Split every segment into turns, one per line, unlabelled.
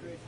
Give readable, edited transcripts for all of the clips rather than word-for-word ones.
Great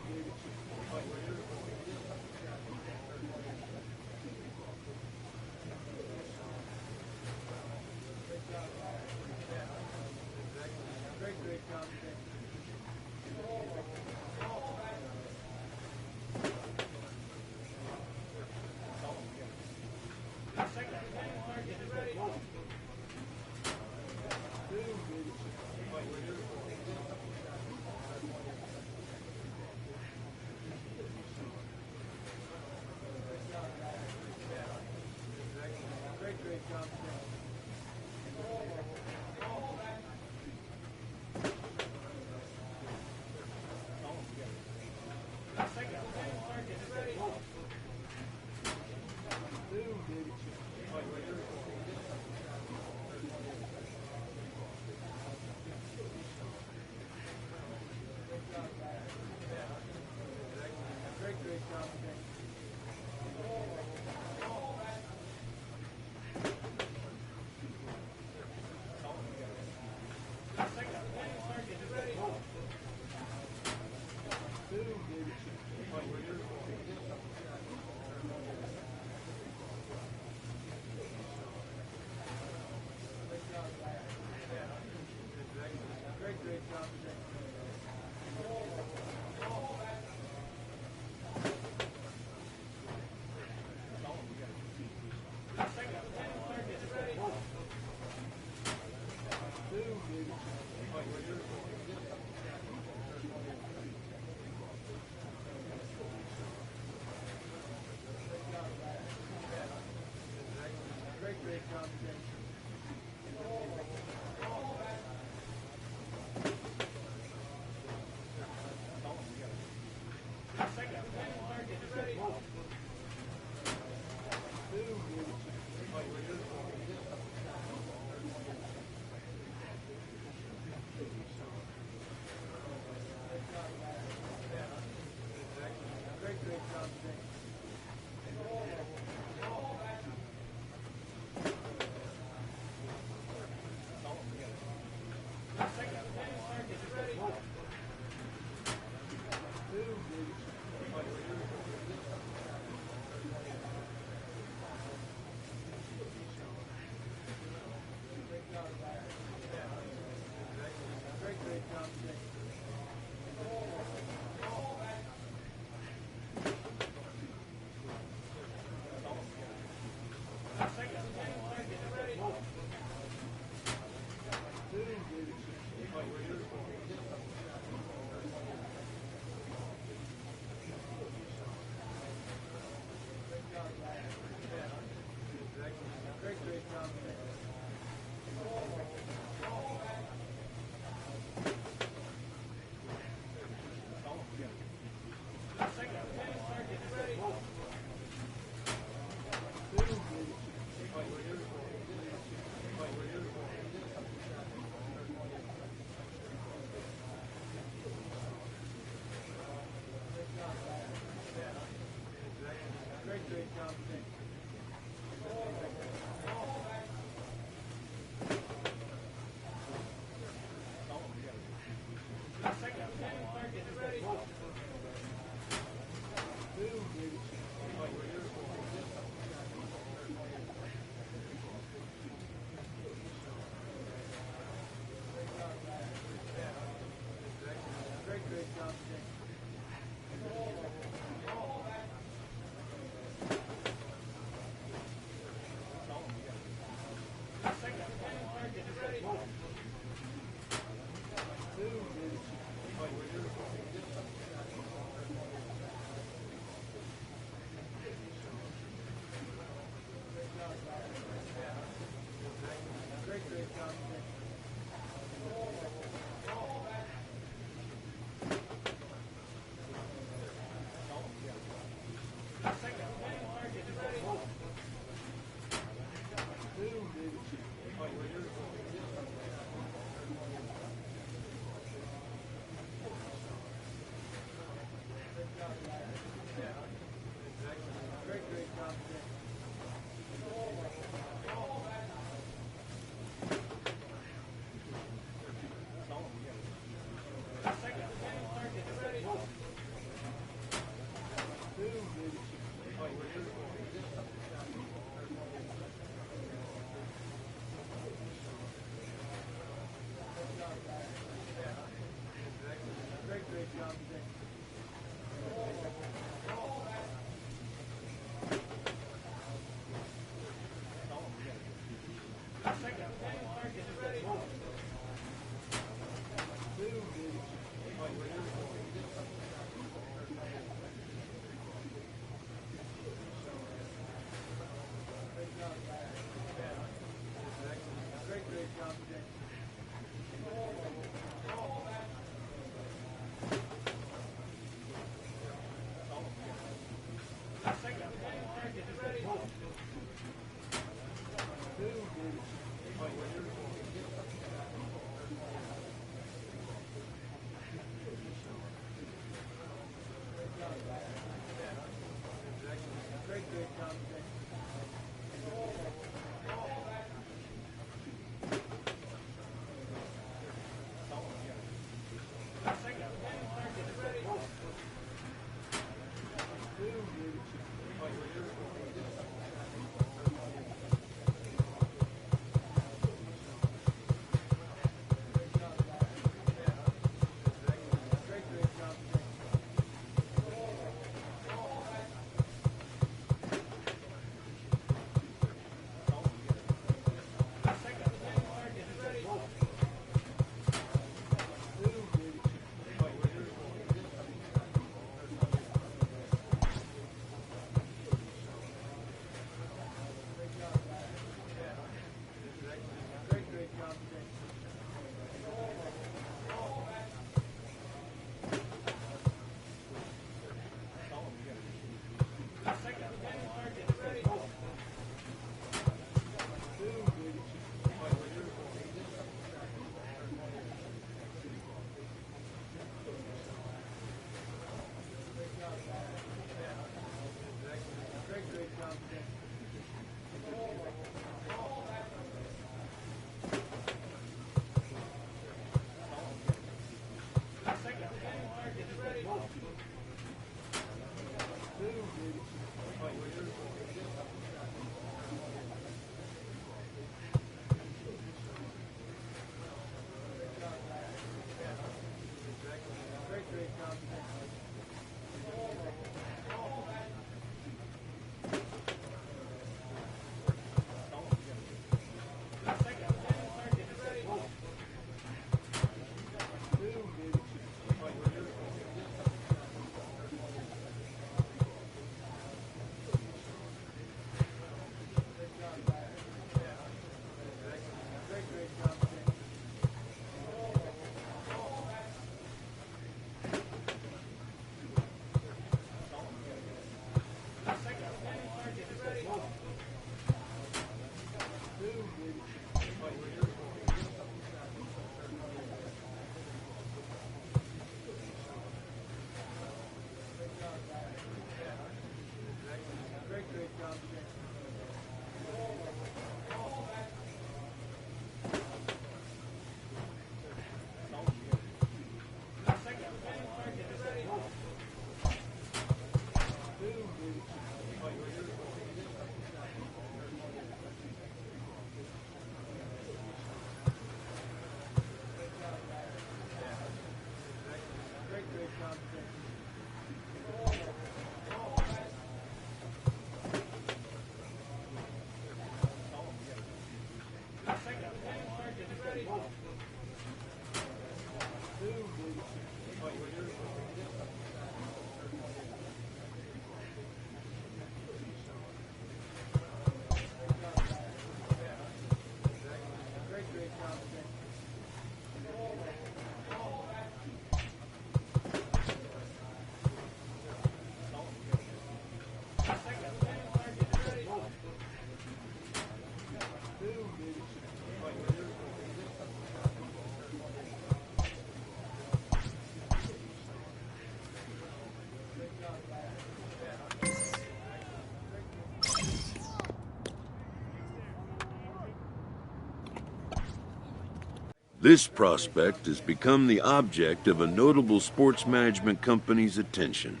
This prospect has become the object of a notable sports management company's attention.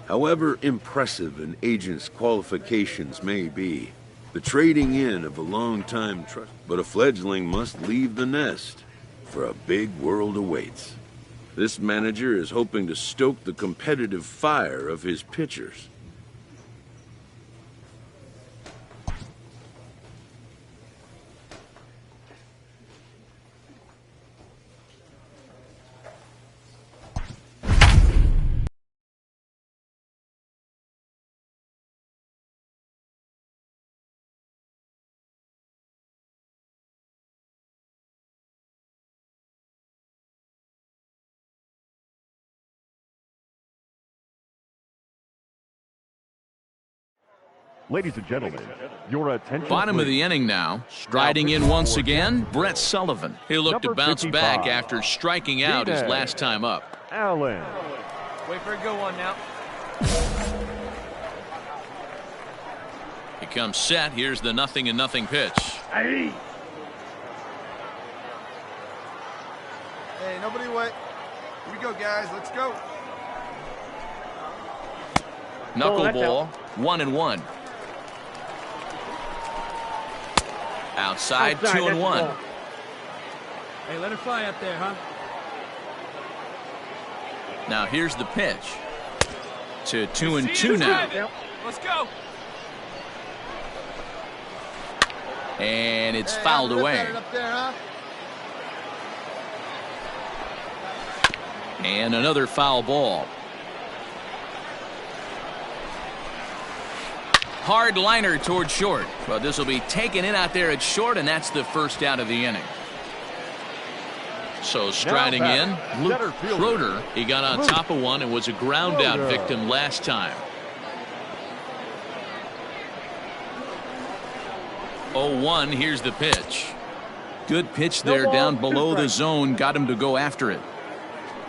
However impressive an agent's qualifications may be, the trading in of a long-time trust, but a fledgling must leave the nest, for a big world awaits. This manager is hoping to stoke the competitive fire of his pitchers.
Ladies and gentlemen, your attention.
Bottom of the inning now. Striding in once again, Brett Sullivan. He'll look to bounce back after striking out his last time up.
Allen.
Wait for a good one now.
He comes set. Here's the 0-0 pitch.
Hey, nobody wait. Here we go, guys. Let's go.
Knuckleball, 1-1. Outside, 2-1.
Hey, let it fly up there, huh?
Now here's the pitch. To 2-2 now.
Yep. Let's go.
And it's fouled away.
Up there, huh?
And another foul ball. Hard liner toward short, but this will be taken in out there at short, and that's the first out of the inning. So striding in, Luke Schroeder. He got on top of one and was a ground out victim last time. 0-1, here's the pitch. Good pitch there down below the zone, got him to go after it.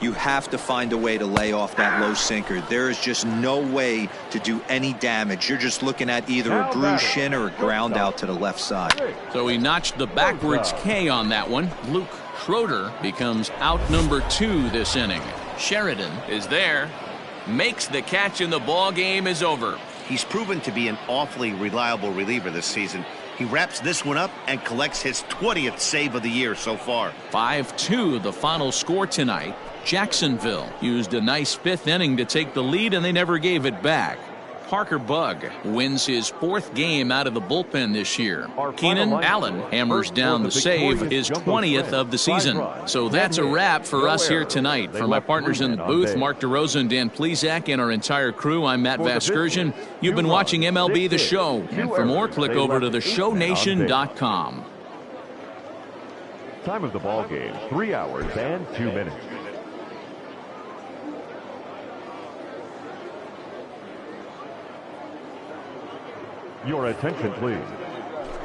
You have to find a way to lay off that low sinker. There is just no way to do any damage. You're just looking at either a bruised shin or a ground out to the left side.
So he notched the backwards K on that one. Luke Schroeder becomes out number 2 this inning. Sheridan is there, makes the catch, and the ball game is over.
He's proven to be an awfully reliable reliever this season. He wraps this one up and collects his 20th save of the year so far.
5-2 the final score tonight. Jacksonville used a nice 5th inning to take the lead, and they never gave it back. Parker Bugg wins his 4th game out of the bullpen this year. Keenan Allen hammers down the save, his 20th of the season. So that's a wrap for us here tonight. For my partners in the booth, Mark DeRosa and Dan Plesac, and our entire crew, I'm Matt Vasgersian. You've been watching MLB The Show. And for more, click over to theshownation.com.
Time of the ball game, 3 hours and 2 minutes. Your attention, please.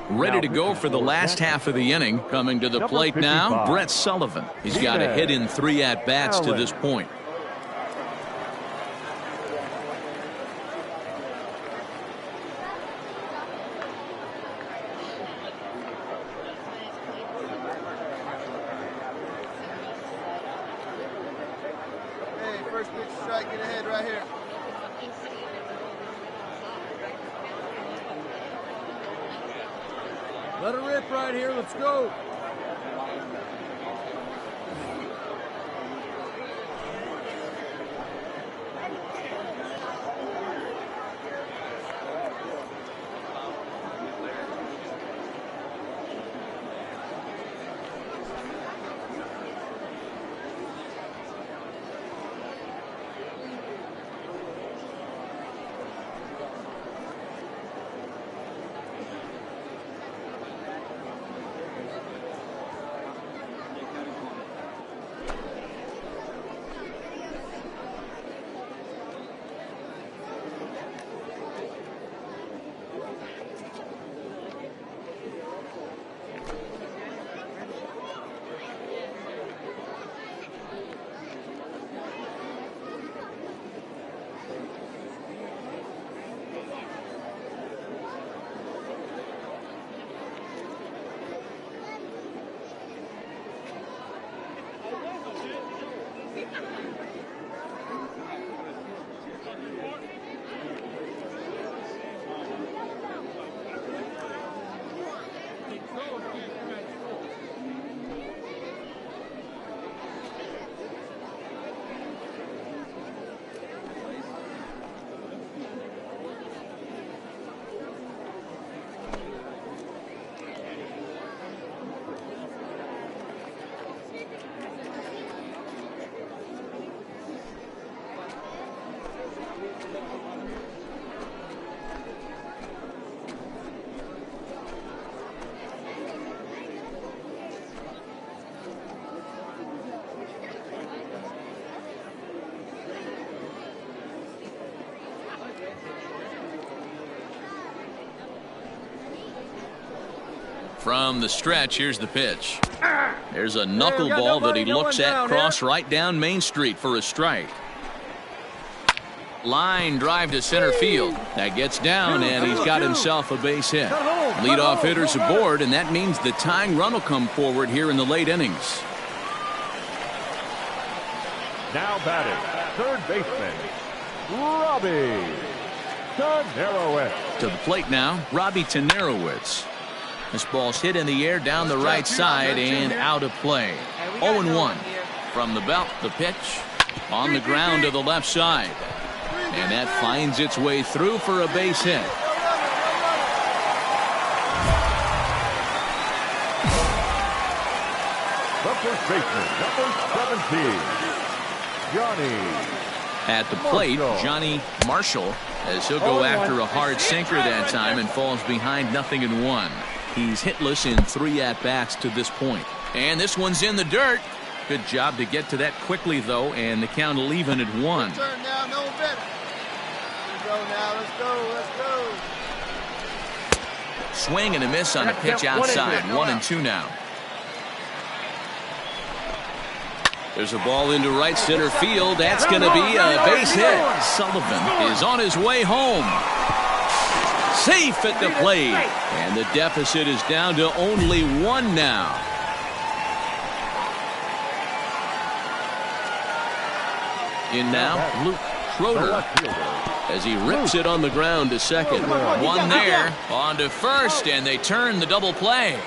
Ready to go for the last half of the inning. Coming to the plate now, Brett Sullivan. He's got a hit in 3 at-bats to this point.
Hey, first pitch strike, get ahead right here.
Let it rip right here. Let's go.
From the stretch, here's the pitch. There's a knuckleball that he looks at cross right down Main Street for a strike. Line drive to center field. That gets down, and he's got himself a base hit. Leadoff hitter's aboard, and that means the tying run will come forward here in the late innings.
Now batting, third baseman, Robbie Tenerowicz.
To the plate now, Robbie Tenerowicz. This ball's hit in the air down the right side and out of play. 0-1. From the belt, the pitch on the ground to the left side. And that finds its way through for a base hit.
The first baseman, number 17, Johnny.
At the plate, Johnny Marshall, as he'll go after a hard sinker that time and falls behind 0-1. He's hitless in 3 at-bats to this point. And this one's in the dirt. Good job to get to that quickly, though, and the count will even at 1.
Turn now, no better. Let's go now, let's go, let's go.
Swing and a miss on a pitch outside. 1-2 now. There's a ball into right center field. That's going to be a base hit. Sullivan is on his way home. Safe at the plate. And the deficit is down to only 1 now. In now, Luke Schroeder, as he rips it on the ground to second. 1 there, on to first, and they turn the double play.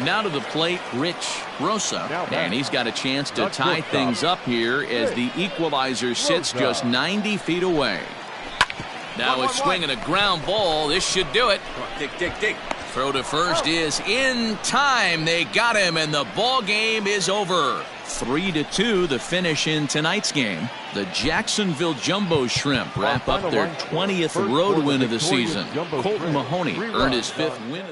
Now to the plate, Rich Rosa, and he's got a chance to tie things up here as the equalizer sits just 90 feet away. Now a swing and a ground ball. This should do it.
Dig.
Throw to first is in time. They got him, and the ball game is over. 3-2 the finish in tonight's game. The Jacksonville Jumbo Shrimp wrap up their 20th road win of the season. Colton Mahoney earned his 5th win.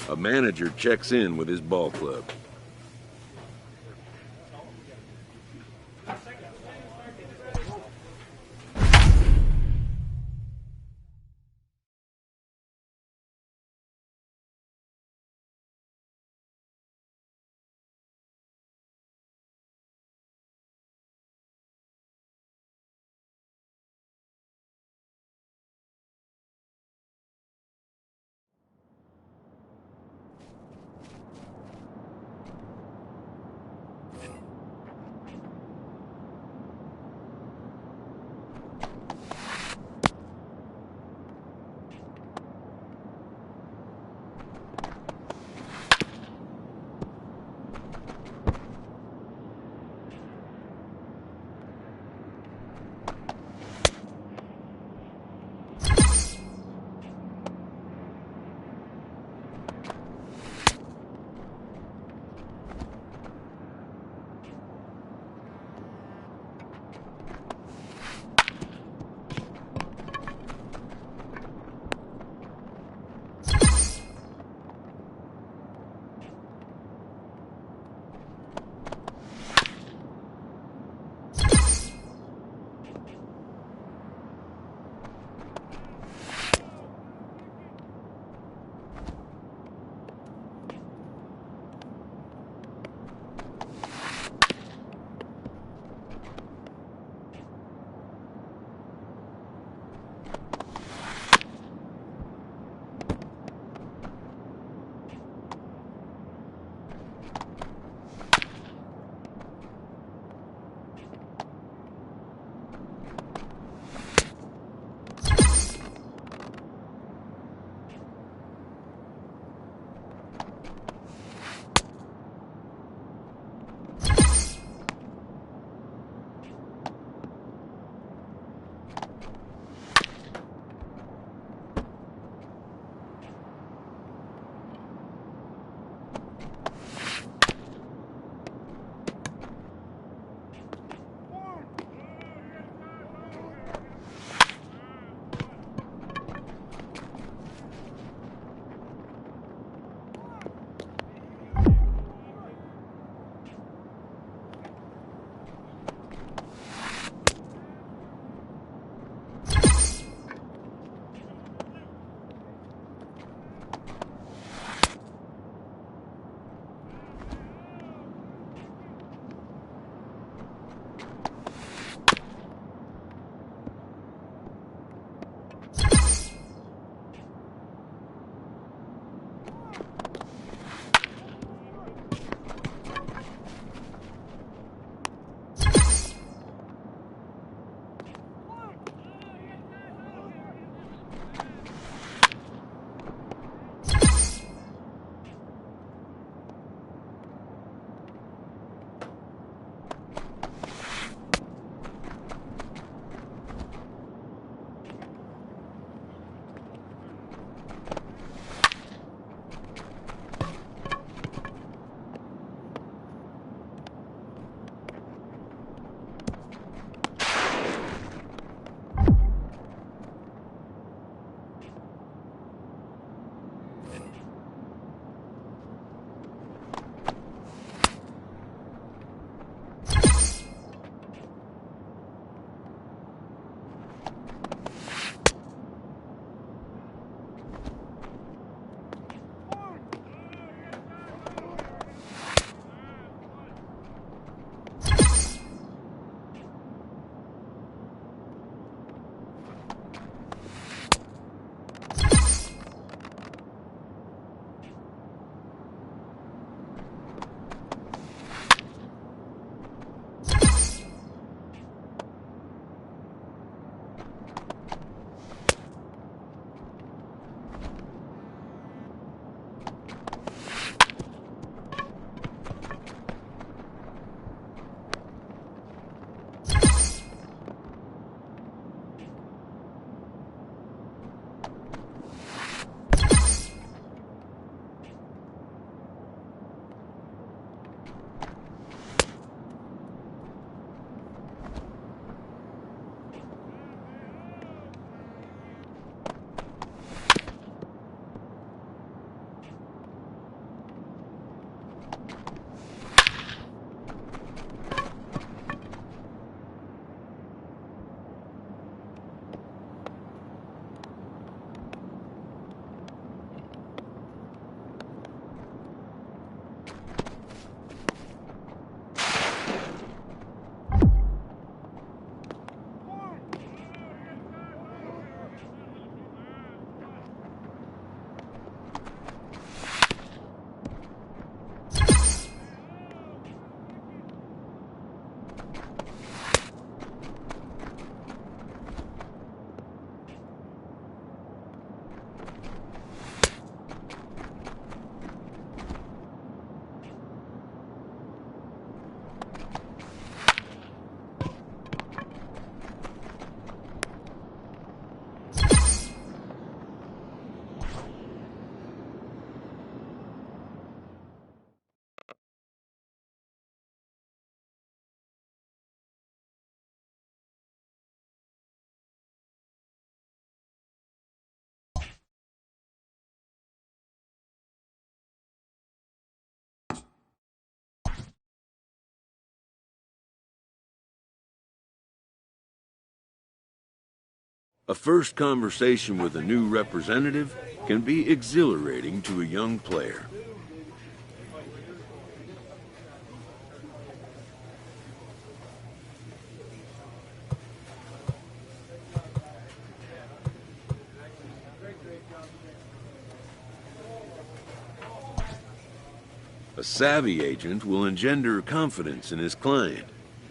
A manager checks in with his ball club. A first conversation with a new representative can be exhilarating to a young player. A savvy agent will engender confidence in his client.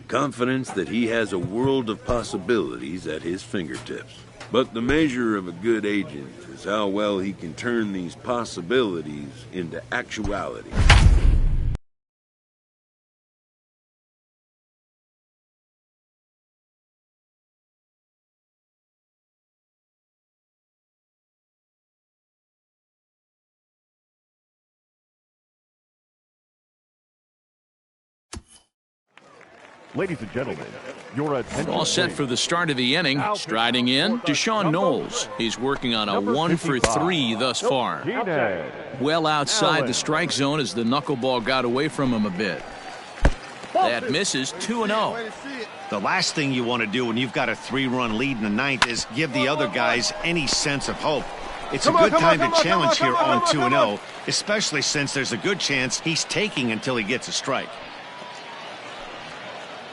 Confidence that he has a world of possibilities at his fingertips. But the measure of a good agent is how well he can turn these possibilities into actuality.
Ladies and gentlemen, your attention.
All set for the start of the inning. Striding in, Deshaun Knowles. He's working on a 1-for-3 thus far. Well outside the strike zone as the knuckleball got away from him a bit. That misses 2-0.
The last thing you want to do when you've got a 3-run lead in the ninth is give the other guys any sense of hope. It's a good time to challenge here on 2-0, especially since there's a good chance he's taking until he gets a strike.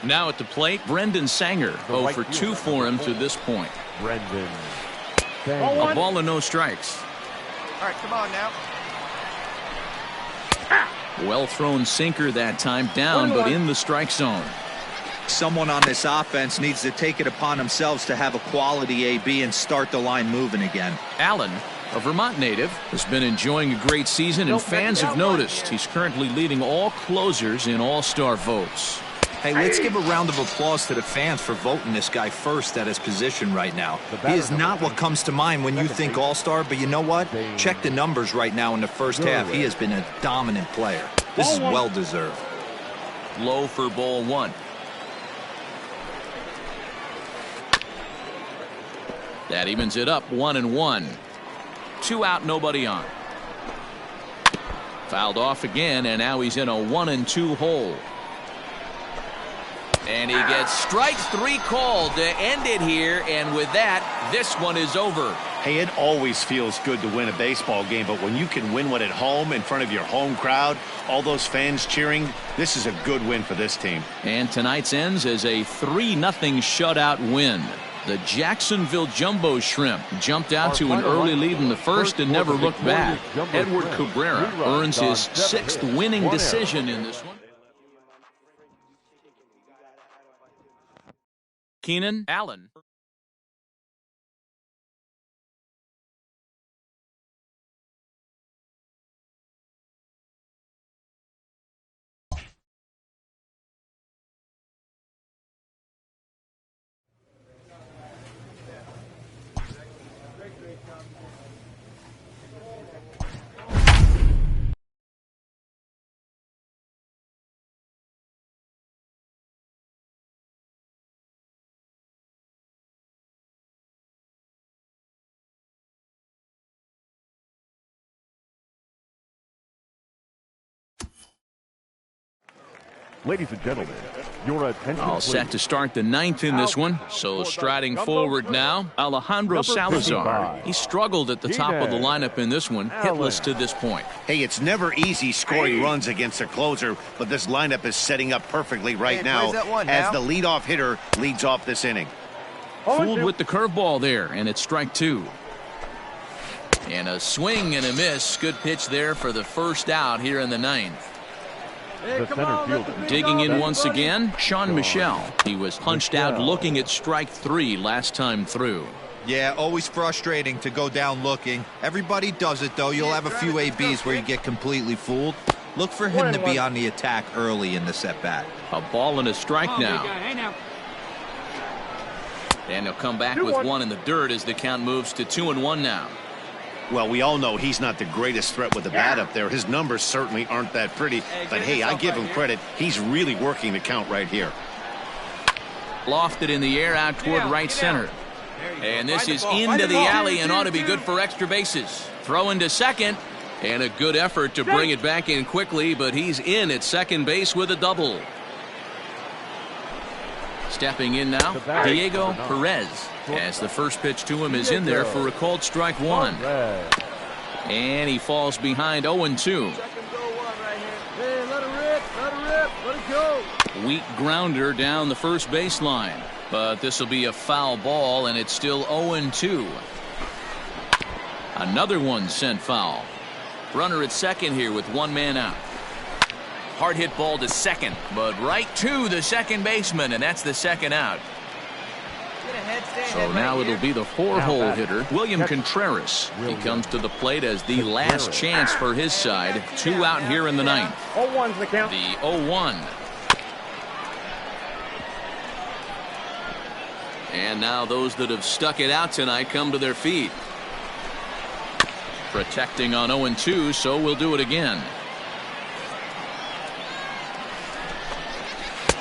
Now at the plate, Brendan Sanger. 0-for-2 for him to this point.
Brendan
A ball and no strikes.
All right, come on now.
Well thrown sinker that time, down but in the strike zone.
Someone on this offense needs to take it upon themselves to have a quality AB and start the line moving again.
Allen, a Vermont native, has been enjoying a great season, and fans have noticed he's currently leading all closers in all-star votes.
Hey, let's give a round of applause to the fans for voting this guy first at his position right now. He is not what comes to mind when you think all-star, but you know what? Check the numbers right now in the first half. He has been a dominant player. This is well-deserved.
Low for ball one. That evens it up, 1-1. 2 out, nobody on. Fouled off again, and now he's in a 1-2 hole. And he gets strike 3 called to end it here, and with that, this one is over.
Hey, it always feels good to win a baseball game, but when you can win one at home in front of your home crowd, all those fans cheering, this is a good win for this team.
And tonight's ends as a 3-0 shutout win. The Jacksonville Jumbo Shrimp jumped out to an early lead in the first and never looked back. Edward Cabrera earns his 6th winning decision in this one. Keenan Allen.
Ladies and gentlemen, your attention.
All set to start the 9th in this one. So striding forward now, Alejandro Salazar. He struggled at the top of the lineup in this one, hitless to this point.
Hey, it's never easy scoring runs against a closer, but this lineup is setting up perfectly right now as the leadoff hitter leads off this inning.
Fooled with the curveball there, and it's strike 2. And a swing and a miss. Good pitch there for the first out here in the 9th.
The center fielder.
Digging in once again, Sean Michel. He was punched out looking at strike 3 last time through.
Yeah, always frustrating to go down looking. Everybody does it, though. You'll have a few ABs where you get completely fooled. Look for him to be on the attack early in the set-bat.
A ball and a strike now. And he'll come back with 1 in the dirt as the count moves to 2-1 now.
Well, we all know he's not the greatest threat with the bat up there. His numbers certainly aren't that pretty. But, hey, I give him credit. He's really working the count right here.
Lofted in the air out toward right center. And this is into the alley and ought to be good for extra bases. Throw into second. And a good effort to bring it back in quickly, but he's in at second base with a double. Stepping in now, Diego Perez. As the first pitch to him is in there for a called strike one. And he falls behind 0-2.
Hey, let it rip, let it go.
Weak grounder down the first baseline. But this will be a foul ball, and it's still 0-2. Another one sent foul. Runner at second here with one man out. Hard hit ball to second, but right to the second baseman, and that's the second out. So now it'll be the four-hole hitter, William Contreras. He comes to the plate as the last chance for his side. 2 out here in the ninth.
0-1's the count.
The 0-1. And now those that have stuck it out tonight come to their feet. Protecting on 0-2, so we'll do it again.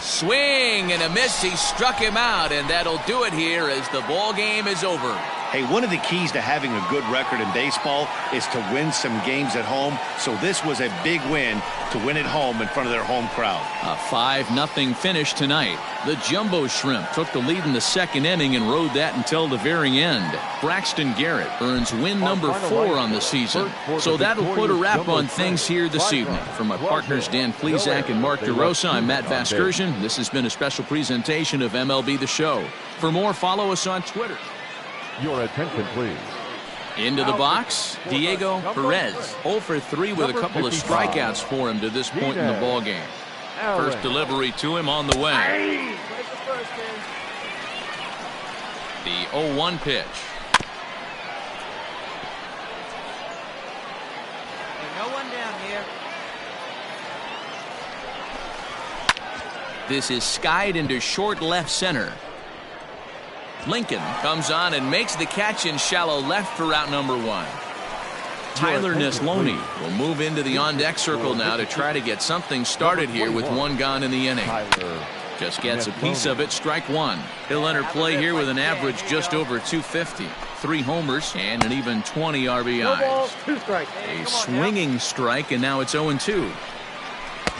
Swing and a miss. He struck him out, and that'll do it here as the ball game is over.
Hey, one of the keys to having a good record in baseball is to win some games at home. So this was a big win to win at home in front of their home crowd.
A 5-0 finish tonight. The Jumbo Shrimp took the lead in the second inning and rode that until the very end. Braxton Garrett earns win number 4 on the season. So that'll put a wrap on things here this evening. For my partners Dan Plesac and Mark DeRosa, I'm Matt Vasgersian. This has been a special presentation of MLB The Show. For more, follow us on Twitter.
Your attention, please.
Into the box, Diego Perez. 0 for 3 with a couple of strikeouts for him to this point in the ballgame. First delivery to him on the way. The 0-1 pitch.
No one down here.
This is skied into short left center. Lincoln comes on and makes the catch in shallow left for out number 1. Tyler Neslony will move into the on-deck circle now to try to get something started here with 1 gone in the inning. Just gets a piece of it, strike 1. He'll enter play here with an average just over 250. 3 homers and an even 20 RBIs. A swinging strike, and now it's 0-2.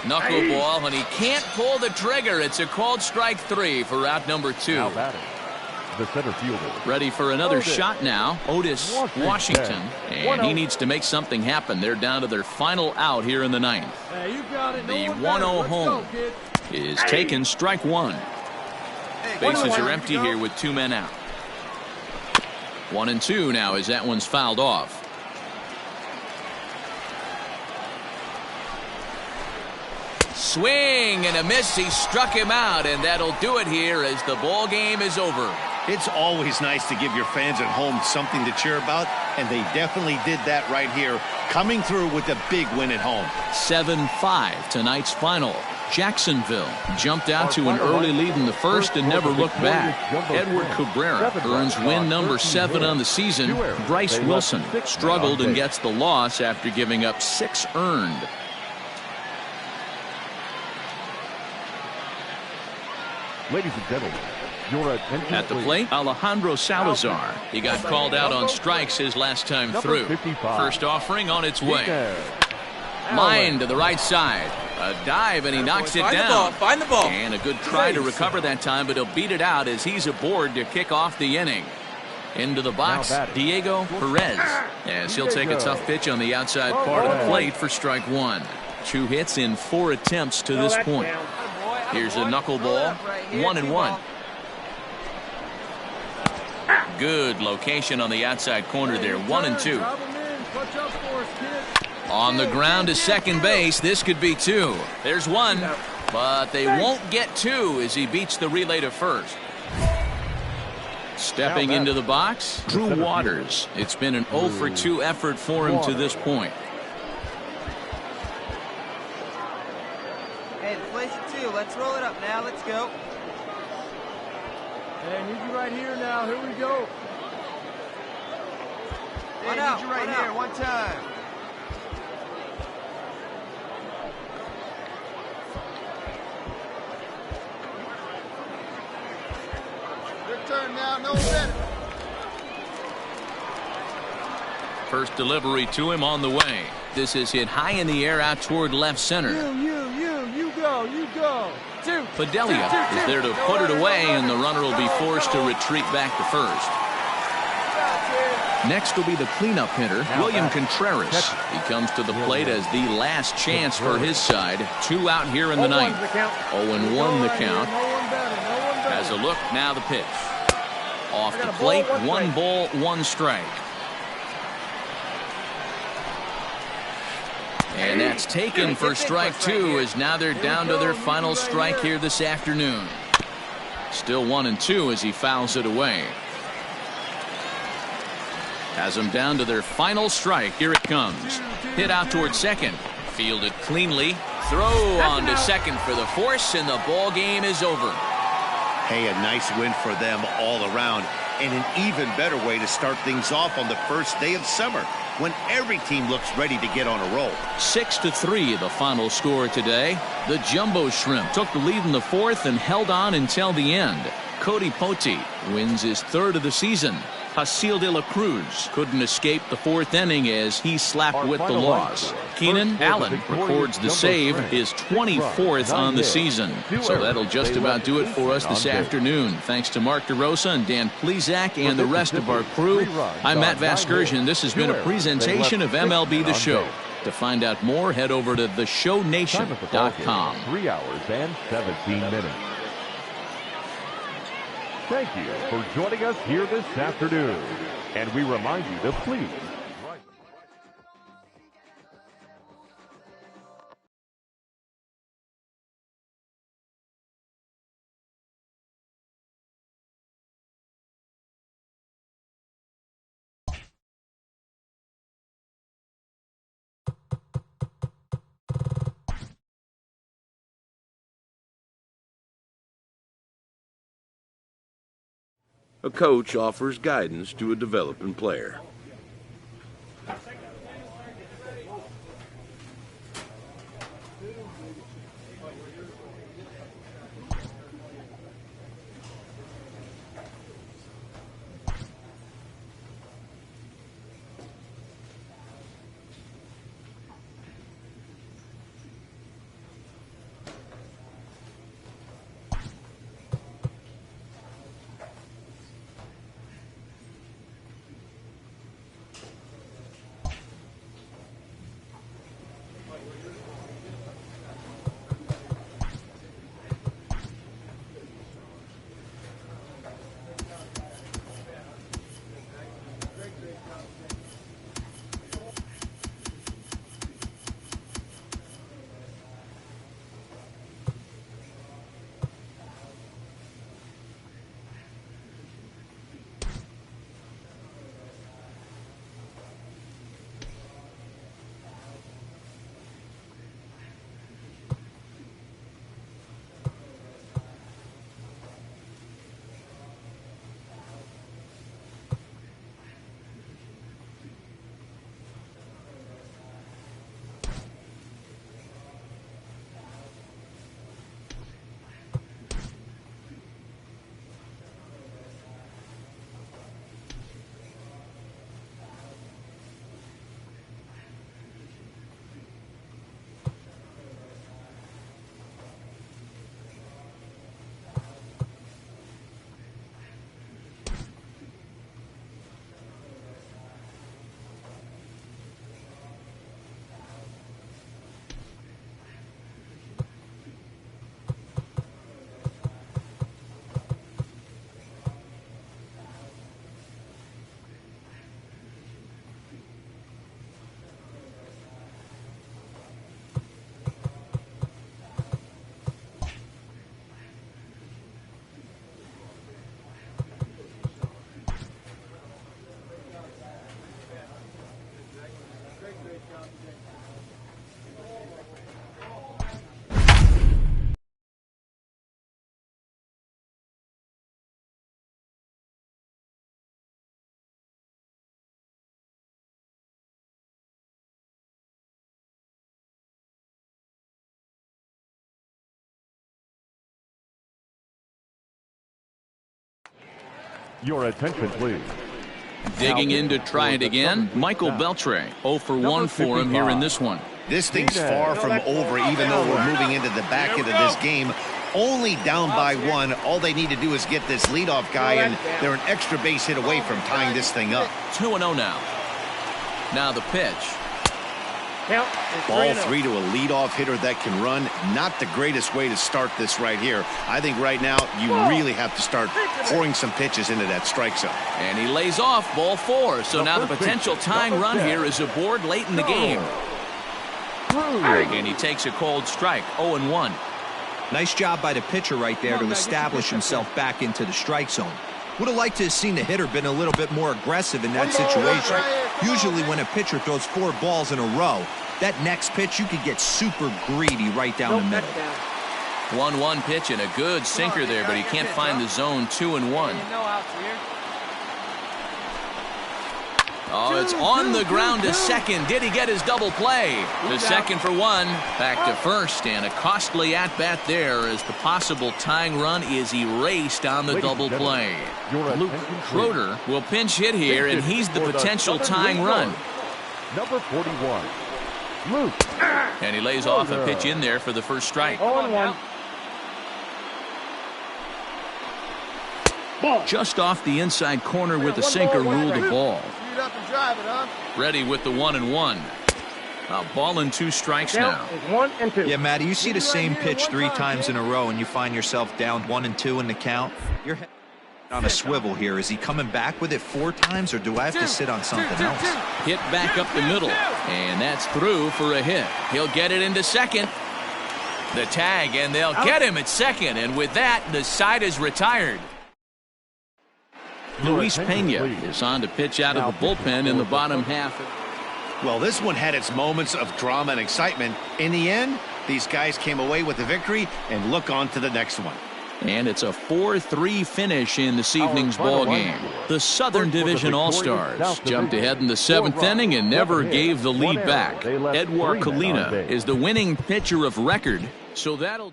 Knuckleball, and he can't pull the trigger. It's a called strike 3 for out number 2.
The center fielder.
Ready for another shot now, Otis Washington. And he needs to make something happen. They're down to their final out here in the ninth.
Hey, you got it.
The 1-0 home is taken, strike 1. Bases are empty here with 2 men out. 1-2 now as that one's fouled off. Swing and a miss. He struck him out, and that'll do it here as the ball game is over.
It's always nice to give your fans at home something to cheer about, and they definitely did that right here, coming through with a big win at home.
7-5 tonight's final. Jacksonville jumped out to an early lead in the first and never looked back. Edward Cabrera earns win number 7 on the season. Bryce Wilson struggled and gets the loss after giving up 6 earned.
Ladies and gentlemen, your attention,
at the
please.
plate, Alejandro Salazar. He got called out on strikes his last time through. First offering on its way. Line to the right side. A dive, and he knocks it down.
Find the ball.
And a good try to recover that time, but he'll beat it out as he's aboard to kick off the inning. Into the box, Diego Perez. As he'll take a tough pitch on the outside part of the plate for strike 1. 2 hits in 4 attempts to this point. Here's a knuckleball, 1-1. Good location on the outside corner there, 1-2. On the ground to second base, this could be 2. There's 1, but they won't get 2 as he beats the relay to first. Stepping into the box, Drew Waters. It's been an 0 for 2 effort for him to this point.
Hey, the place is 2. Let's roll it up now. Let's go.
Hey, need you right here now. Here we go.
Hey, need you right here. One time. Your turn now. No better.
First delivery to him on the way. This is hit high in the air out toward left center.
You go. You go.
Fidelia is there to put it away, and the runner will be forced to retreat back to first. Next will be the cleanup hitter, William Contreras. He comes to the plate as the last chance for his side. 2 out here in the ninth. 0-1 the count. Has a look, now the pitch. Off the plate, 1 ball, 1 strike. And that's taken for strike 2, as now they're down to their final strike here this afternoon. Still 1-2 as he fouls it away. Has them down to their final strike. Here it comes. Hit out towards second. Fielded cleanly. Throw on to second for the force, and the ball game is over.
Hey, a nice win for them all around, and an even better way to start things off on the first day of summer, when every team looks ready to get on a roll.
6-3 the final score today. The Jumbo Shrimp took the lead in the 4th and held on until the end. Cody Pote wins his 3rd of the season. Hasil de la Cruz couldn't escape the 4th inning as he slapped with the loss. Keenan Allen records the save, his 24th on the season. So that'll just about do it for us this afternoon. Thanks to Mark DeRosa and Dan Plezak and the rest of our crew. I'm Matt Vasgersian. This has been a presentation of MLB The Show. To find out more, head over to theshownation.com.
3 hours and 17 minutes. Thank you for joining us here this afternoon. And we remind you to please
A coach offers guidance to a developing player.
your attention, please.
Digging in to try it again, Michael Beltre. 0 for 1 for him here in this one.
This thing's far from over, even though we're moving into the back end of this game. Only down by one. All they need to do is get this leadoff guy, and they're an extra base hit away from tying this thing up.
2-0 now. Now the pitch.
Ball 3 to a leadoff hitter that can run. Not the greatest way to start this right here. I think right now you really have to start pouring some pitches into that strike zone.
And he lays off ball 4. So now the potential tying run here is aboard late in the game. And he takes a cold strike. 0-1.
Nice job by the pitcher right there to establish himself back into the strike zone. Would have liked to have seen the hitter been a little bit more aggressive in that situation. Usually when a pitcher throws 4 balls in a row, that next pitch you could get super greedy right down the middle.
1-1 pitch and a good sinker there, but he can't find the zone. 2-1. Oh, it's on the ground to second. Did he get his double play? To second for 1. Back to first, and a costly at-bat there as the possible tying run is erased on the double play. Luke Schroeder will pinch hit here, and he's the potential tying run.
Number 41, Luke.
And he lays off a pitch in there for the first strike.
0-1.
Just off the inside corner with the sinker, ruled the ball.
Up and drive it, huh?
Ready with the 1-1. A ball and 2 strikes now.
1 and 2.
Yeah, Matty, you see the same pitch 3 times in a row and you find yourself down 1 and 2 in the count. Your head on a swivel here. Is he coming back with it 4 times, or do I have to sit on something else?
Hit back up the middle, and that's through for a hit. He'll get it into second. The tag, and they'll get him at second, and with that, the side is retired. Luis Pena is on to pitch out of the bullpen in the bottom half.
Well, this one had its moments of drama and excitement. In the end, these guys came away with the victory and look on to the next one.
And it's a 4-3 finish in this evening's ball game. The Southern Division All-Stars jumped ahead in the 7th inning and never gave the lead back. Edouard Colina is the winning pitcher of record, so that'll...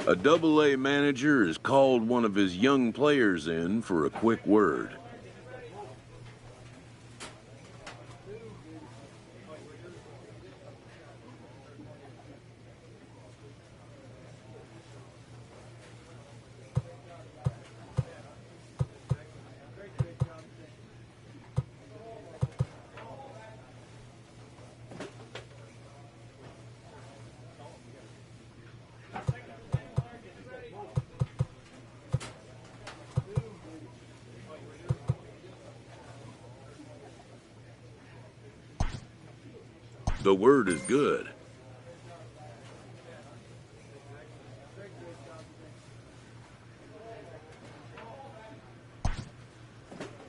A Double-A manager has called one of his young players in for a quick word. The word is good.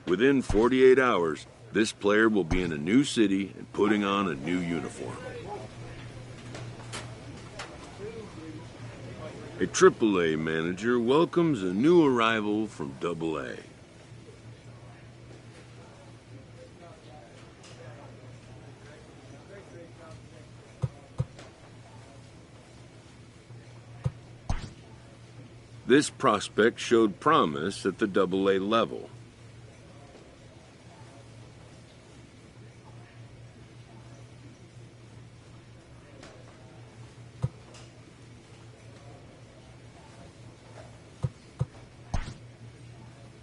Within 48 hours, this player will be in a new city and putting on a new uniform. A Triple-A manager welcomes a new arrival from Double-A. This prospect showed promise at the Double-A level.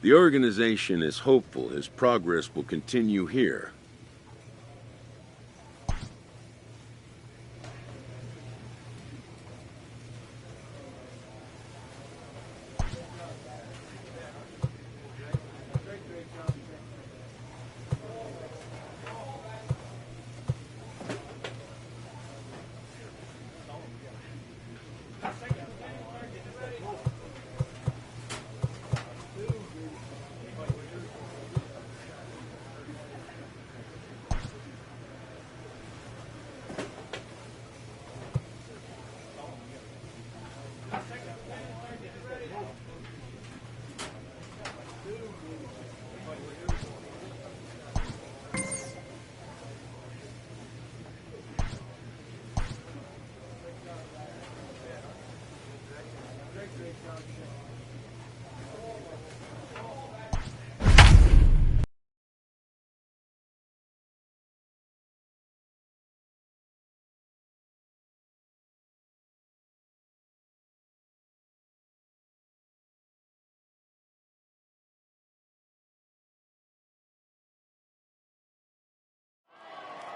The organization is hopeful his progress will continue here.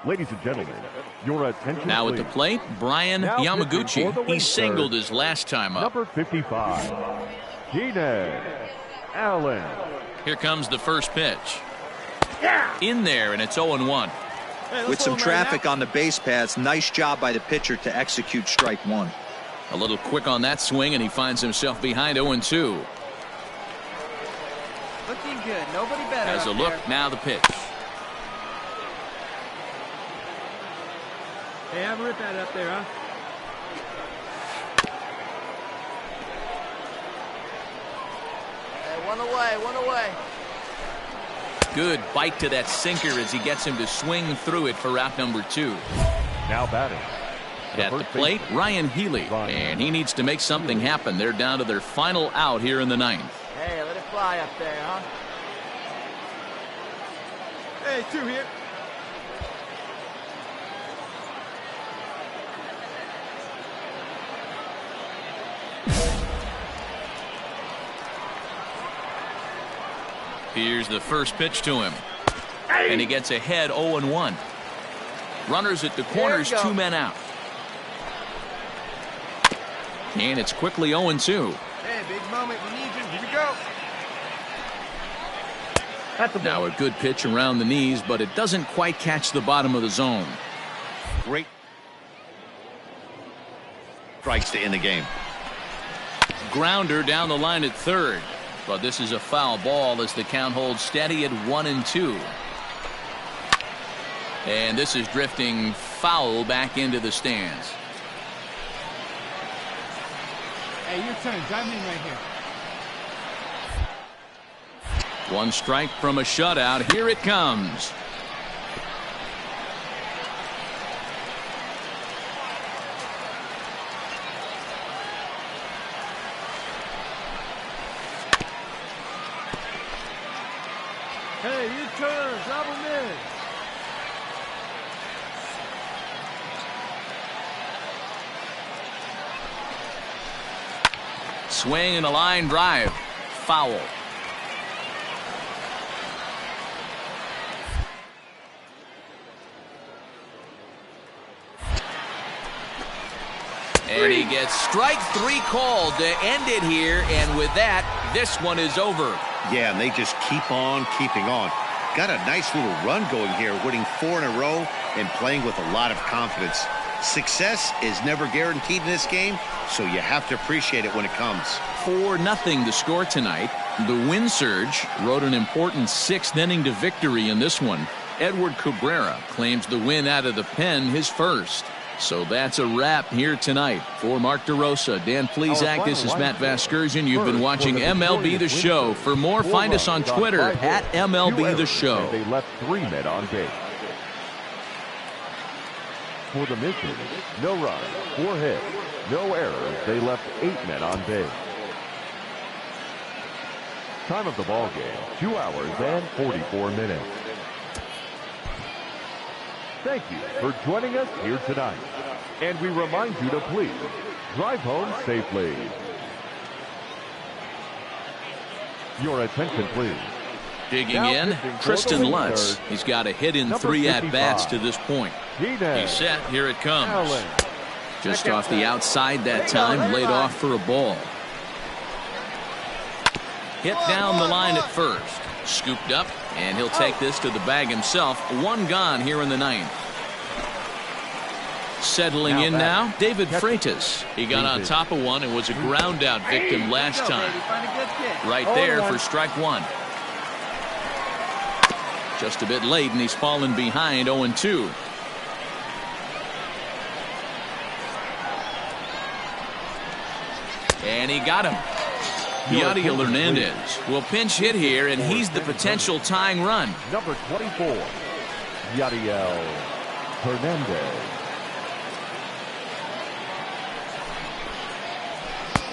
Ladies and gentlemen, your attention
Now at
please.
the plate, Brian
Now pitching for the
Yamaguchi. He
Wings
singled
third,
his last time up.
Number 55, Keenan Allen.
Here comes the first pitch. In there, and it's 0-1.
With some traffic on the base paths, nice job by the pitcher to execute strike one.
A little quick on that swing, and he finds himself behind 0-2.
Looking good. Nobody better.
Has a
up
look,
there.
now the pitch.
Hey, have a rip at it up there, huh?
Hey, one away.
Good bite to that sinker as he gets him to swing through it for out number 2.
Now batting.
At the plate, Ryan Healy, and he needs to make something happen. They're down to their final out here in the 9th.
Hey, let it fly up there, huh?
Hey, 2 here.
Here's the first pitch to him. And he gets ahead 0-1. Runners at the corners, 2 men out. And it's quickly 0-2.
Hey, big moment. We need you. Here we go.
Now a good pitch around the knees, but it doesn't quite catch the bottom of the zone.
Great strikes to end the game.
Grounder down the line at third. But this is a foul ball as the count holds steady at 1-2. And this is drifting foul back into the stands.
Hey, your turn. Drive me in right here.
1 strike from a shutout. Here it comes.
Hey, your turn. Drop him in.
Swing and a line drive. Foul. And he gets strike 3 called to end it here. And with that, this one is over.
Yeah, and they just keep on keeping on. Got a nice little run going here, winning 4 in a row and playing with a lot of confidence. Success is never guaranteed in this game, so you have to appreciate it when it comes.
4-0 the score tonight. The Wind Surge rode an important 6th inning to victory in this one. Edward Cabrera claims the win out of the pen, his first. So that's a wrap here tonight. For Mark DeRosa, Dan Plesac, this is Matt Vasgersian. You've been watching MLB The Show. For more, find us on Twitter at MLB The Show.
They left 3 men on base. For the mission, no runs, 4 hits, no errors. They left 8 men on base. Time of the ball game, 2 hours and 44 minutes. Thank you for joining us here tonight. And we remind you to please drive home safely. Your attention, please.
Digging
Now
in,
pitching for
Tristan
the
Lutz.
Wings.
He's got a hit in
Number
3 at-bats
55.
to this point.
Keenan
He's set. Here it comes.
Allen.
Just off the outside that time, laid off for a ball. Hit down the line at first. Scooped up, and he'll take this to the bag himself. 1 gone here in the 9th. Settling in now, David Freitas. He got on top of one and was a ground out victim last time.
Find a good pitch.
Right there for strike 1. Just a bit late, and he's fallen behind 0-2. And he got him. Yadiel Hernandez will pinch hit here, and he's the potential tying run.
Number 24, Yadiel Hernandez.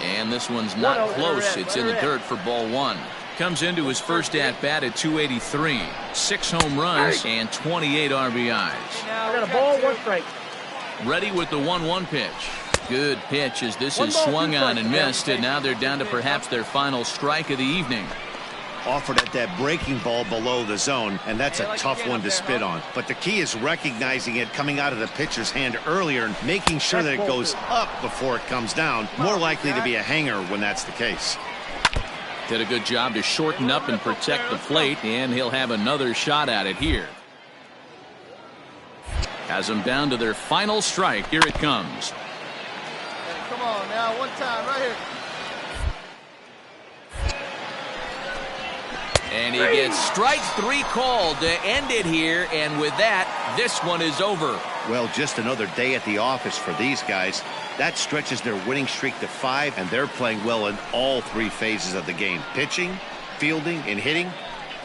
And this one's not close. It's in the dirt for ball 1. Comes into his first at-bat at 283. 6 home runs and 28 RBIs.
I got a ball, 1 strike.
Ready with the 1-1 pitch. Good pitch as this is swung on and missed, and now they're down to perhaps their final strike of the evening.
offered at that breaking ball below the zone, and that's a tough one to spit on. But the key is recognizing it coming out of the pitcher's hand earlier and making sure that it goes up before it comes down. More likely to be a hanger when that's the case.
Did a good job to shorten up and protect the plate, and he'll have another shot at it here. Has them down to their final strike. Here it comes.
Hey, come on now, one time right here.
And he gets strike 3 called to end it here, and with that, this one is over.
Well, just another day at the office for these guys. That stretches their winning streak to 5, and they're playing well in all 3 phases of the game. Pitching, fielding, and hitting.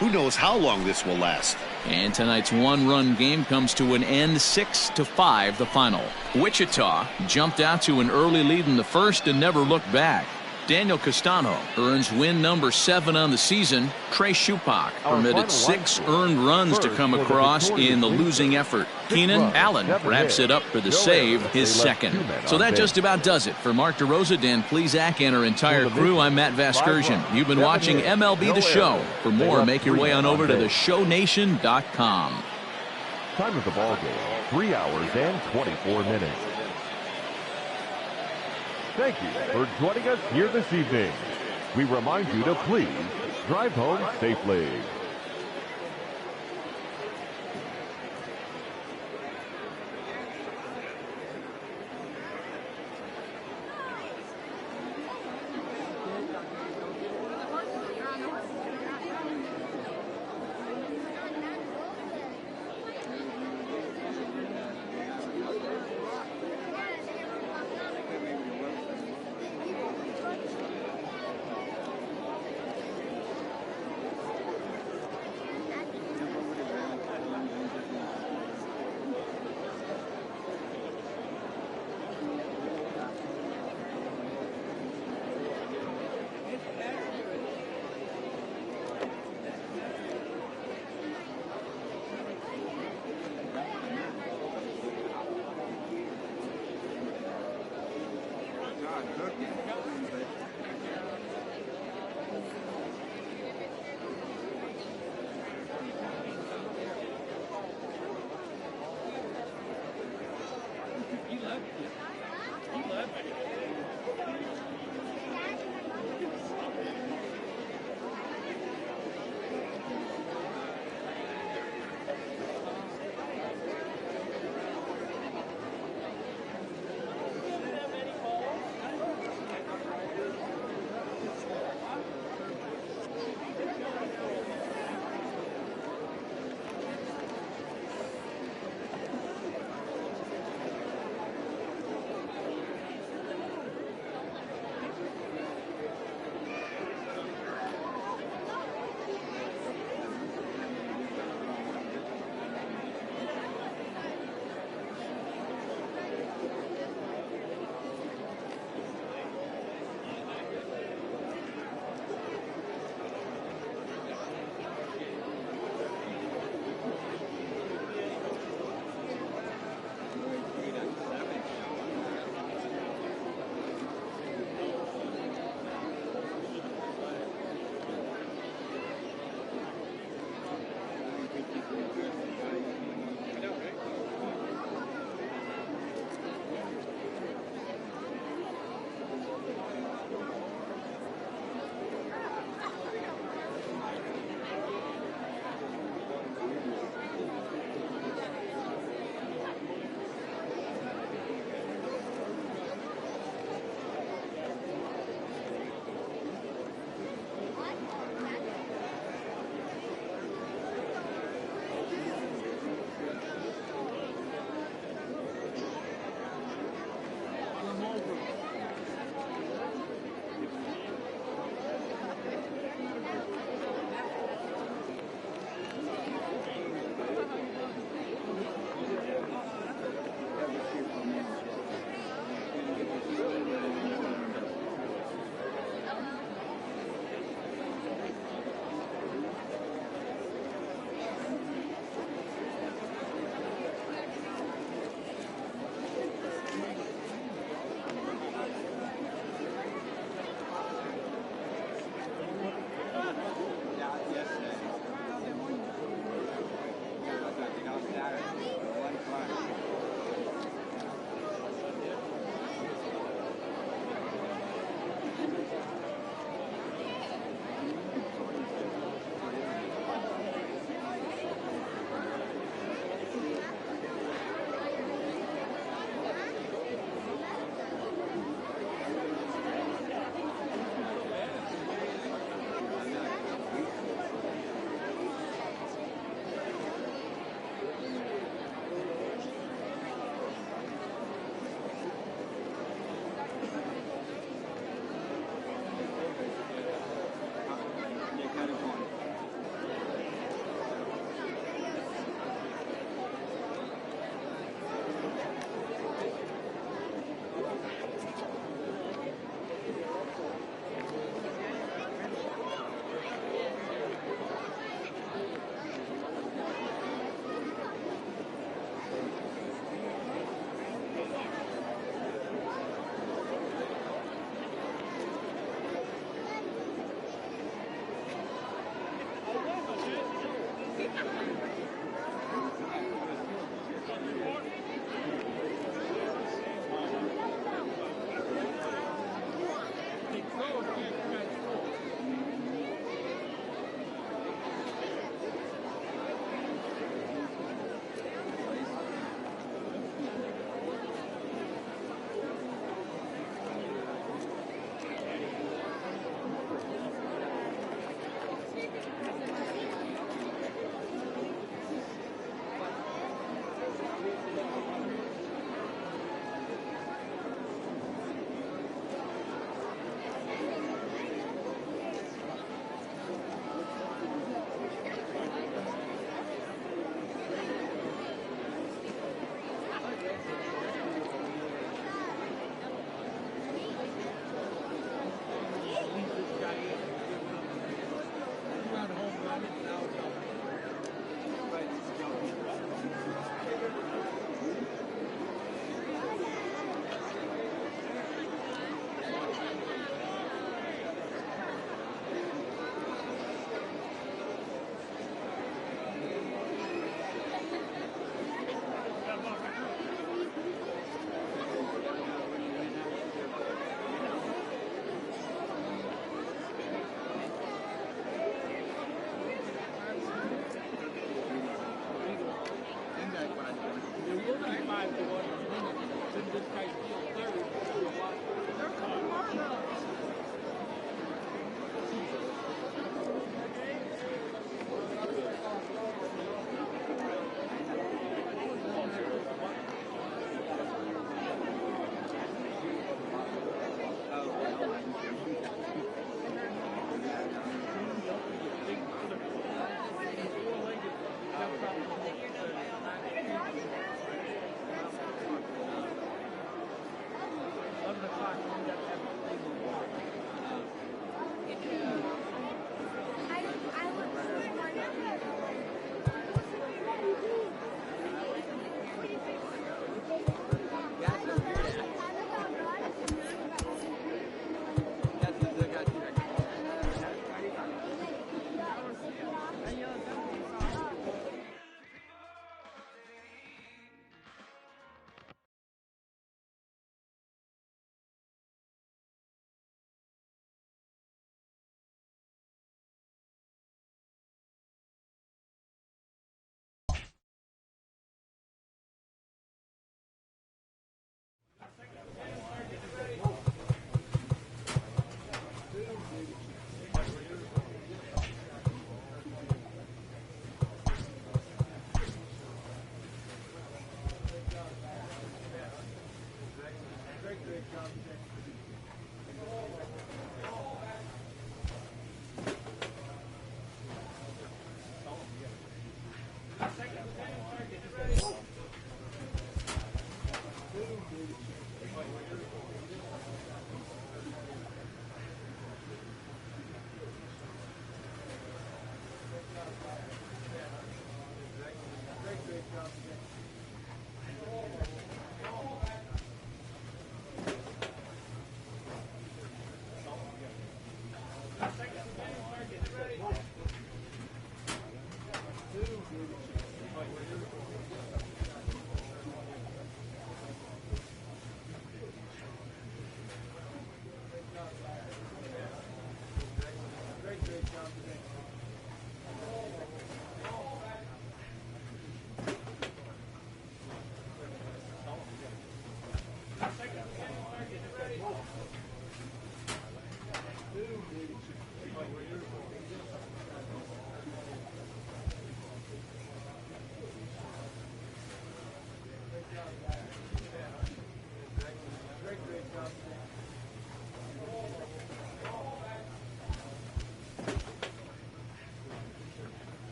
Who knows how long this will last.
And tonight's one-run game comes to an end, 6-5 the final. Wichita jumped out to an early lead in the first and never looked back. Daniel Castano earns win number 7 on the season. Trey Shupak permitted 6 earned runs to come across in the losing effort. Keenan Allen wraps it up for the save, his second. So that just about does it. For Mark DeRosa, Dan Plesac, and our entire crew, I'm Matt Vasgersian. You've been watching MLB The Show. For more, make your way on over to theshownation.com.
Time of the ball game, 3 hours and 24 minutes. Thank you for joining us here this evening. We remind you to please drive home safely.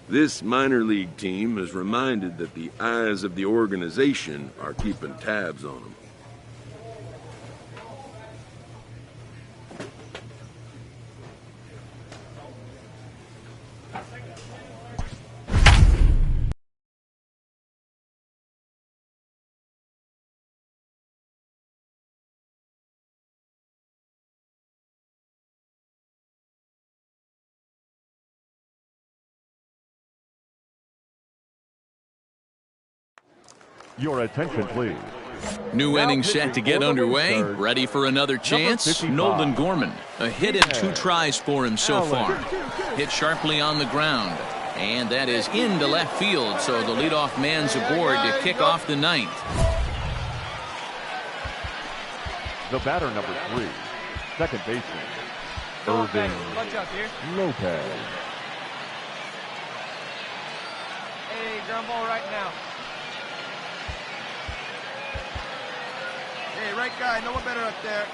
This minor league team is reminded that the eyes of the organization are keeping tabs on them.
Your attention, please.
New inning set to get underway. Ready for another chance? Nolan Gorman. A hit and 2 tries for him so far. Hit sharply on the ground. And that is into left field, so the leadoff man's aboard to kick off the 9th.
The batter, number 3, second baseman, Irving Lopez.
Hey, ground ball right now.
Hey, right guy, no one better up there.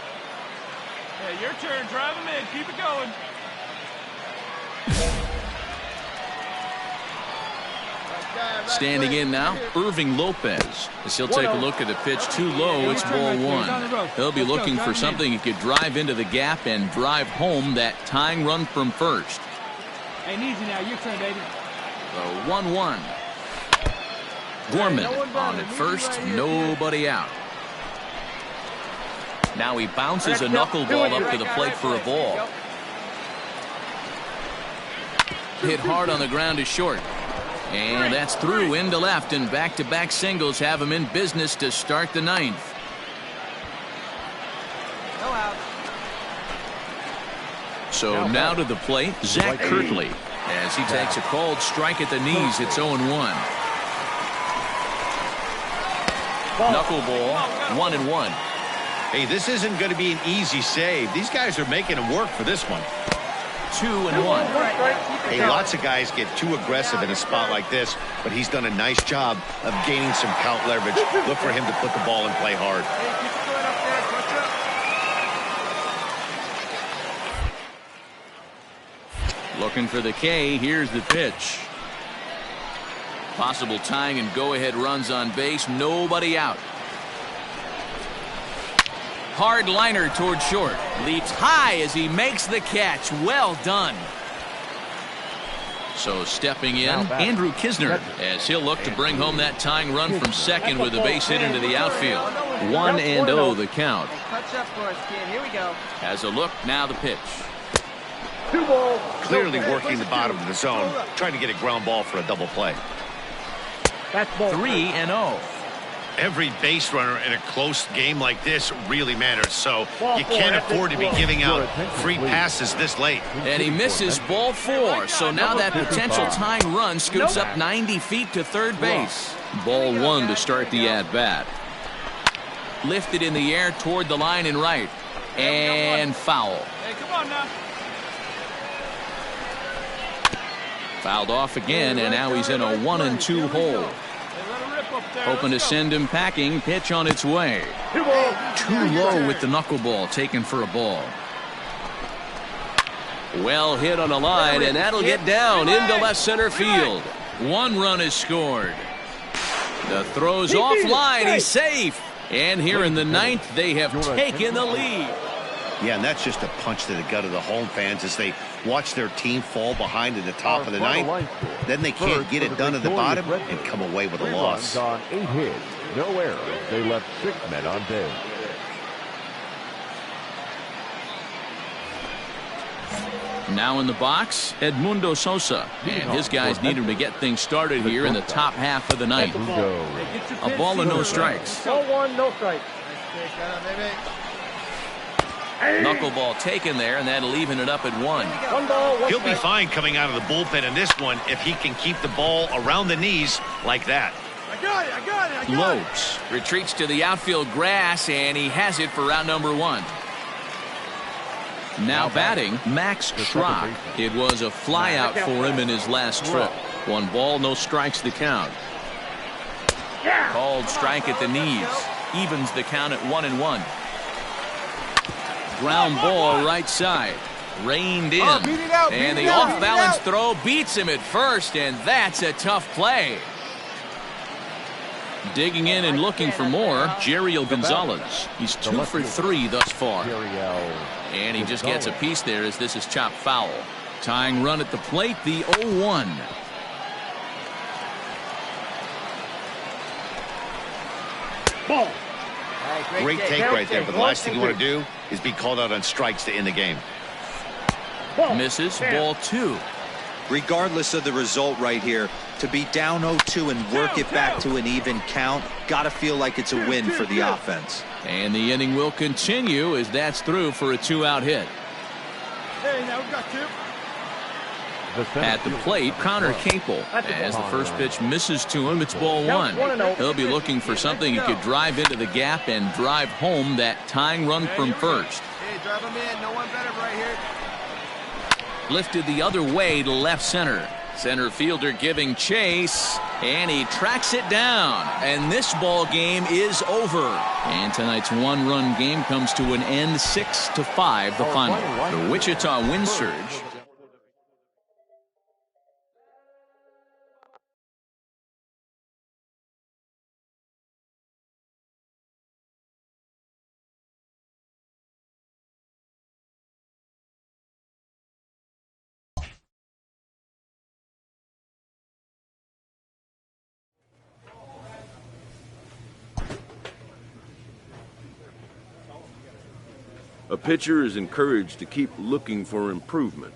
Hey, your turn. Drive him in. Keep it going.
Standing in now, Irving Lopez. As he'll take a look at the pitch too low, it's ball 1. He'll be looking for something he could drive into the gap and drive home that tying run from first.
Hey, easy now. Your turn, baby.
The 1-1. Gorman on at first, nobody out. Now he bounces a knuckleball up to the plate for a ball. Hit hard on the ground to short. And that's through into left, and back-to-back singles have him in business to start the 9th.
No out.
So now to the plate, Zach Kirtley, as he takes a called strike at the knees. It's 0-1. Knuckleball, 1-1.
Hey, this isn't going to be an easy save. These guys are making him work for this one.
2-1.
Hey, lots of guys get too aggressive in a spot like this, but he's done a nice job of gaining some count leverage. Look for him to put the ball and play hard.
Looking for the K. Here's the pitch. Possible tying and go-ahead runs on base. Nobody out. Hard liner toward short. Leaps high as he makes the catch. Well done. So stepping in, Andrew Kisner, as he'll look to bring home that tying run from second with a base hit into the outfield. 1-0 the count.
Touch up for us, kid. Here we go.
Has a look, now the pitch.
Clearly working the bottom of the zone, trying to get a ground ball for a double play.
3-0.
Every base runner in a close game like this really matters, so you can't afford to be giving out free passes this late.
And he misses ball 4, so now that potential tying run scoots up 90 feet to third base. Ball 1 to start the at-bat. Lifted in the air toward the line and right. And foul.
Hey, come on now.
Fouled off again, and now he's in a 1-2 hole. Hoping to send him packing. Pitch on its way. Too low with the knuckleball taken for a ball. Well hit on a line, and that'll get down into left center field. 1 run is scored. The throw's offline. He's safe. And here in the 9th, they have taken the lead.
Yeah, and that's just a punch to the gut of the home fans as they watch their team fall behind in the top of the 9th. Then they can't get it done at the bottom and come away with a loss.
On 8 hits, no errors. They left 6 men on base.
Now in the box, Edmundo Sosa. And his guys need him to get things started here in the top half of the 9th. A ball and no strikes.
No one, no strikes.
Knuckleball taken there, and that'll even it up at 1.
He'll be fine coming out of the bullpen in this one if he can keep the ball around the knees like that.
I got it.
Lopes retreats to the outfield grass, and he has it for round number 1. Now batting, Max Schrock. It was a flyout for him in his last trip. 1 ball, no strikes the count. Called strike at the knees. Evens the count at 1-1. Ground ball right side. Reined in. And the off-balance throw beats him at first, and that's a tough play. Digging in and looking for more, Jeriel Gonzalez. He's 2 for 3 thus far. And he just gets a piece there as this is chopped foul. Tying run at the plate, the 0-1.
Ball.
Great take right there, but the last thing you want to do is be called out on strikes to end the game.
Misses, ball 2.
Regardless of the result right here, to be down 0-2 and work it back to an even count, gotta feel like it's a win for the offense.
And the inning will continue as that's through for a 2-out hit.
Hey, now we've got 2.
At the plate, Connor Capel. As the first pitch misses to him, it's ball 1. He'll be looking for something he could drive into the gap and drive home that tying run from first.
Hey, drive him in. No one better right here.
Lifted the other way to left center. Center fielder giving chase, and he tracks it down. And this ball game is over. And tonight's 1-run game comes to an end, 6-5, the final. The Wichita wind surge.
A pitcher is encouraged to keep looking for improvement.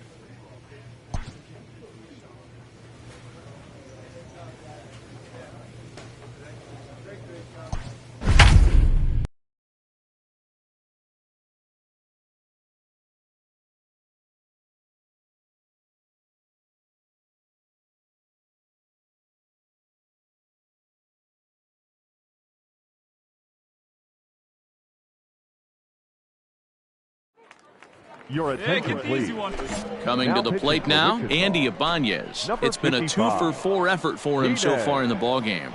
Your attention, please.
Coming to the plate now, Andy Ibanez. It's been a 2 for 4 effort for him so far in the ballgame.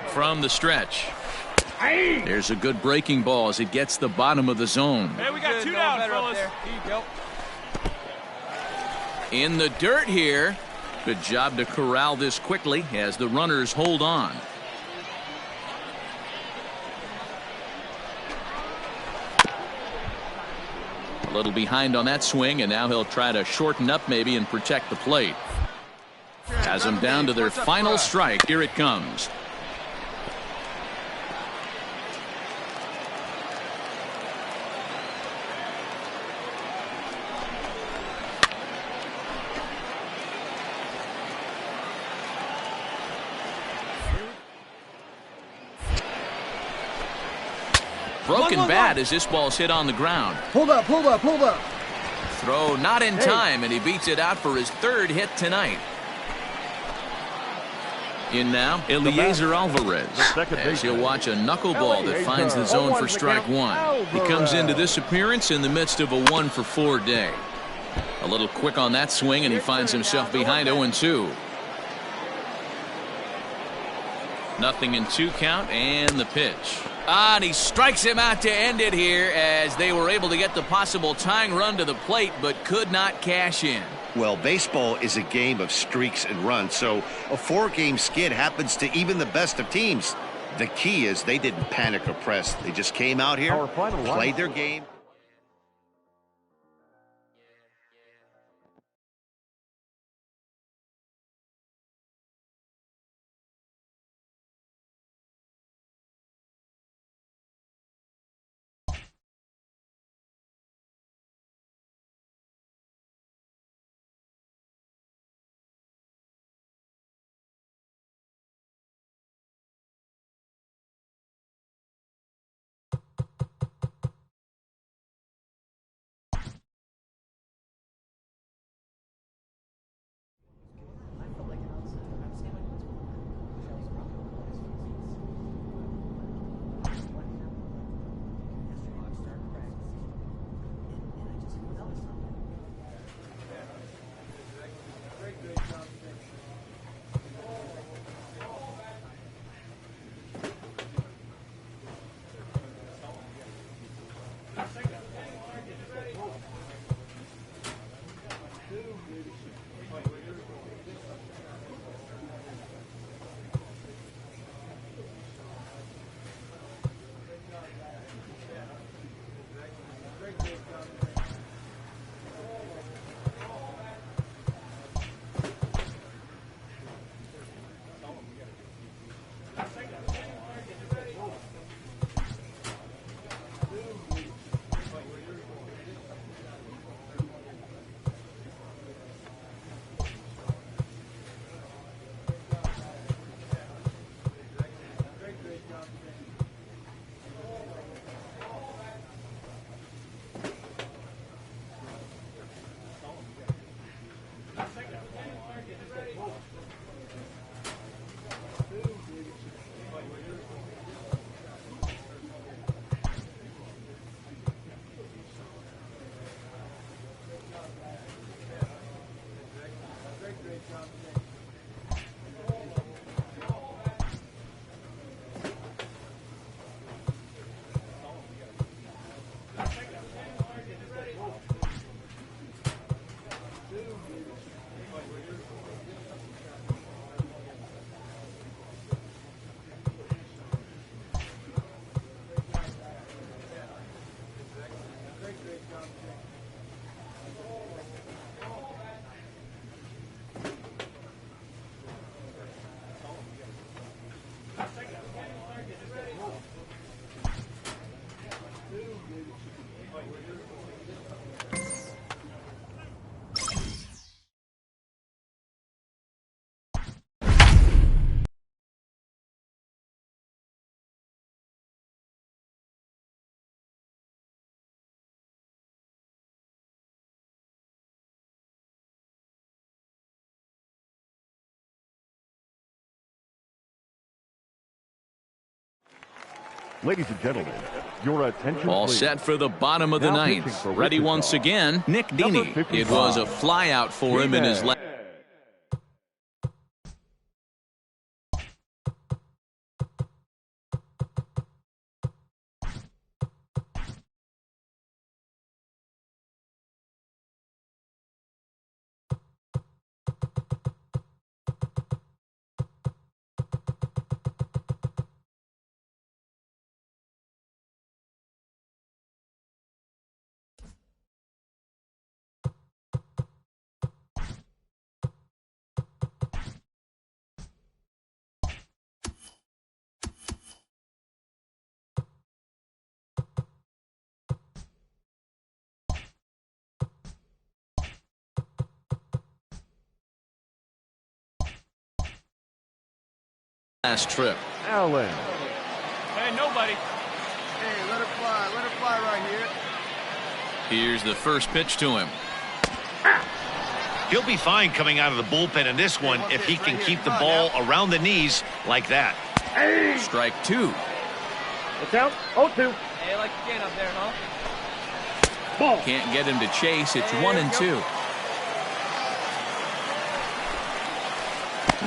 From the stretch. There's a good breaking ball as it gets the bottom of the zone.
Hey, we got 2 down, fellas.
In the dirt here. Good job to corral this quickly as the runners hold on. A little behind on that swing, and now he'll try to shorten up maybe and protect the plate. Has them down to their final strike. Here it comes. Broken bat as this ball's hit on the ground.
Hold up.
Throw not in time, and he beats it out for his 3rd hit tonight. In now, Eliezer Alvarez, as he'll watch a knuckleball that finds the zone for strike 1. He comes into this appearance in the midst of a 1 for 4 day. A little quick on that swing, and he finds himself behind 0-2. Nothing in 2 count, and the pitch. And he strikes him out to end it here, as they were able to get the possible tying run to the plate but could not cash in.
Well, baseball is a game of streaks and runs, so a 4-game skid happens to even the best of teams. The key is they didn't panic or press. They just came out here, played their game.
Ladies and gentlemen, your attention
All
please.
set for the bottom of the
Now
ninth.
pitching for
Ready
Wichita,
once again, Nick
number
Deeney.
55,
It was a flyout for him in his last. Last trip.
Allen.
Hey, nobody.
Hey, let her fly right here.
Here's the first pitch to him.
He'll be fine coming out of the bullpen in this one if he can keep the ball around the knees like that.
Strike 2.
Look out. 0-2. Hey, like again up there, huh?
Can't get him to chase. It's 1-2.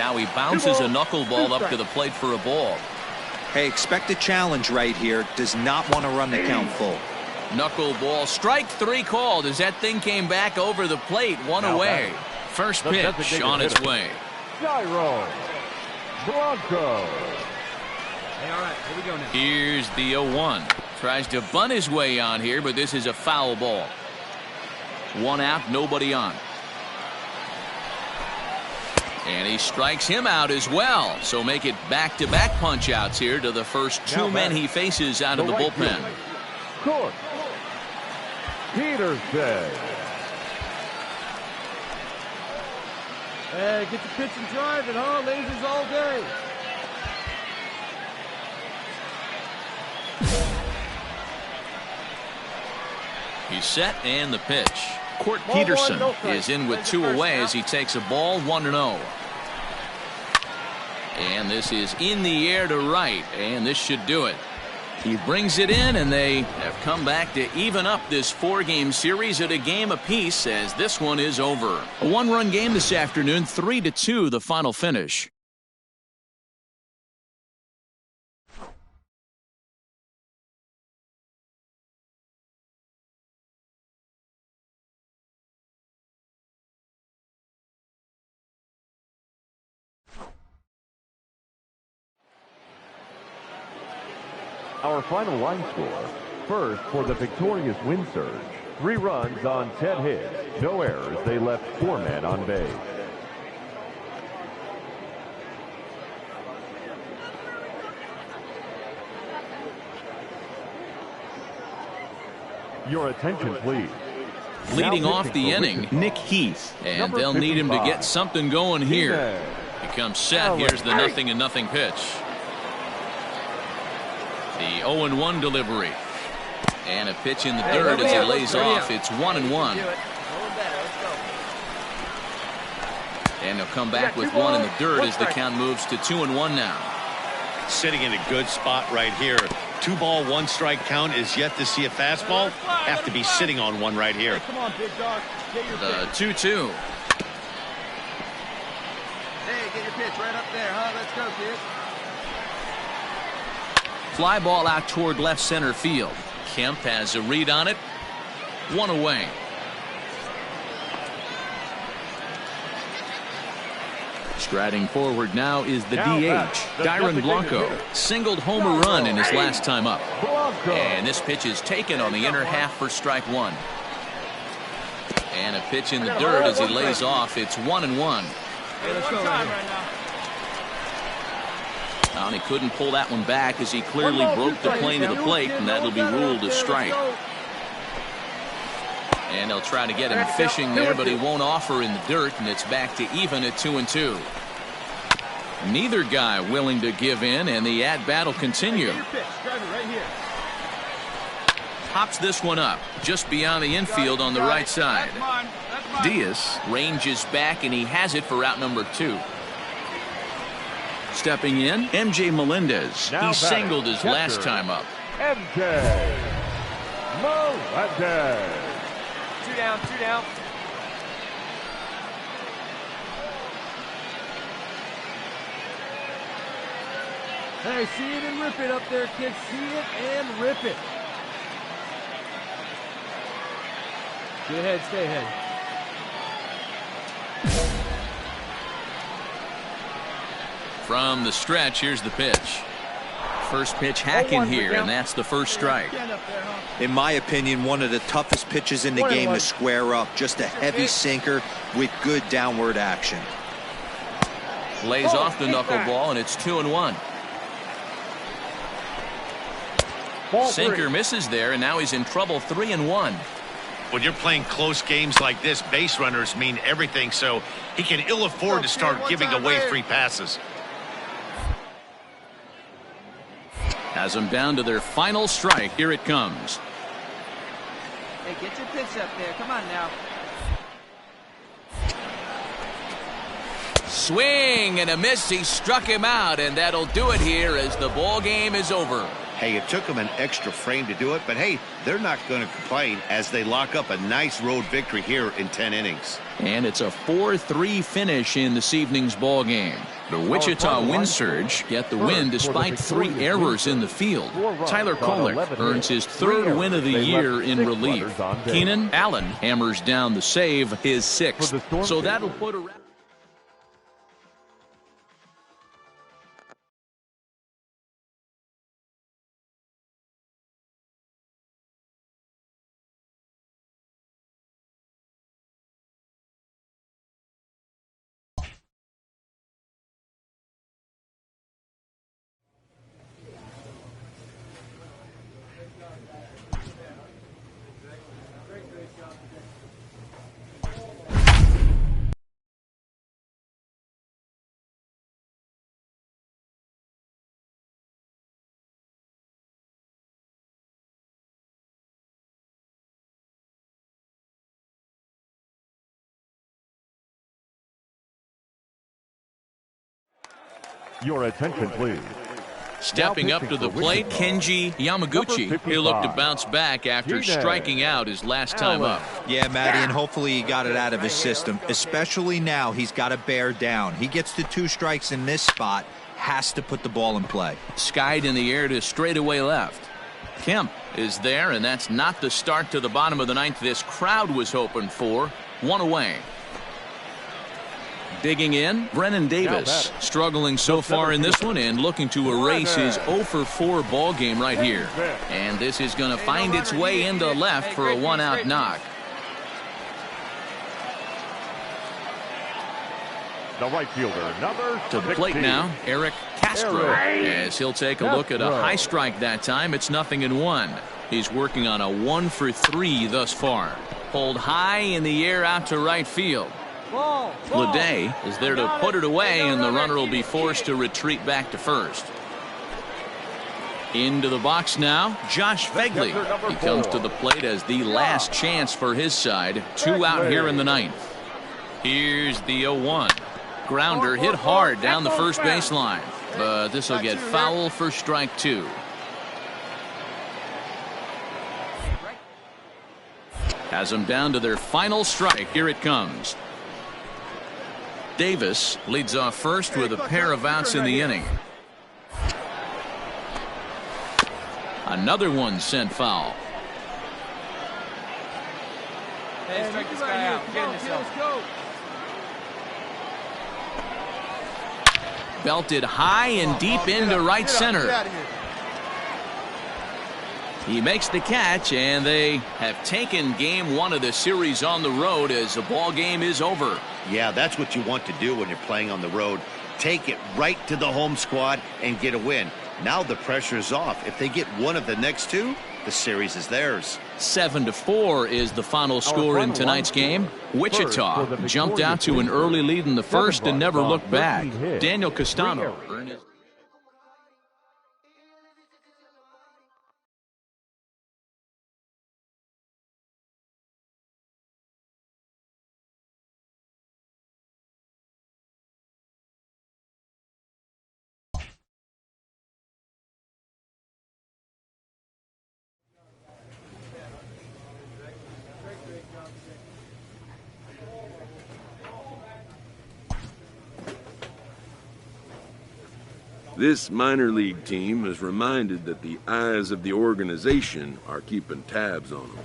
Now he bounces a knuckleball up to the plate for a ball.
Hey, expect a challenge right here. Does not want to run the count full.
Knuckleball, strike 3 called as that thing came back over the plate, 1 away. First pitch on its way.
Gyro Bronco.
Hey, all right, here we go now.
Here's the 0-1. Tries to bunt his way on here, but this is a foul ball. 1 out, nobody on. And he strikes him out as well. So make it back-to-back punch-outs here to the first 2 men he faces out of the bullpen.
Cook. Peterson.
Hey, get your pitch and drive it, huh? Lasers all day.
He's set and the pitch. Court Peterson is in with 2 away as he takes a ball 1-0. And this is in the air to right, and this should do it. He brings it in, and they have come back to even up this 4-game series at a game apiece as this one is over. A 1-run game this afternoon, 3-2 the final finish.
Our final line score. First for the victorious Wind Surge. 3 runs on 10 hits. No errors. They left 4 men on base. Your attention, please.
Leading off the inning, Nick Heath. And they'll need him to get something going here. He comes set. Here's the 0-0 pitch. The 0-1 delivery. And a pitch in the dirt as he lays off. It's 1-1. And they'll come back with 1 in the dirt as the count moves to 2-1 now.
Sitting in a good spot right here. 2-ball, 1-strike count is yet to see a fastball. Have to be sitting on 1 right here.
Come on, big dog. Get your
The 2-2.
Hey, get your pitch right up there, huh? Let's go, kid.
Fly ball out toward left center field. Kemp has a read on it. 1 away. Striding forward now is the DH, Dyron Blanco. Singled homer run in his last time up. And this pitch is taken on the inner half for strike 1. And a pitch in the dirt as he lays off. It's 1-1.
Hey, let's go right now.
And he couldn't pull that one back as he clearly broke the plane of the plate, and that'll be ruled a strike. And they'll try to get him fishing there, but he won't offer in the dirt, and it's back to even at 2-2. Neither guy willing to give in, and the at-bat will continue. Pops this one up just beyond the infield on the right side. Diaz ranges back, and he has it for out number 2. Stepping in, MJ Melendez. He singled his last time up.
MJ Melendez.
2 down, 2 down. Hey, see it and rip it up there, kids. See it and rip it. Get ahead, stay ahead.
From the stretch, here's the pitch. First pitch hacking here, and that's the first strike.
In my opinion, one of the toughest pitches in the game to square up. Just a heavy sinker with good downward action.
Lays off the knuckleball, and it's 2-1. Sinker misses there, and now he's in trouble. 3-1.
When you're playing close games like this, base runners mean everything, so he can ill afford to start giving away free passes.
Has them down to their final strike. Here it comes.
Hey, get your pitch up there. Come on now.
Swing and a miss. He struck him out, and that'll do it here as the ball game is over.
Hey, it took them an extra frame to do it, but hey, they're not going to complain as they lock up a nice road victory here in 10 innings.
And it's a 4-3 finish in this evening's ball game. The Wichita Wind Surge get the win despite 3 errors in the field. Tyler Kolek earns his 3rd win of the year in relief. Keenan Allen hammers down the save, his 6th. So that'll put a wrap.
Your attention, please.
Stepping up to the plate, Kenji Yamaguchi. He'll look to bounce back after striking out his last time up.
Yeah, Matty, and hopefully he got it out of his system. Especially now, he's got to bear down. He gets to 2 strikes in this spot, has to put the ball in play.
Skied in the air to straightaway left. Kemp is there, and that's not the start to the bottom of the 9th this crowd was hoping for. 1 away. Digging in, Brennan Davis, struggling so far in this one and looking to erase his 0-for-4 ball game right here. And this is going to find its way into left for a 1-out knock.
The right fielder, number
to the plate now, Eric Castro, as he'll take a look at a high strike that time. It's 0-1. He's working on a 1-for-3 thus far. Pulled high in the air out to right field. Leday is there to put it away, and the runner will be forced to retreat back to first. Into the box now, Josh Fegley. He comes to the plate as the last chance for his side. 2 out here in the 9th. Here's the 0-1. Grounder hit hard down the first baseline, but this will get foul for strike 2. Has them down to their final strike. Here it comes. Davis leads off first with a pair of outs in the inning. Another one sent foul.
Hey, strike this guy out. Let's go.
Belted high and deep into right center. He makes the catch, and they have taken game 1 of the series on the road as the ball game is over.
Yeah, that's what you want to do when you're playing on the road. Take it right to the home squad and get a win. Now the pressure is off. If they get one of the next 2, the series is theirs.
7-4 is the final score in tonight's game. Wichita jumped out to an early lead in the first and never looked back. Daniel Castano earned his
This minor league team is reminded that the eyes of the organization are keeping tabs on them.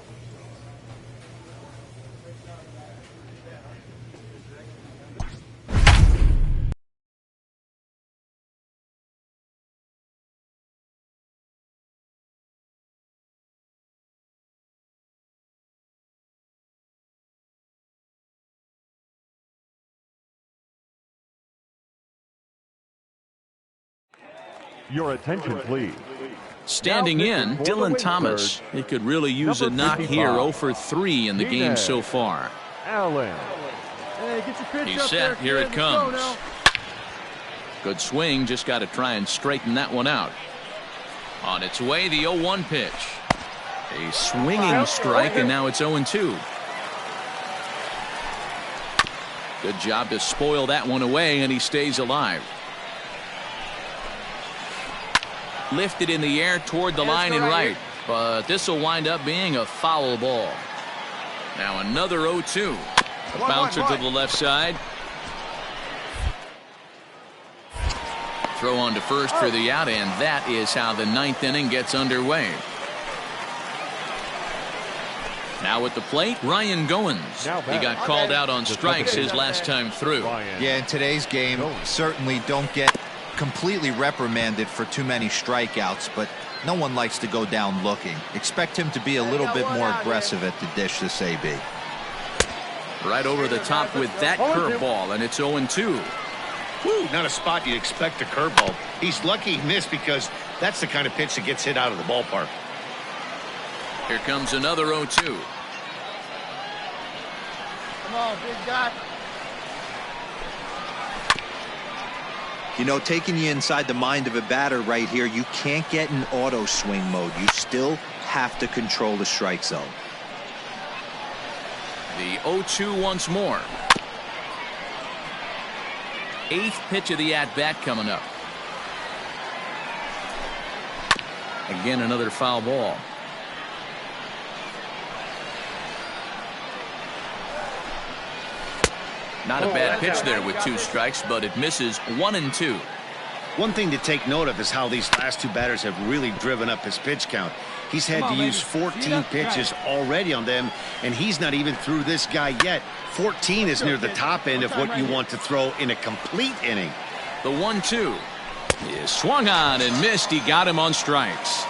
Your attention, please.
Standing in, Dylan Thomas. He could really use a knock here. 0-for-3 in the game so far.
Allen.
Hey, get your pitch
He's
up
set.
there,
Here it
kid. Let's go
comes.
now.
Good swing. Just got to try and straighten that one out. On its way, the 0-1 pitch. A swinging strike, and now it's 0-2. Good job to spoil that one away, and he stays alive. Lifted in the air toward the line and right. But this will wind up being a foul ball. Now another 0-2. A bouncer to the left side. Throw on to first for the out, and that is how the 9th inning gets underway. Now at the plate, Ryan Goins. He got called out on strikes his last time through.
Yeah, in today's game, certainly don't get completely reprimanded for too many strikeouts, but no one likes to go down looking. Expect him to be a little bit more aggressive at the dish this AB.
Right over the top with that curveball, and it's 0-2.
Woo, not a spot you'd expect a curveball. He's lucky he missed because that's the kind of pitch that gets hit out of the ballpark.
Here comes another 0-2.
Come on, big guy.
You know, taking you inside the mind of a batter right here, you can't get in auto swing mode. You still have to control the strike zone.
The 0-2 once more. 8th pitch of the at-bat coming up. Again, another foul ball. Not a bad pitch there with 2 strikes, but it misses 1-2.
One thing to take note of is how these last 2 batters have really driven up his pitch count. He's had to use 14 pitches already on them, and he's not even through this guy yet. 14 is near the top end of what you want to throw in a complete inning.
The 1-2 is swung on and missed. He got him on strikes.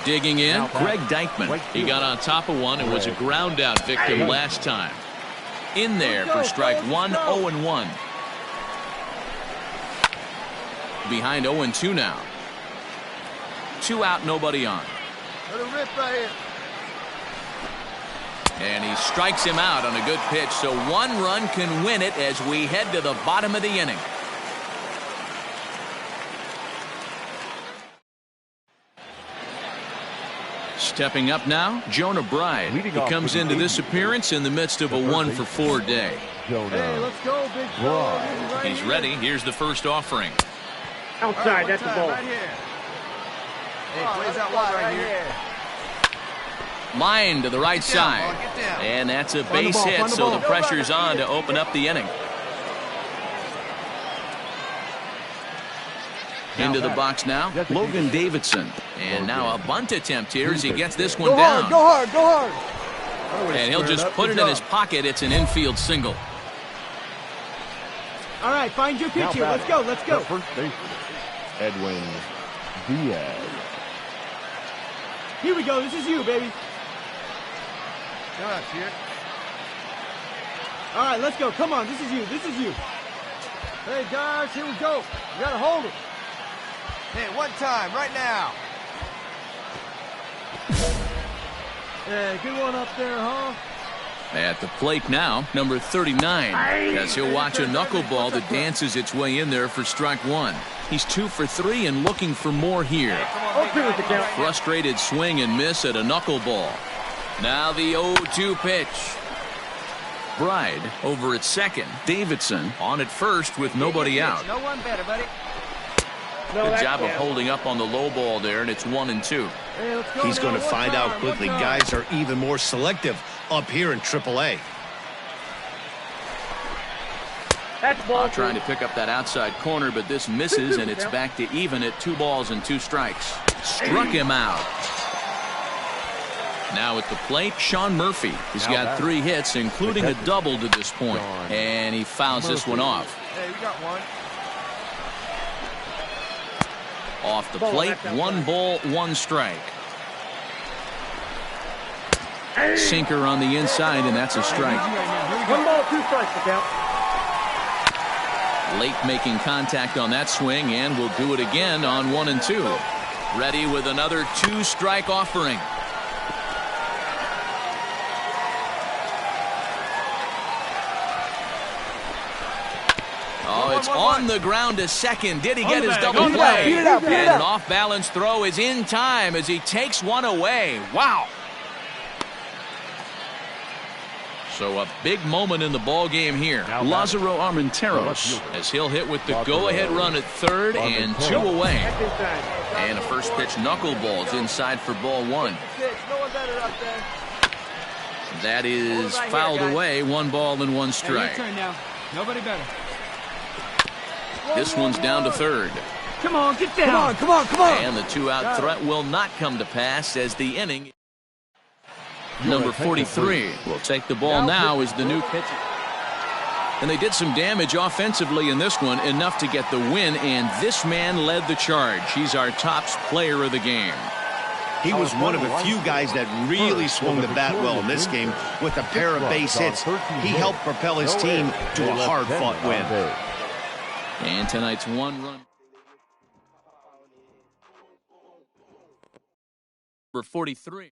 Digging in, Greg Dykman. He got on top of one and was a ground out victim last time. In there for strike 1, 0-1. Behind 0-2 now. 2 out, nobody on.
Let it rip right here.
And he strikes him out on a good pitch, so 1 run can win it as we head to the bottom of the inning. Stepping up now, Jonah Bride. He comes into this appearance in the midst of a 1-for-4 day.
Hey, let's go, big Joe.
He's ready. Here's the first offering.
Outside, that's the ball.
Right here. Hey, plays that one right here.
Line to the right side. And that's a base hit, so the pressure's on to open up the inning. Into the box now, Logan Davidson. And now a bunt attempt here as he gets this one down.
Go hard, go hard.
And he'll just put it in his pocket. It's an infield single.
All right, find your pitcher. Let's go, let's go.
First baseman, Edwin Diaz.
Here we go. This is you, baby.
Come on, here.
All right, let's go. Come on, this is you. This is you.
Hey, guys, here we go. You got to hold it. Hey, one time, right now.
Hey, good one up there, huh?
At the plate now, number 39, as he'll watch a knuckleball that dances its way in there for strike 1. He's 2 for 3 and looking for more here. Frustrated swing and miss at a knuckleball. Now the 0-2 pitch. Bride over at second. Davidson on at first with nobody out.
No one better, buddy.
Good job of holding up on the low ball there, and it's 1-2.
Hey, let's go.
He's going to
One
find
time,
out quickly.
one time.
Guys are even more selective up here in AAA.
That's ball.
Trying to pick up that outside corner, but this misses, and it's back to even at 2 balls and 2 strikes. Struck him out. Now at the plate, Sean Murphy. He's got 3 hits, including a double to this point, and he fouls this one off.
Hey, we got one.
Off the plate, 1 ball, 1 strike. Sinker on the inside, and that's a strike.
1 ball, 2 strikes, look out.
Late making contact on that swing, and will do it again on 1 and 2. Ready with another 2-strike offering. Oh, it's on the ground to second. Did he get his double play? And an off-balance throw is in time as he takes one away. Wow. So a big moment in the ball game here. Lázaro Armenteros, as he'll hit with the go-ahead run at third and 2 away. And a first pitch knuckleball's inside for ball 1. That is fouled away. 1 ball and 1 strike.
Hey, your turn now. Nobody better.
This one's down to third.
Come on, get down. Come on.
And the 2-out threat will not come to pass as the inning. Number 43 will take the ball now as the new pitcher. And they did some damage offensively in this one, enough to get the win, and this man led the charge. He's our top player of the game.
He was one of a few guys that really swung the bat well in this game with a pair of base hits. He helped propel his team to a hard-fought win.
And tonight's 1-run. Number 43.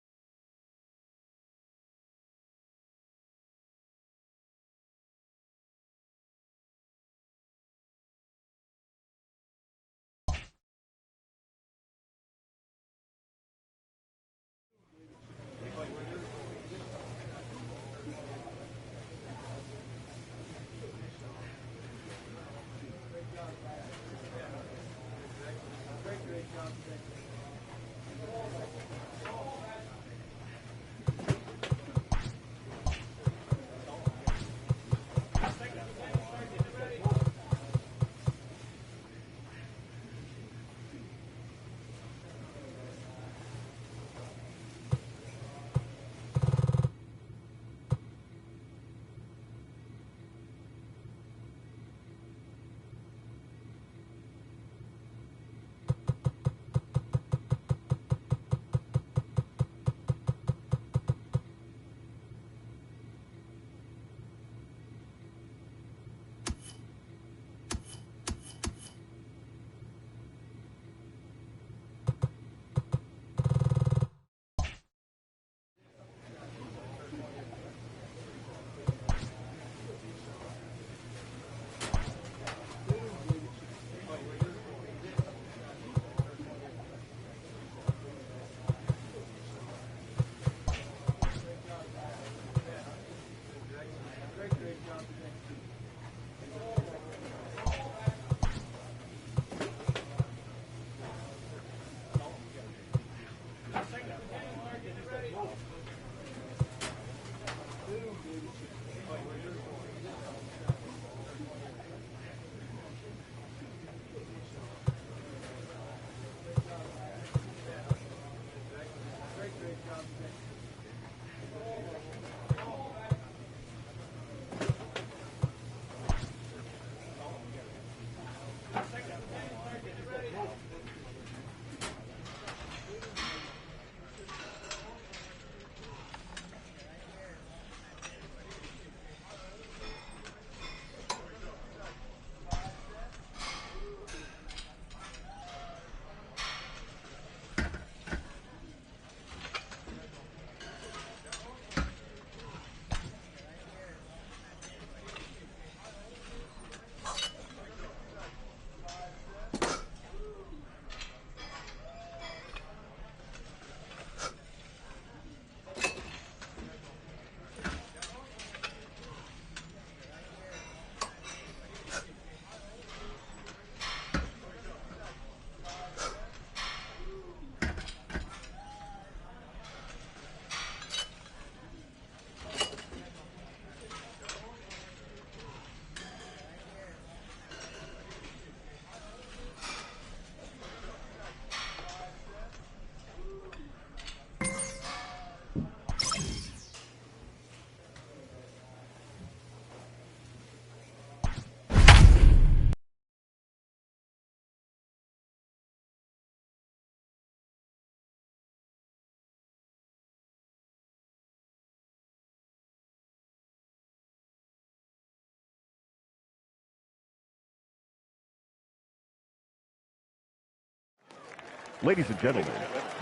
Ladies and gentlemen,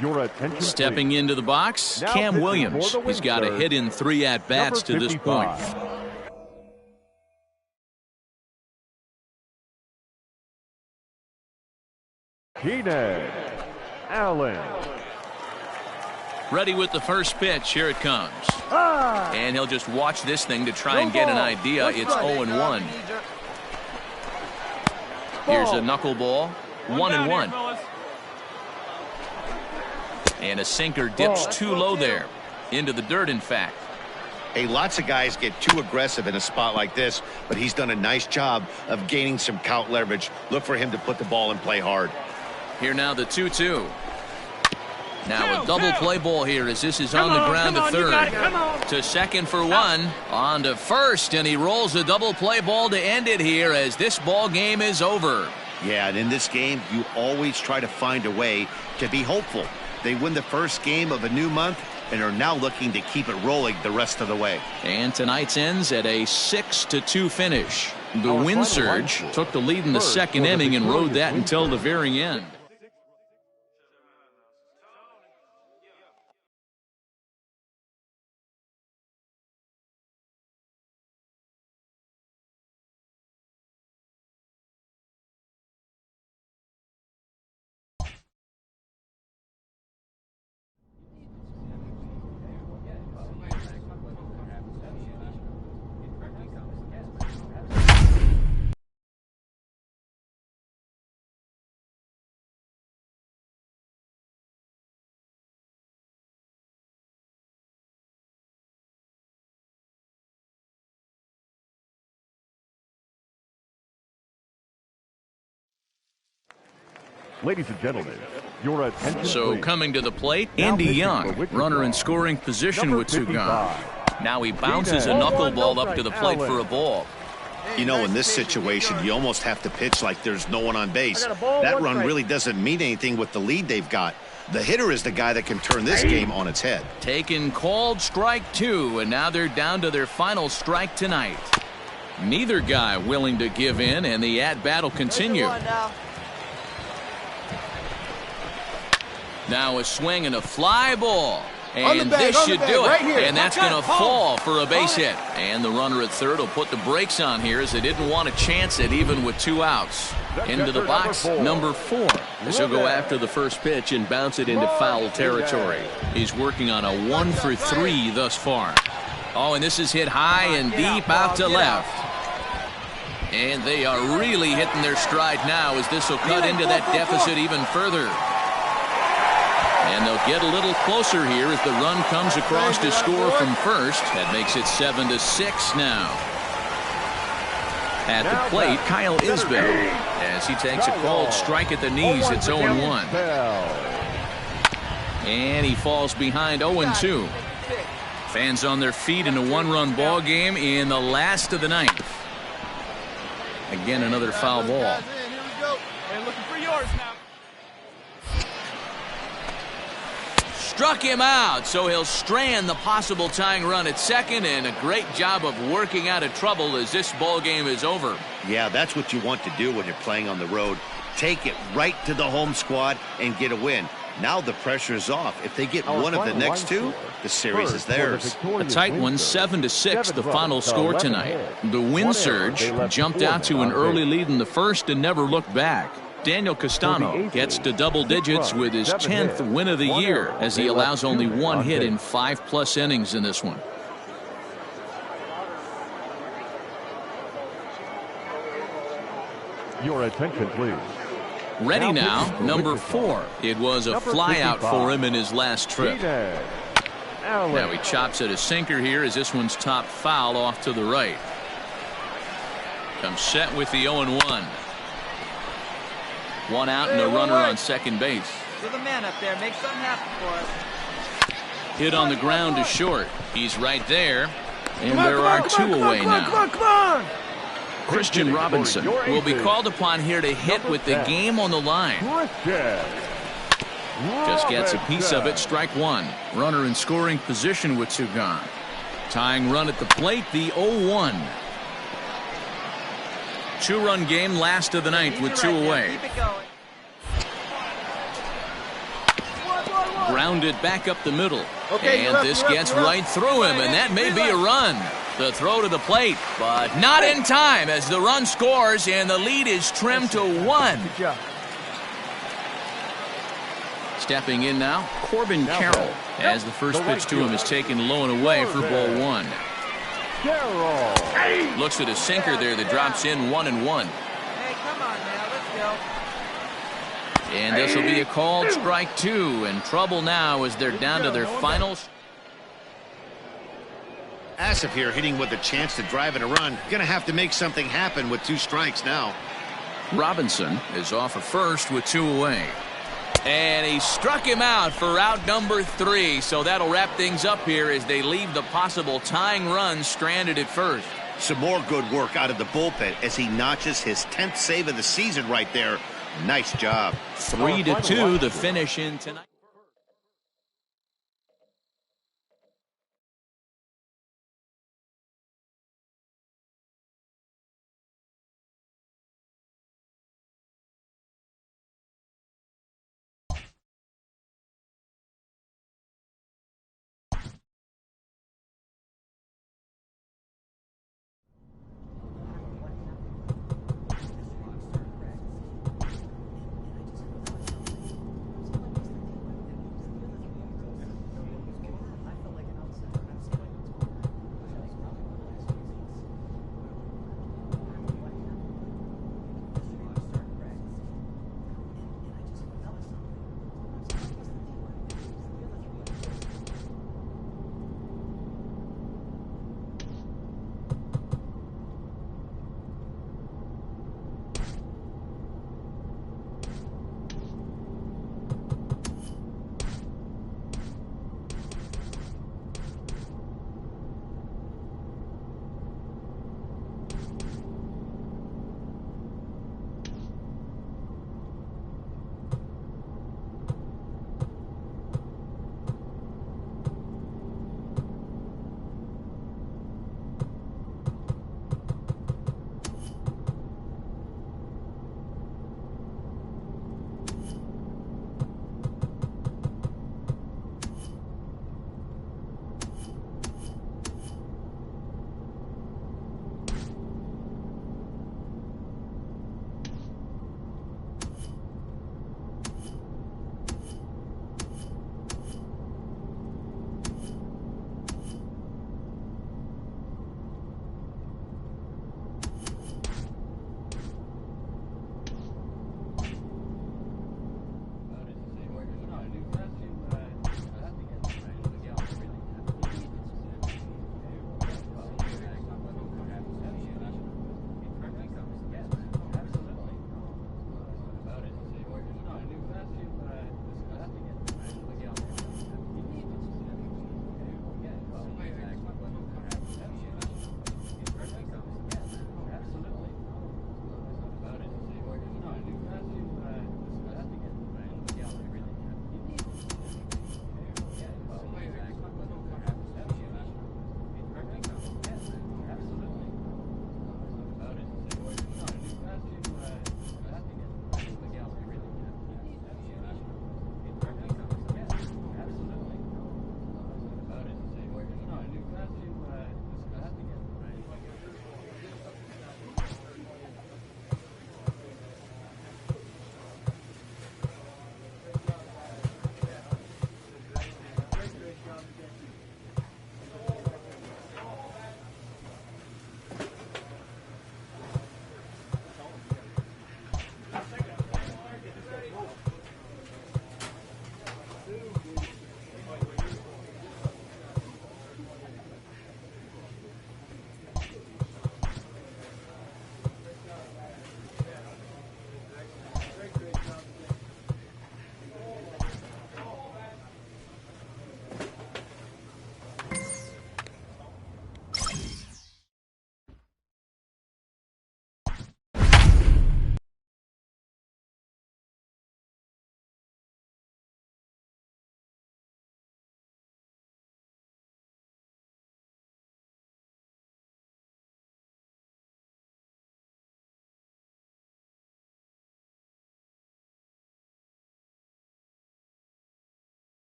your attention.
Stepping
please.
into the box,
Now
Cam
pitching
Williams.
for the
He's got a
Wizards,
hit in 3 at-bats to this point.
Keenan Allen.
Ready with the first pitch. Here it comes. And he'll just watch this thing to try and get an idea. It's 0-1. Here's a knuckleball. 1-1. And a sinker dips too low there. Into the dirt, in fact.
Hey, lots of guys get too aggressive in a spot like this, but he's done a nice job of gaining some count leverage. Look for him to put the ball in play hard.
Here now the 2-2. Now a double play ball here as this is on the ground to third. To second for one. On to first, and he rolls a double play ball to end it here as this ball game is over.
Yeah, and in this game, you always try to find a way to be hopeful. They win the first game of a new month and are now looking to keep it rolling the rest of the way.
And tonight's ends at a 6-2 finish. The Wind Surge took the lead in the second inning and rode that until the very end.
Ladies and gentlemen, your attention.
So
please.
coming to the plate, Andy Young, runner in scoring position with two gone. Now he bounces a knuckleball up to the plate for a ball.
You know, in this situation, you almost have to pitch like there's no one on base. That run really doesn't mean anything with the lead they've got. The hitter is the guy that can turn this game on its head.
Taken called strike two, and now they're down to their final strike tonight. Neither guy willing to give in, and the at-bat will continue. Now a swing and a fly ball. And this should do it. And that's going to fall for a base hit. And the runner at third will put the brakes on here as they didn't want to chance it even with two outs. Into the box, number 4. This will go after the first pitch and bounce it into foul territory. He's working on a 1-for-3 thus far. Oh, and this is hit high and deep out to left. And they are really hitting their stride now as this will cut into that deficit even further. And they'll get a little closer here as the run comes across to score from first. That makes it 7-6 now. At the plate, Kyle Isbell, as he takes a called strike at the knees. It's 0-1. And he falls behind 0-2. Fans on their feet in a one-run ball game in the last of the ninth. Again, another foul ball.
Looking for yours now.
Struck him out, so he'll strand the possible tying run at second, and a great job of working out of trouble as this ball game is over.
Yeah, that's what you want to do when you're playing on the road. Take it right to the home squad and get a win. Now the pressure is off. If they get one of the next two, the series is theirs.
A tight one, 7-6, the final score tonight. The Wind Surge jumped out to an early lead in the first and never looked back. Daniel Castano gets to double digits with his 10th win of the year as he allows only one hit in 5+ innings in this one.
Your attention, please.
Ready now, number 4. It was a flyout for him in his last trip. Now he chops at a sinker here as this one's top foul off to the right. Comes set with the 0-1. One out and a runner on second base.
You're the man up there. Make something happen for us.
Hit on the ground to short. He's right there. And there are two away now.
Come on.
Christian Robinson will be called upon here to hit with the game on the line. Just gets a piece of it. Strike one. Runner in scoring position with two gone. Tying run at the plate, the 0-1. Two-run game, last of the ninth with two away. Grounded back up the middle. And this gets right through him, and that may be a run. The throw to the plate, but not in time as the run scores, and the lead is trimmed to 1. Stepping in now, Corbin Carroll, as the first pitch to him is taken low and away for ball one.
Carroll
looks at a sinker there that drops in 1-1.
Hey, come on now, let's go.
And this will be a called strike two, and trouble now as they're down to their finals.
Asif here hitting with a chance to drive in a run. Gonna have to make something happen with 2 strikes now.
Robinson is off of first with 2 away. And he struck him out for out number 3. So that'll wrap things up here as they leave the possible tying run stranded at first.
Some more good work out of the bullpen as he notches his 10th save of the season right there. Nice job.
3-2 the finish in tonight.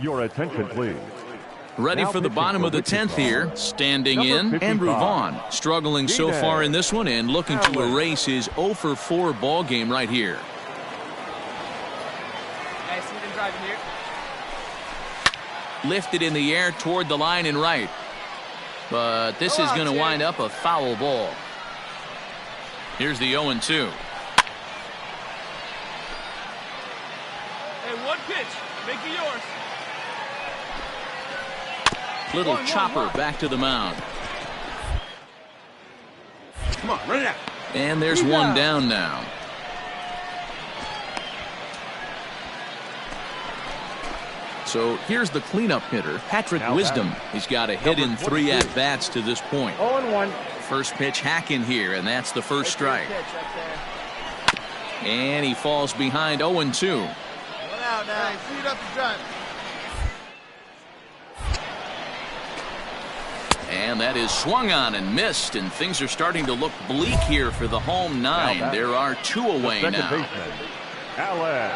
Your attention, please.
Ready for the bottom of the 10th here. Standing in, Andrew Vaughn. Struggling so far in this one and looking to erase his 0 for 4 ball game right here.
driving here.
Lifted in the air toward the line and right. But this is going to wind up a foul ball. Here's the 0-2.
Hey, one pitch. Make it yours.
Little chopper back to the mound.
Come on, run it out.
And there's one down now. So here's the cleanup hitter, Patrick Wisdom. He's got a hit in 3 at-bats to this point.
0-1.
First pitch hacking here, and that's the first strike. And he falls behind 0-2.
One out now.
Speed up the drive.
And that is swung on and missed, and things are starting to look bleak here for the home 9. There are 2 away
Second
now.
baseman, Alan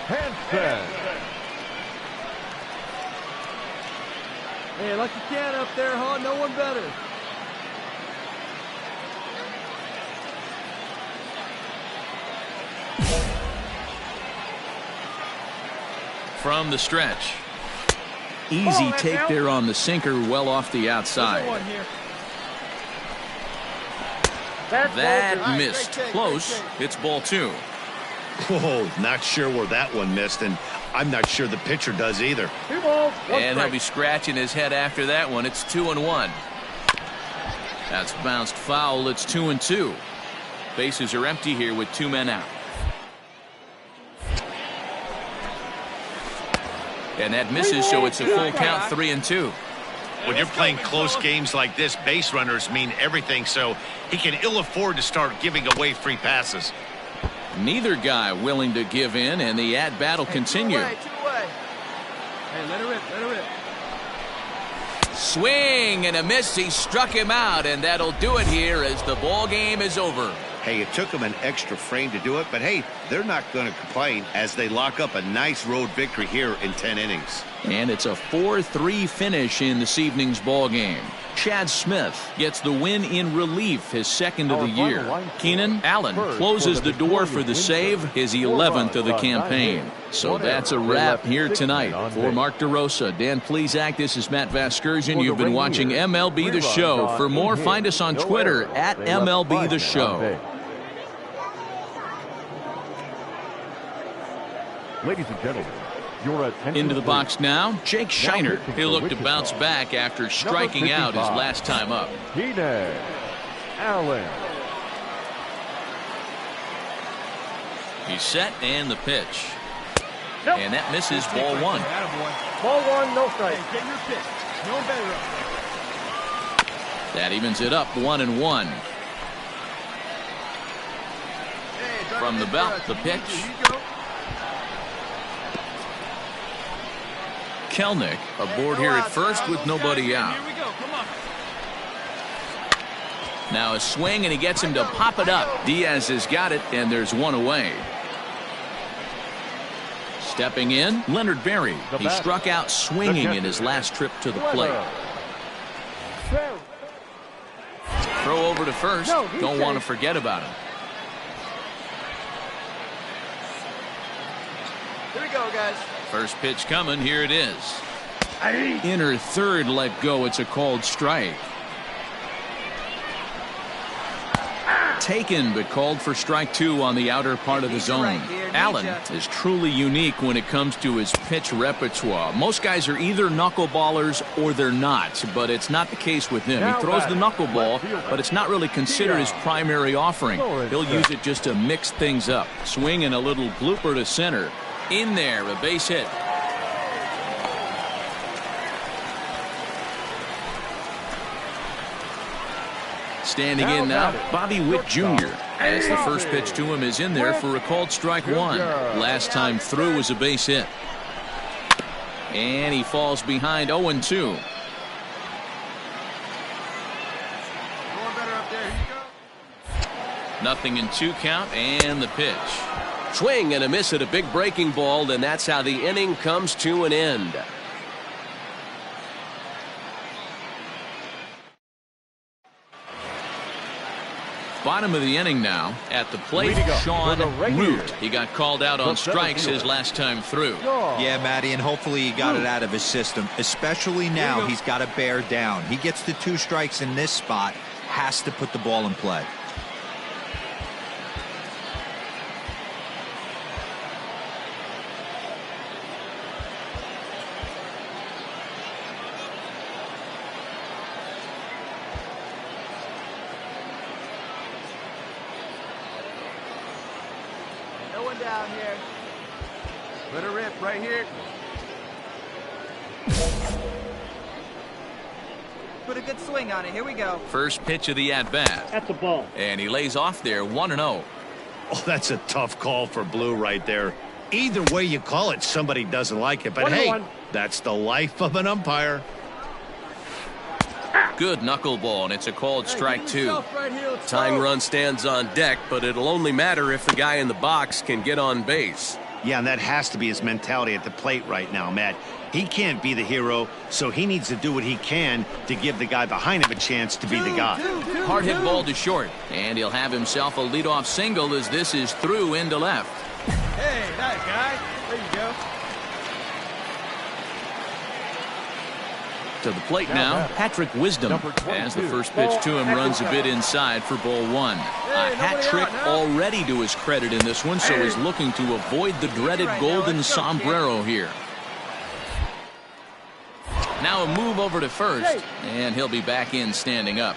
Hansen.
Hey, like you can up there, huh? No one better.
From the stretch. Easy take there on the sinker, well off the outside. That missed. Close. It's ball 2.
Whoa, not sure where that one missed, and I'm not sure the pitcher does either.
2 balls, 1
And he'll
strike.
be scratching his head after that one. It's 2-1. That's bounced foul. It's 2-2. Bases are empty here with 2 men out. And that misses, so it's a full count, 3-2.
When you're playing close games like this, base runners mean everything, so he can ill afford to start giving away free passes.
Neither guy willing to give in, and the at-bat will continue.
Two away.
Hey, let her rip, let her rip.
Swing and a miss. He struck him out, and that'll do it here as the ball game is over.
Hey, it took them an extra frame to do it, but hey, they're not going to complain as they lock up a nice road victory here in 10 innings.
And it's a 4-3 finish in this evening's ball game. Chad Smith gets the win in relief, his 2nd of the year. Keenan Allen closes the door for the save, his 11th of the campaign. So that's a wrap here tonight. For Mark DeRosa, Dan Plesac, this is Matt Vasgersian. You've been watching MLB The Show. For more, find us on Twitter at MLB The Show.
Ladies and gentlemen, your attention.
Into the
please.
box now, Jake Shiner.
pitching
He'll
for
look to
Wichita.
bounce back after striking out his last time up.
Keenan Allen.
He's set and the pitch. And that misses ball 1.
Ball 1, no strike. Hey, get your pitch. No better up there.
That evens it up 1-1. From the belt, the pitch. Kelnick aboard here at first with nobody out.
Here we go. Come on.
Now a swing, and he gets him to pop it up. Diaz has got it, and there's 1 away. Stepping in, Leonard Berry. He struck out swinging in his last trip to the plate. Throw over to first. Don't want to forget about him.
Here we go, guys.
First pitch coming. Here it is. Inner third let go. It's a called strike. Taken, but called for strike 2 on the outer part of the zone. Allen is truly unique when it comes to his pitch repertoire. Most guys are either knuckleballers or they're not, but it's not the case with him. He throws the knuckleball, but it's not really considered his primary offering. He'll use it just to mix things up. Swing and a little blooper to center. In there, a base hit. Standing in now, Bobby Witt Jr. as the first pitch to him is in there for a called strike 1. Last time through was a base hit. And he falls behind 0-2. Nothing in 2 count, and the pitch. Swing and a miss at a big breaking ball, and that's how the inning comes to an end. Bottom of the inning now. At the plate, Sean Root. He got called out on strikes his last time through.
Yeah, Matty, and hopefully he got it out of his system. Especially now, he's got to bear down. He gets the 2 strikes in this spot, has to put the ball in play.
No one down here.
Let her rip right here.
Put a good swing on it. Here we go.
First pitch of the at-bat.
That's a ball.
And he lays off there 1-0.
Oh, that's a tough call for Blue right there. Either way you call it, somebody doesn't like it. But hey, that's the life of an umpire.
Good knuckleball, and it's a called strike 2.
Tying run stands on deck, but it'll only matter if the guy in the box can get on base.
Yeah, and that has to be his mentality at the plate right now, Matt. He can't be the hero, so he needs to do what he can to give the guy behind him a chance to be the guy.
Hard hit ball to short, and he'll have himself a leadoff single as this is through into left.
Hey, nice guy. There you go.
To the plate now, Patrick Wisdom, as the first pitch to him runs a bit inside for ball 1. A hat trick already to his credit in this one, so he's looking to avoid the dreaded golden sombrero here. Now a move over to first, and he'll be back in standing up.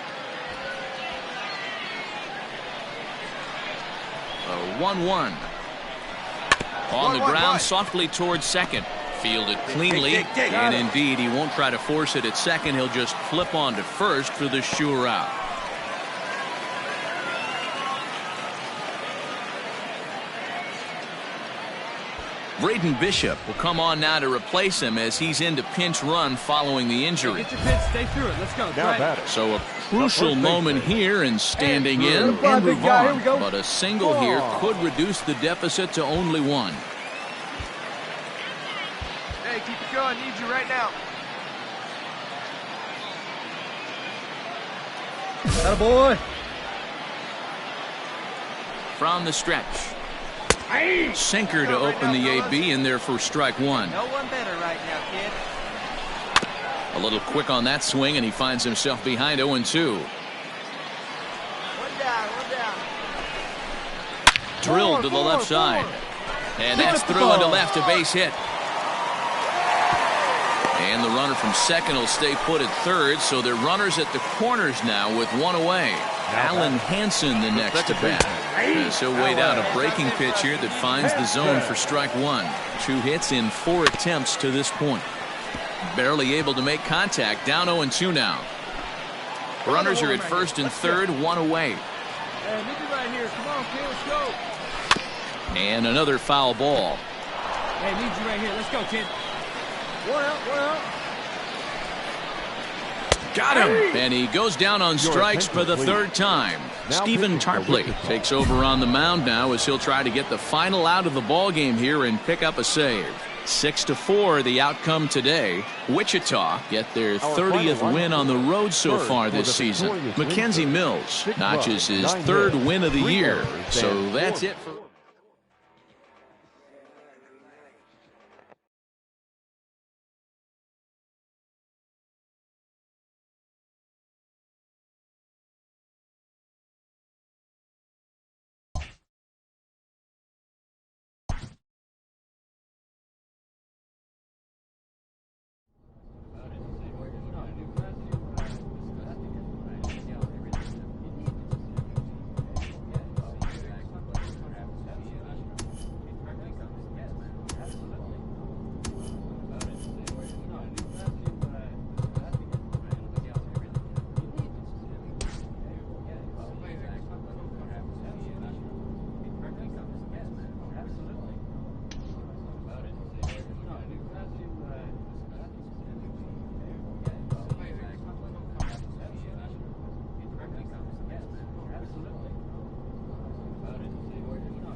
A 1-1. On the ground, softly towards second. Fielded cleanly, and indeed he won't try to force it at second. He'll just flip on to first for the sure out. Braden Bishop will come on now to replace him as he's into pinch run following the injury.
Get your pitch, stay through it. Let's go.
So a crucial moment here and standing in and move on. But a single here could reduce the deficit to only 1.
Hey, keep it going. Need you right now. Attaboy.
From the stretch. Sinker to open the AB in there for strike 1.
No one better right now, kid.
A little quick on that swing, and he finds himself behind 0-2.
One down, one down.
Drilled to the left side. And that's through into left, a base hit. And the runner from second will stay put at third, so they're runners at the corners now with 1 away. Alan Hansen the next to bat. As he'll wait out a breaking pitch here that finds the zone for strike 1. 2 hits in 4 attempts to this point. Barely able to make contact, down 0-2 now. Runners are at first and third, 1 away.
Hey, meet me right here. Come on, kid, let's go.
And another foul ball.
Hey, need you right here. Let's go, kid. One out, one out.
Got him! And he goes down on strikes for the 3rd time. Stephen Tarpley takes over on the mound now as he'll try to get the final out of the ball game here and pick up a save. 6-4 the outcome today. Wichita get their 30th win on the road so far this season. Mackenzie Mills notches his 3rd win of the year. So that's it for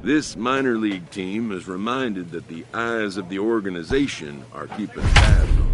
This minor league team is reminded that the eyes of the organization are keeping tabs on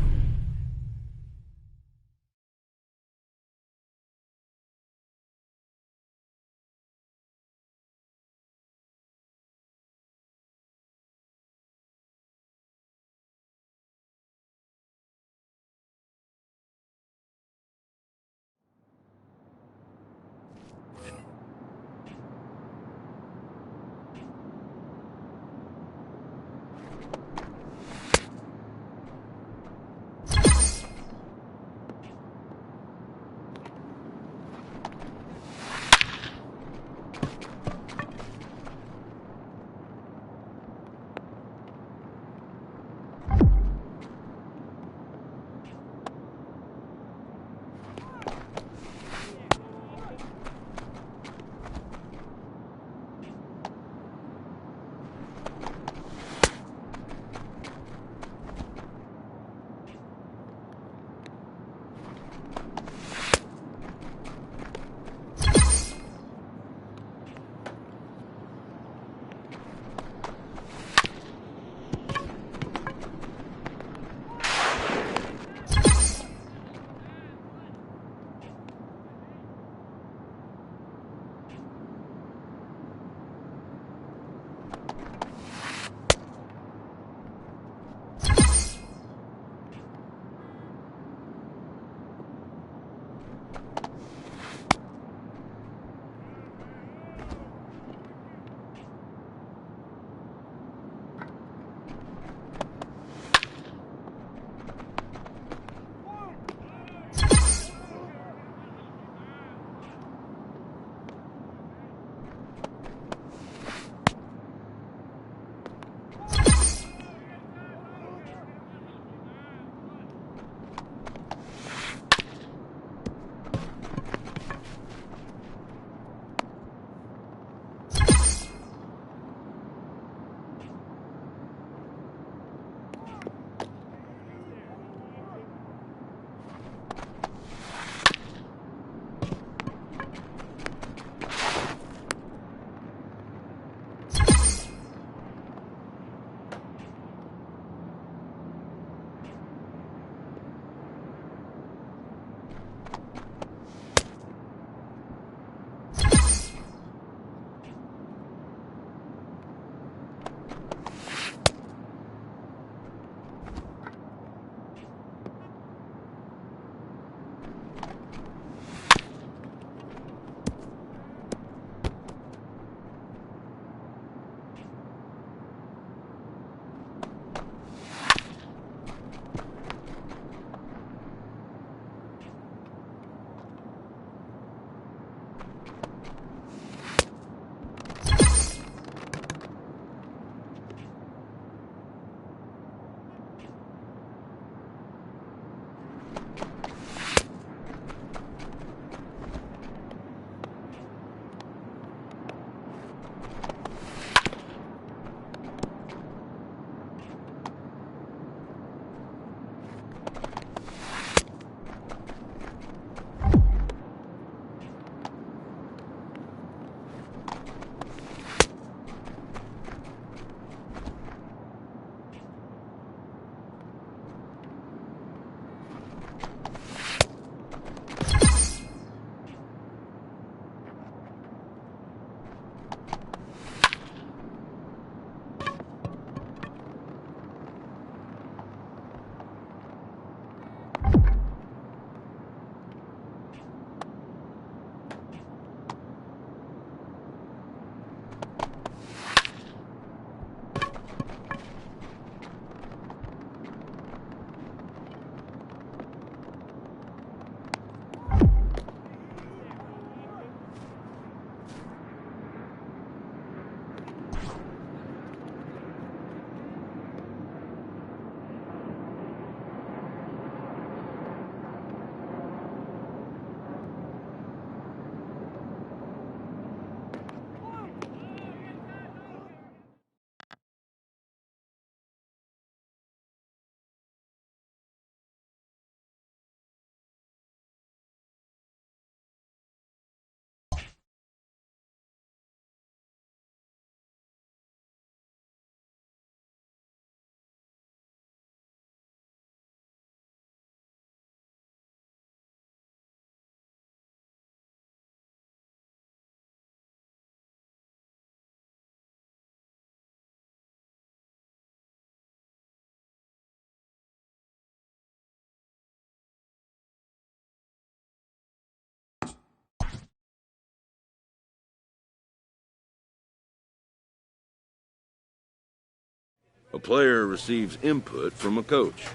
A player receives input from a coach.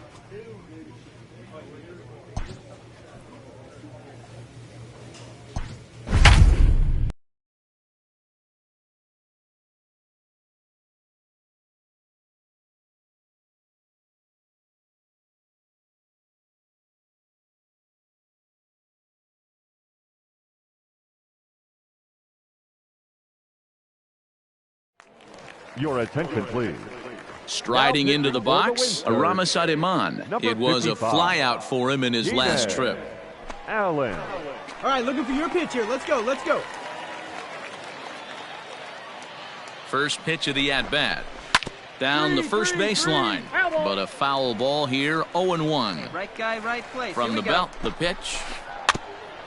Your attention, please.
Striding into the box, Aramis Ademan. It was a
55.
flyout for him in his last trip.
Allen.
All right, looking for your pitch here. Let's go, let's go.
First pitch of the at-bat. Down the first baseline. But a foul ball here, 0-1.
Right guy, right place.
From
Here
the
we go.
belt, the pitch.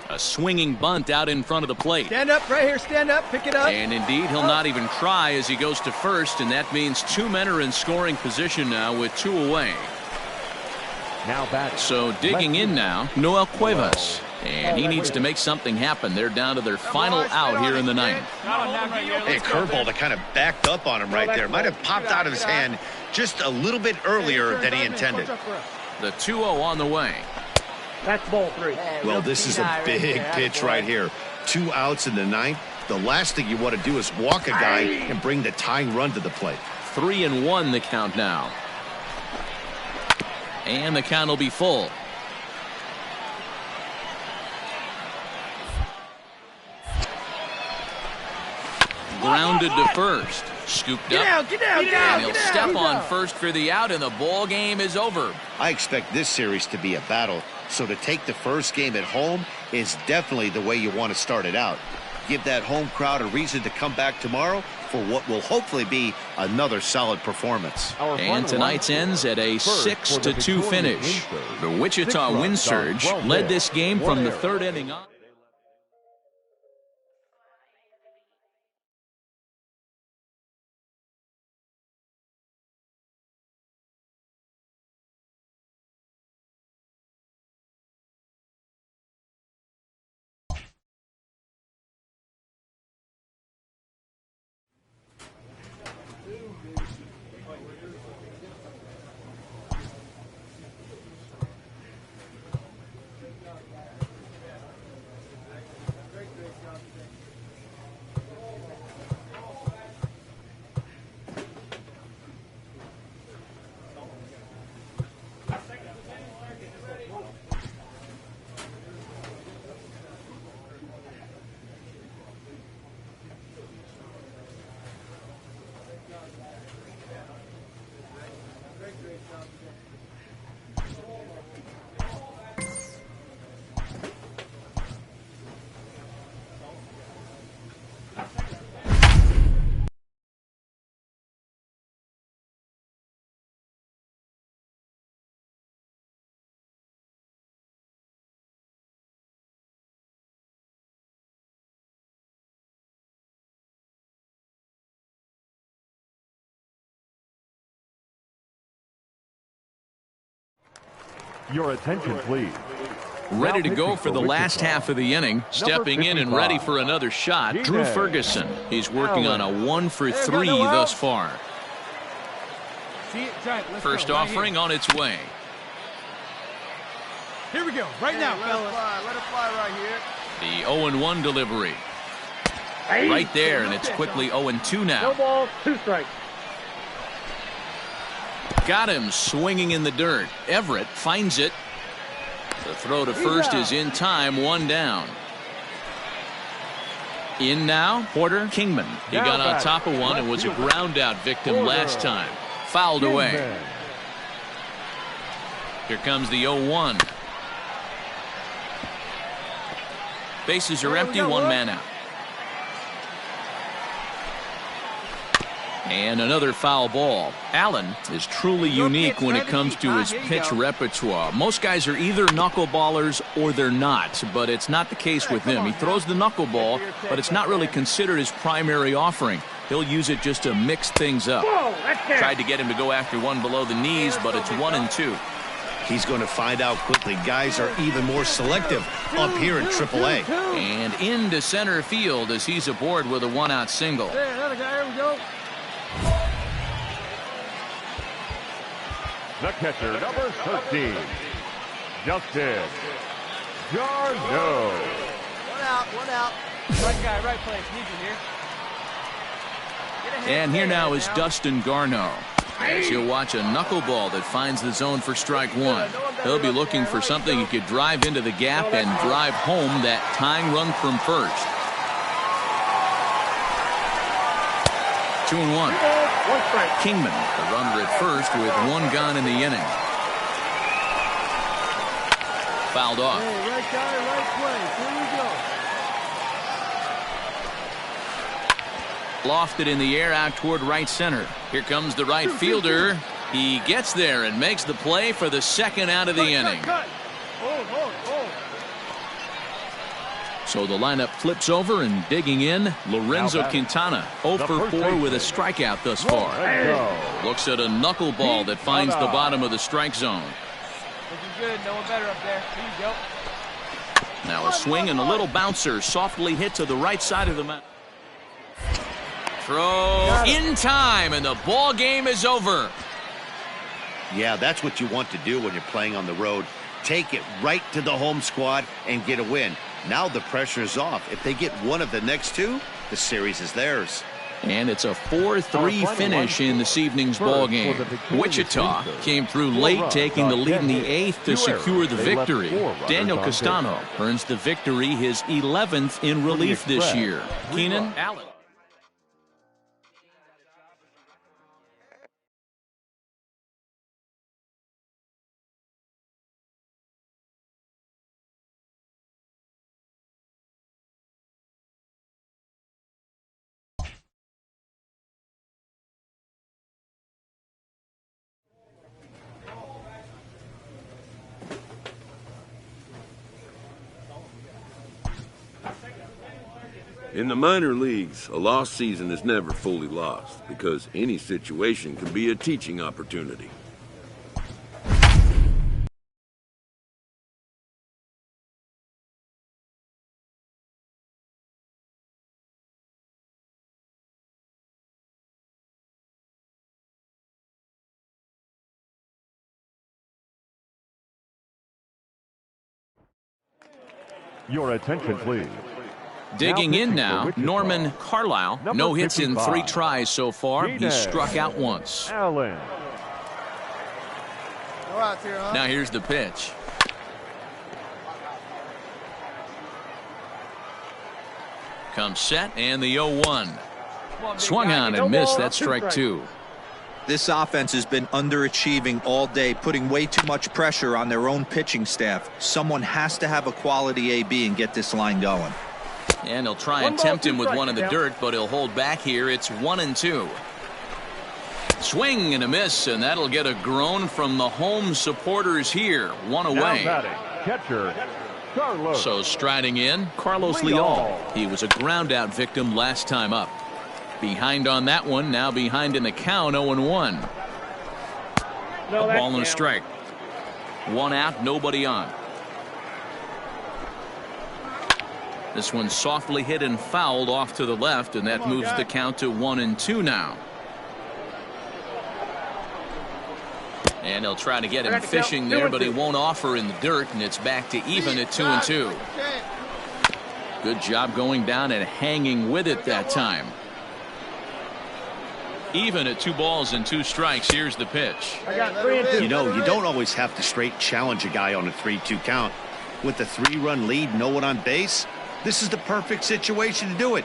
A swinging bunt out in front of the plate.
Stand up, right here, stand up, pick it up.
And indeed, he'll not even try as he goes to first, and that means 2 men are in scoring position now with 2 away.
Now batting.
So digging in now, Noel Cuevas. And he needs to make something happen. They're down to their final out here in the ninth.
Hey, curveball that kind of backed up on him right there. Might have popped out of his hand just a little bit earlier than he intended.
The 2-0 on the way.
That's ball 3.
Well, this is a big pitch right here. 2 outs in the ninth. The last thing you want to do is walk a guy and bring the tying run to the plate.
3-1 the count now. And the count will be full. Grounded to first. Scooped up.
Get down,
And he'll step on first for the out, and the ball game is over.
I expect this series to be a battle, so to take the first game at home is definitely the way you want to start it out. Give that home crowd a reason to come back tomorrow for what will hopefully be another solid performance.
And tonight's ends at a 6-2 finish. The Wichita Wind Surge led this game from the third inning on.
Your attention, please.
Ready to go for the last half of the inning. Stepping in and ready for another shot, Drew Ferguson. He's working on a 1-for-3 thus far. First offering on its way.
Here we go, right now, fellas. Let it fly right here.
The 0-1 delivery. Right there, and it's quickly 0-2 now.
No ball, 2 strikes.
Got him swinging in the dirt. Everett finds it. The throw to first is in time, 1 down. In now, Porter Kingman. He got on top of one and was a ground out victim last time. Fouled away. Here comes the 0-1. Bases are empty, 1 man out. And another foul ball. Allen is truly unique when it comes to his pitch repertoire. Most guys are either knuckleballers or they're not, but it's not the case with him. He throws the knuckleball, but it's not really considered his primary offering. He'll use it just to mix things up. Tried to get him to go after one below the knees, but it's 1-2.
He's going to find out quickly. Guys are even more selective up here in AAA.
And into center field as he's aboard with a 1-out single.
Hey, another guy, here we go.
The catcher, number 13, Justin Garneau.
One out. Right guy, right place. Need you here.
And here now is Dustin Garneau. As you'll watch a knuckleball that finds the zone for strike one. He'll be looking for something he could drive into the gap and drive home that tying run from first. 2-1. Kingman, the runner at first with one gone in the inning. Fouled off.
Hey, right guy, right place. Here we go.
Lofted in the air out toward right center. Here comes the right fielder. He gets there and makes the play for the second out of the inning.
Hold.
So the lineup flips over and digging in, Lorenzo Quintana, 0 for 4 with a strikeout thus far. Looks at a knuckleball that finds the bottom of the strike zone.
Looking good. No one better up there. Here you go.
Now a swing and a little bouncer softly hit to the right side of the mound. Throw in time, and the ball game is over.
Yeah, that's what you want to do when you're playing on the road. Take it right to the home squad and get a win. Now the pressure is off. If they get one of the next two, the series is theirs.
And it's a 4-3 finish in this evening's ball game. Wichita came through late, taking the lead in the 8th to secure the victory. Daniel Castano earns the victory, his 11th in relief this year. Keenan Allen.
In the minor leagues, a lost season is never fully lost because any situation can be a teaching opportunity.
Your attention, please.
Digging in now, Norman Carlisle. No hits in 3 tries so far. He struck out once.
Allen.
No outs here, huh?
Now here's the pitch. Comes set, and the 0-1. Swung on and missed. That's strike 2.
This offense has been underachieving all day, putting way too much pressure on their own pitching staff. Someone has to have a quality AB and get this line going.
And he'll try and tempt him with one in the dirt, but he'll hold back here. It's 1-2. Swing and a miss, and that'll get a groan from the home supporters here. One away.
Catcher, Carlos.
So striding in, Carlos Leal. He was a ground-out victim last time up. Behind on that one, now behind in the count, 0-1. A ball and a strike. One out, nobody on. This one softly hit and fouled off to the left, and that moves the count to 1-2 now. And he'll try to get him fishing there, but he won't offer in the dirt, and it's back to even at 2-2. Good job going down and hanging with it that time. Even at 2 balls and 2 strikes. Here's the pitch.
You know, you don't always have to straight challenge a guy on a 3-2 count. With the 3-run lead, no one on base, this is the perfect situation to do it.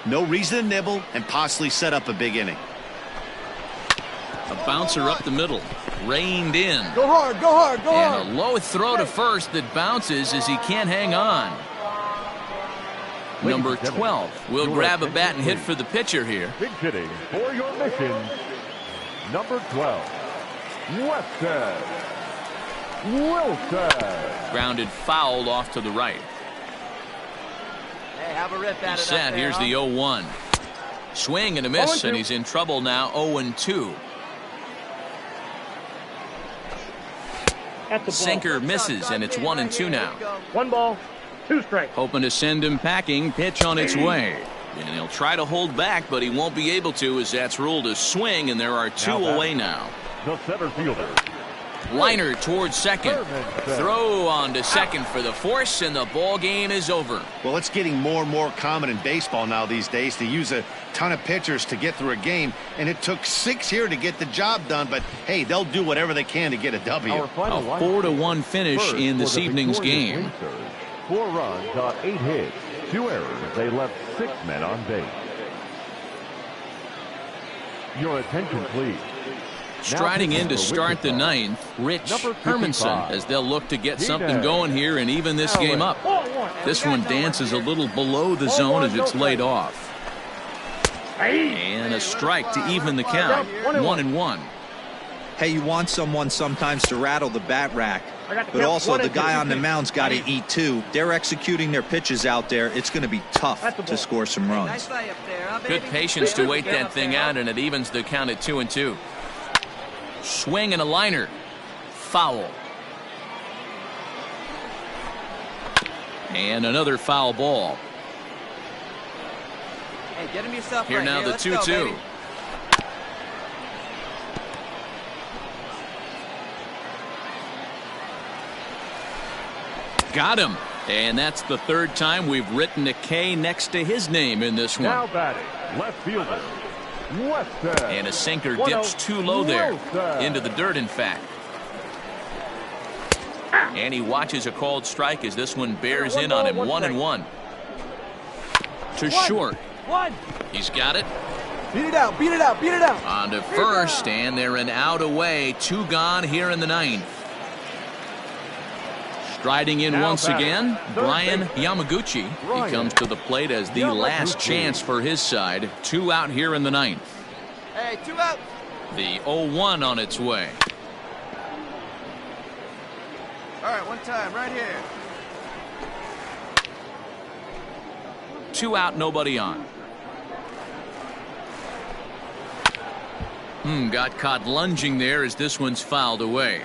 No reason to nibble and possibly set up a big inning.
A bouncer up the middle. Reined in.
Go hard, go hard, go hard.
And a low throw to first that bounces as he can't hang on. Number 12 will grab a bat and hit for the pitcher here.
Big hitting for your mission. Number 12, Weston Wilson.
Grounded foul off to the right.
Hey, have a rip at
He's
it
set. Here's the 0-1. Swing and a miss, and he's in trouble now. 0-2. Sinker misses, and it's 1-2 now.
1 ball, 2 strikes.
Hoping to send him packing. Pitch on its way. And he'll try to hold back, but he won't be able to, as that's ruled a swing, and there are 2 away now.
The center fielder,
Liner towards second. Throw on to second for the force, and the ball game is over.
Well, it's getting more and more common in baseball now these days to use a ton of pitchers to get through a game, and it took 6 here to get the job done, but hey, they'll do whatever they can to get a W.
A 4-1 finish in this evening's game.
4 runs on 8 hits, 2 errors. They left 6 men on base. Your attention, please.
Striding in to start the ninth, Rich Hermanson, as they'll look to get something going here and even this game up. This one dances a little below the zone as it's laid off. And a strike to even the count. 1-1.
Hey, you want someone sometimes to rattle the bat rack, but also the guy on the mound's got to eat too. They're executing their pitches out there. It's going to be tough to score some runs.
Good patience to wait that thing out, and it evens the count at 2-2. Swing and a liner. Foul. And another foul ball.
Hey, get him yourself
here
right
now,
here.
the 2-2. Got him. And that's the third time we've written a K next to his name in this one.
Now batting, left fielder.
And a sinker dips too low there. Into the dirt, in fact. And he watches a called strike as this one bears in on him. 1-1. To short. He's got it.
Beat it out, beat it out, beat it out.
On to first, and they're an out away. 2 gone here in the ninth. Striding in once again, Brian Yamaguchi. He comes to the plate as the last chance for his side. 2 out here in the ninth.
Hey, 2 out.
The 0-1 on its way.
All right, one time, right here.
2 out, nobody on. Got caught lunging there as this one's fouled away.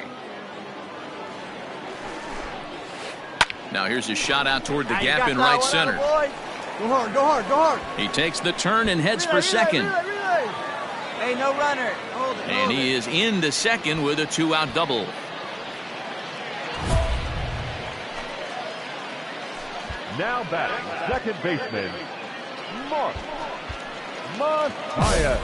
Now here's a shot out toward the gap in right center.
Go hard, go hard, go hard.
He takes the turn and heads for second.
Hey, no runner. Hold it.
And he is into second with a 2-out double.
Now batting, second baseman, Mark Mathias.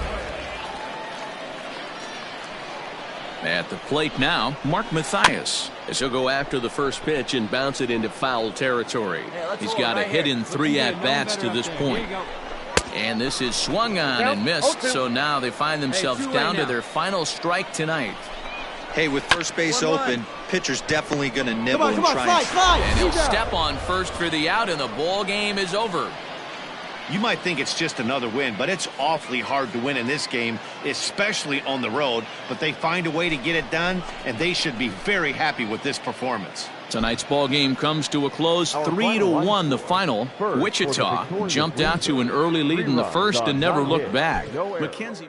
At the plate now, Mark Mathias, as he'll go after the first pitch and bounce it into foul territory. He's got a hit in 3 at-bats to this point. And this is swung on and missed, so now they find themselves down to their final strike tonight.
Hey, with first base open, pitcher's definitely going to nibble and try
and he'll step on first for the out, and the ball game is over.
You might think it's just another win, but it's awfully hard to win in this game, especially on the road. But they find a way to get it done, and they should be very happy with this performance.
Tonight's ball game comes to a close, 3-1 the final. Wichita jumped out to an early lead in the first and never looked back. McKenzie.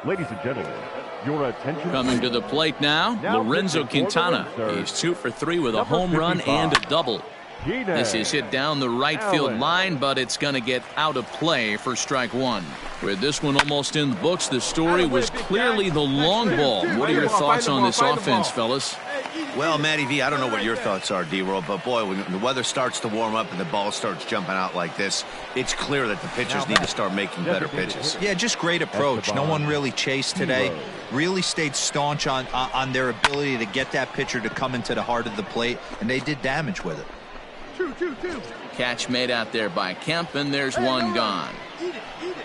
Ladies and gentlemen, your attention.
Coming to the plate now, Lorenzo Quintana. He's 2 for 3 with a home run and a double. This is hit down the right field line, but it's going to get out of play for strike one. With this one almost in the books, the story was clearly the long ball. What are your thoughts on this offense, fellas?
Well, Matty V, I don't know what your thoughts are, D-Roll, but boy, when the weather starts to warm up and the ball starts jumping out like this, it's clear that the pitchers need to start making better pitches.
Yeah, just great approach. No one really chased today. Really stayed staunch on their ability to get that pitcher to come into the heart of the plate, and they did damage with it.
2-2-2.
Catch made out there by Kemp, and there's one gone.
Eat it.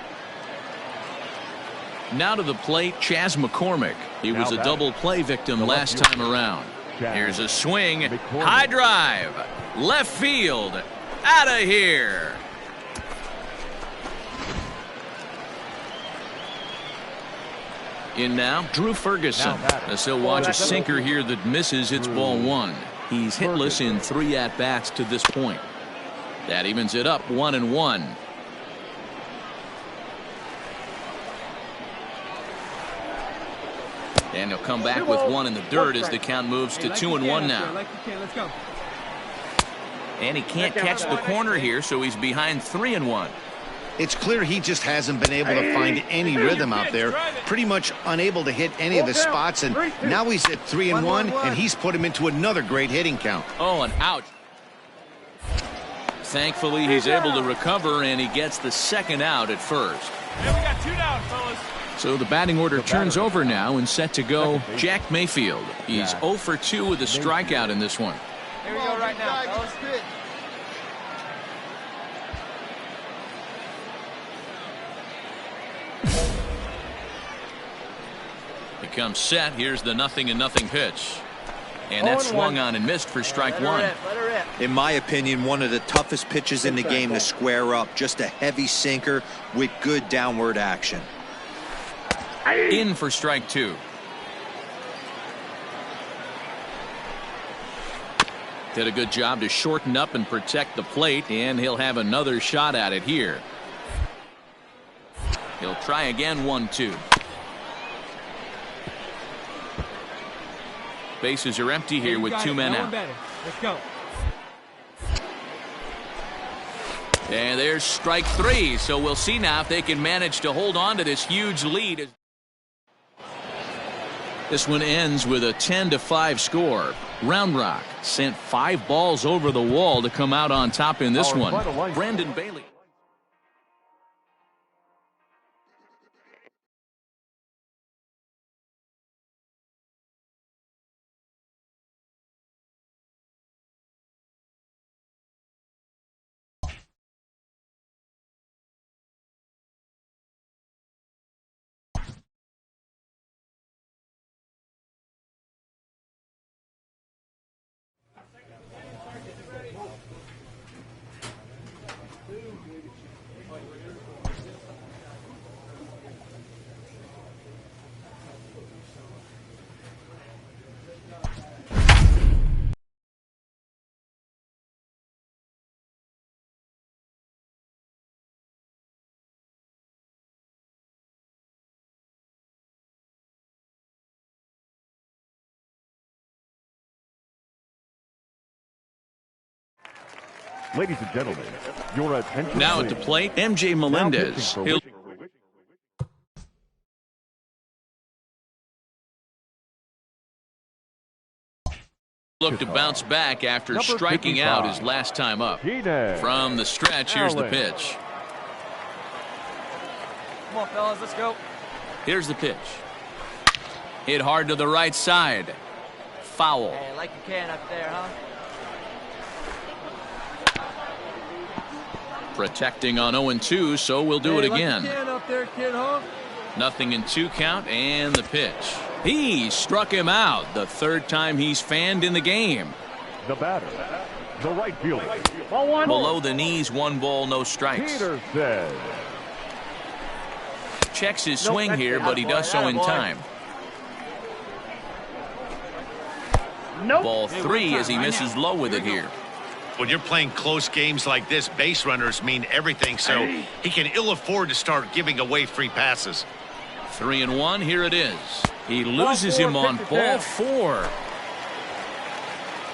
Now to the plate, Chas McCormick. He was a double play victim last time around. Here's a swing, high drive, left field, out of here. In now, Drew Ferguson. As he'll watch a sinker here that misses, it's ball one. He's hitless in 3 at-bats to this point. That evens it up 1-1. And he'll come back with one in the dirt as the count moves to 2-1 now. And he can't catch the corner here, so he's behind 3-1.
It's clear he just hasn't been able to find any rhythm out there. Pretty much unable to hit any of his spots, and now he's at 3-1, and he's put him into another great hitting count.
Oh, and ouch. Thankfully, he's able to recover, and he gets the second out at first.
Hey, we got 2 down, fellas.
So the batting order turns over now, and set to go Jack Mayfield. He's 0 for 2 with a strikeout in this one.
Here we go right now, fellas.
He comes set. Here's the 0-0 pitch. And that's swung on and missed for strike one.
In my opinion, one of the toughest pitches in the game to square up. Just a heavy sinker with good downward action.
In for strike two. Did a good job to shorten up and protect the plate, and he'll have another shot at it here. He'll try again, 1-2. Bases are empty here with 2 men out.
Let's go.
And there's strike 3. So we'll see now if they can manage to hold on to this huge lead. This one ends with a 10-5 score. Round Rock sent 5 balls over the wall to come out on top in this one. Brandon Bailey.
Ladies and gentlemen, your attention.
Now at the plate, MJ Melendez. He'll look to bounce back after striking out his last time up. From the stretch, here's the pitch.
Come on, fellas, let's go.
Here's the pitch. Hit hard to the right side. Foul.
Hey, like you can up there, huh?
Protecting on 0-2, so we'll do it again.
Like you can up there, kid, huh?
0-2 count, and the pitch. He struck him out, the 3rd time he's fanned in the game.
The batter, the right fielder.
Below the knees, 1 ball, no strikes.
Peterson.
Checks his swing here, but he does so in time. Ball 3 as he misses low with it here.
When you're playing close games like this, base runners mean everything, so he can ill afford to start giving away free passes.
3-1. Here it is. He loses him on ball 4.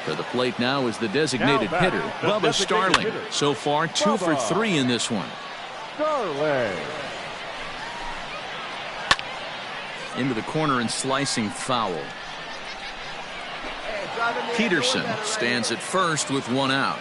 To the plate now is the designated hitter, Bubba Starling. So far, 2 for 3 in this one.
Starling.
Into the corner and slicing foul. Peterson stands at first with 1 out.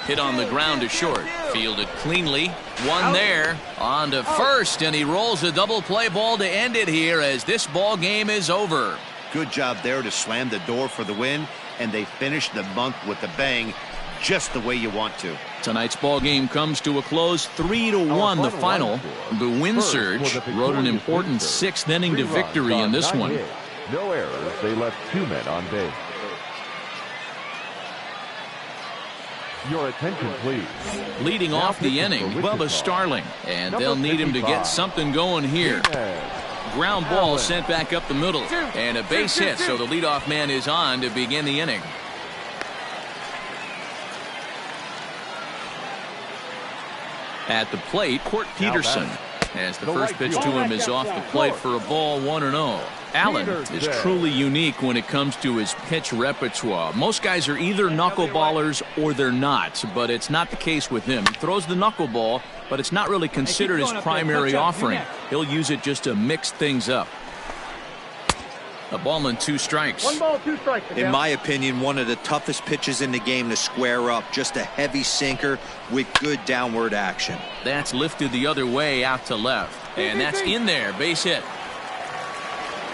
Hit on the ground to short. Fielded cleanly. 1 there. On to first, and he rolls a double play ball to end it here as this ball game is over.
Good job there to slam the door for the win, and they finished the month with a bang, just the way you want to.
Tonight's ball game comes to a close, 3-1 the final. The Wind Surge rode an important 6th inning to victory in this one.
No errors. They left 2 men on base. Your attention, please.
Leading off the inning, Bubba Starling. And they'll need him to get something going here. Ground ball sent back up the middle. And a base hit, so the leadoff man is on to begin the inning. At the plate, Court Peterson. As the first pitch to him is off the plate for a ball, 1-0. Allen is truly unique when it comes to his pitch repertoire. Most guys are either knuckleballers or they're not, but it's not the case with him. He throws the knuckleball, but it's not really considered his primary offering. He'll use it just to mix things up. A ball and 2 strikes.
1 ball, 2 strikes.
In my opinion, one of the toughest pitches in the game to square up. Just a heavy sinker with good downward action.
That's lifted the other way out to left. And that's in there. Base hit.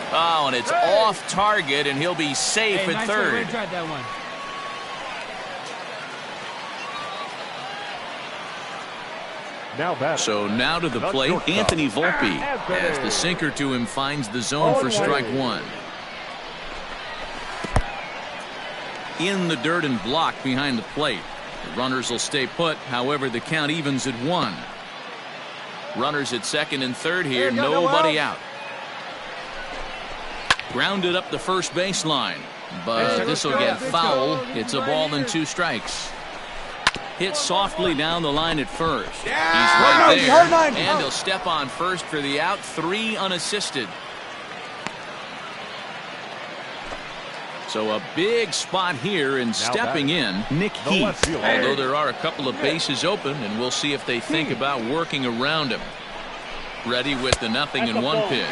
Oh, and it's off target, and he'll be safe at third. So now to the plate, Anthony Volpe. As the sinker to him finds the zone for strike 1. In the dirt and blocked behind the plate. The runners will stay put. However, the count evens at 1. Runners at second and third here. Nobody out. Grounded up the first baseline. But this will get foul. It's a ball and 2 strikes. Hit softly down the line at first. He's right there. And he'll step on first for the out. 3 unassisted. So a big spot here, and stepping in, Nick Heath. Although there are a couple of bases open, and we'll see if they think about working around him. Ready with the 0-1 pitch.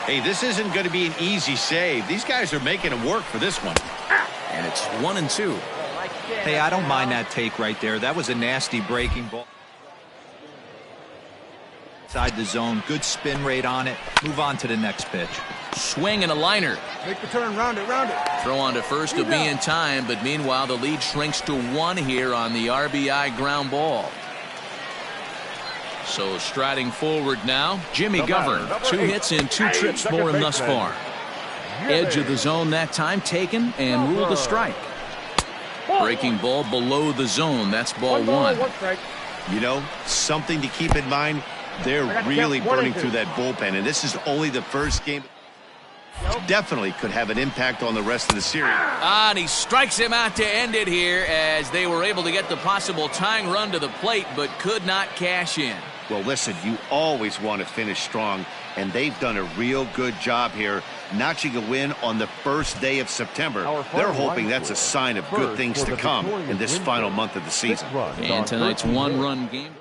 Hey, this isn't going to be an easy save. These guys are making him work for this one.
And it's 1-2.
Hey, I don't mind that take right there. That was a nasty breaking ball. Inside the zone. Good spin rate on it. Move on to the next pitch.
Swing and a liner.
Make the turn, round it, round it.
Throw on to first to be in time, but meanwhile the lead shrinks to 1 here on the RBI ground ball. So striding forward now, Jimmy Govern. 2 hits and 2 trips for him thus far. Edge of the zone that time taken and ruled a strike. Breaking ball below the zone. That's ball 1.
You know, something to keep in mind. They're really burning through that bullpen, and this is only the first game. Definitely could have an impact on the rest of the series.
And he strikes him out to end it here as they were able to get the possible tying run to the plate, but could not cash in.
Well, listen, you always want to finish strong, and they've done a real good job here, notching a win on the first day of September. They're hoping that's a sign of good things to come in this final month of the season.
And tonight's 1-run game.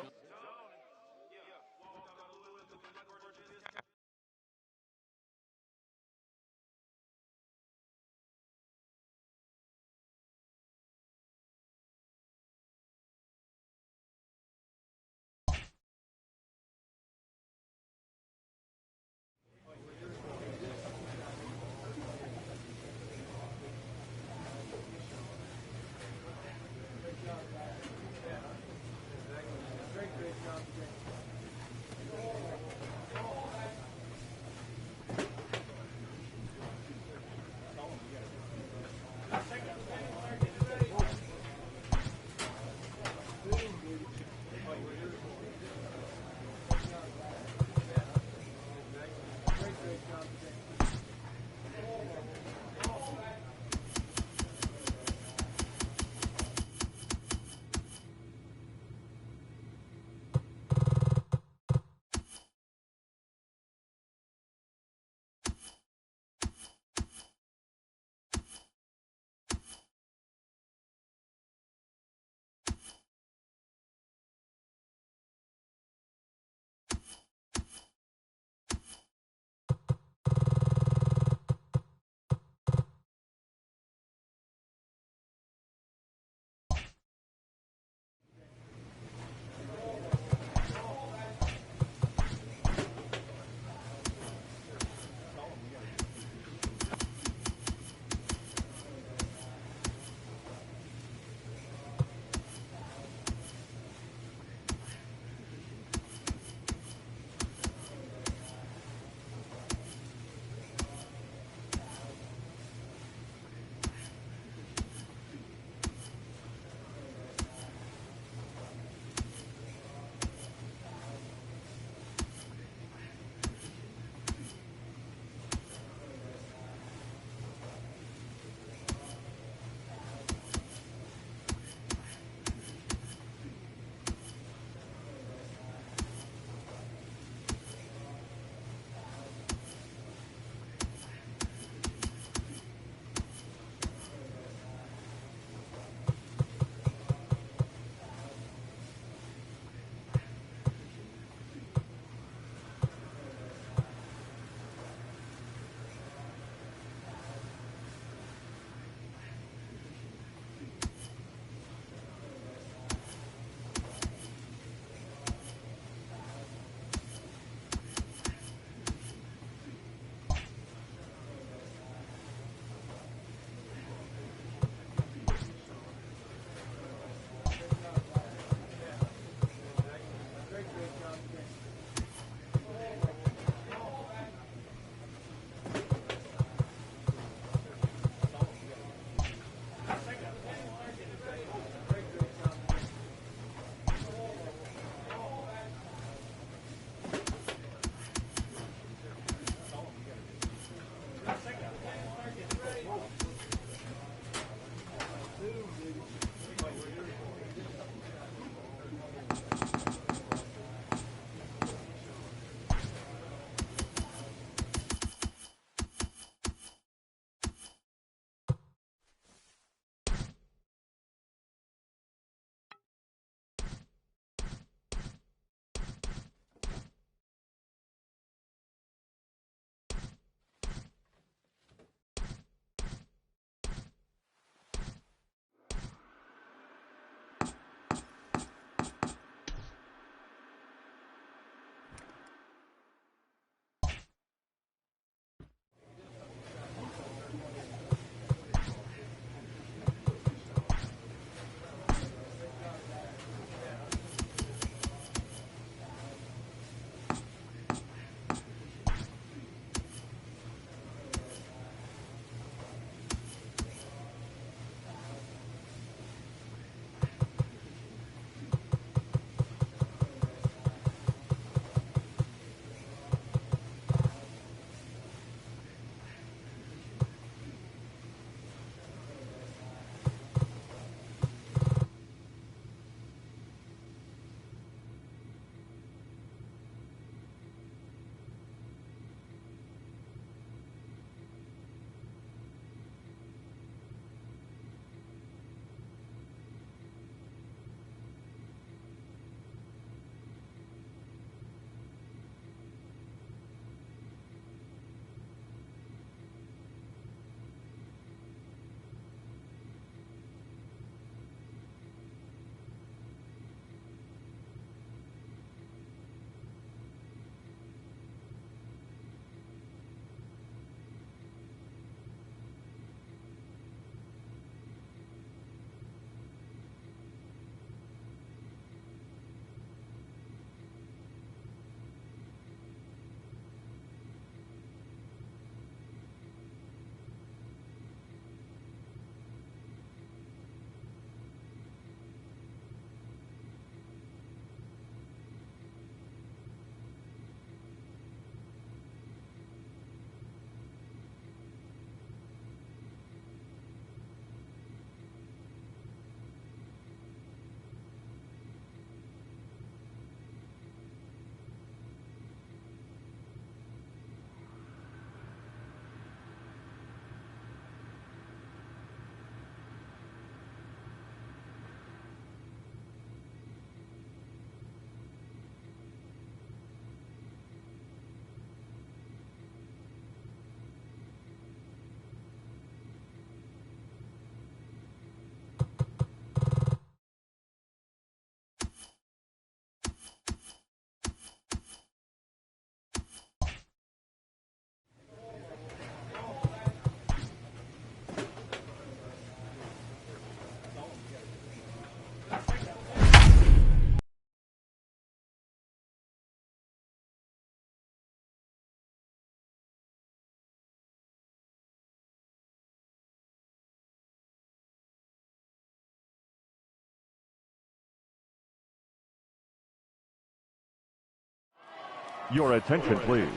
Your attention, please.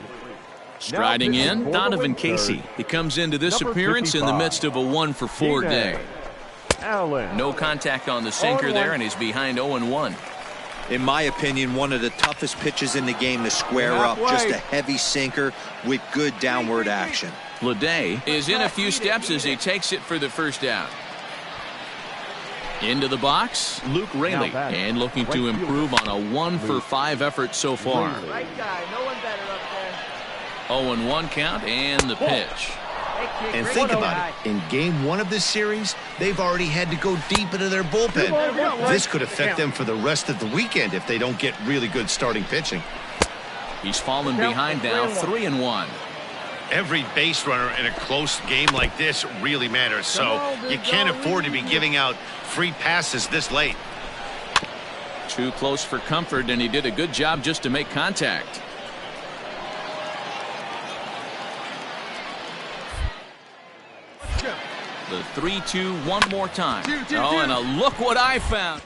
Striding in, Donovan Casey. He comes into this appearance in the midst of a 1-for-4 day. No contact on the sinker there, and he's behind 0-1.
In my opinion, one of the toughest pitches in the game to square up. Just a heavy sinker with good downward action.
Leday is in a few steps as he takes it for the first out. Into the box, Luke Raley, and looking to improve on a 1-for-5 effort so far.
Right guy, no one better up there.
0-1 count and the pitch.
And think about it. In game 1 of this series, they've already had to go deep into their bullpen. This could affect them for the rest of the weekend if they don't get really good starting pitching.
He's fallen behind now, 3-1.
Every base runner in a close game like this really matters, so you can't afford to be giving out free passes this late.
Too close for comfort, and he did a good job just to make contact. The 3-2 one more time. And a look what I found.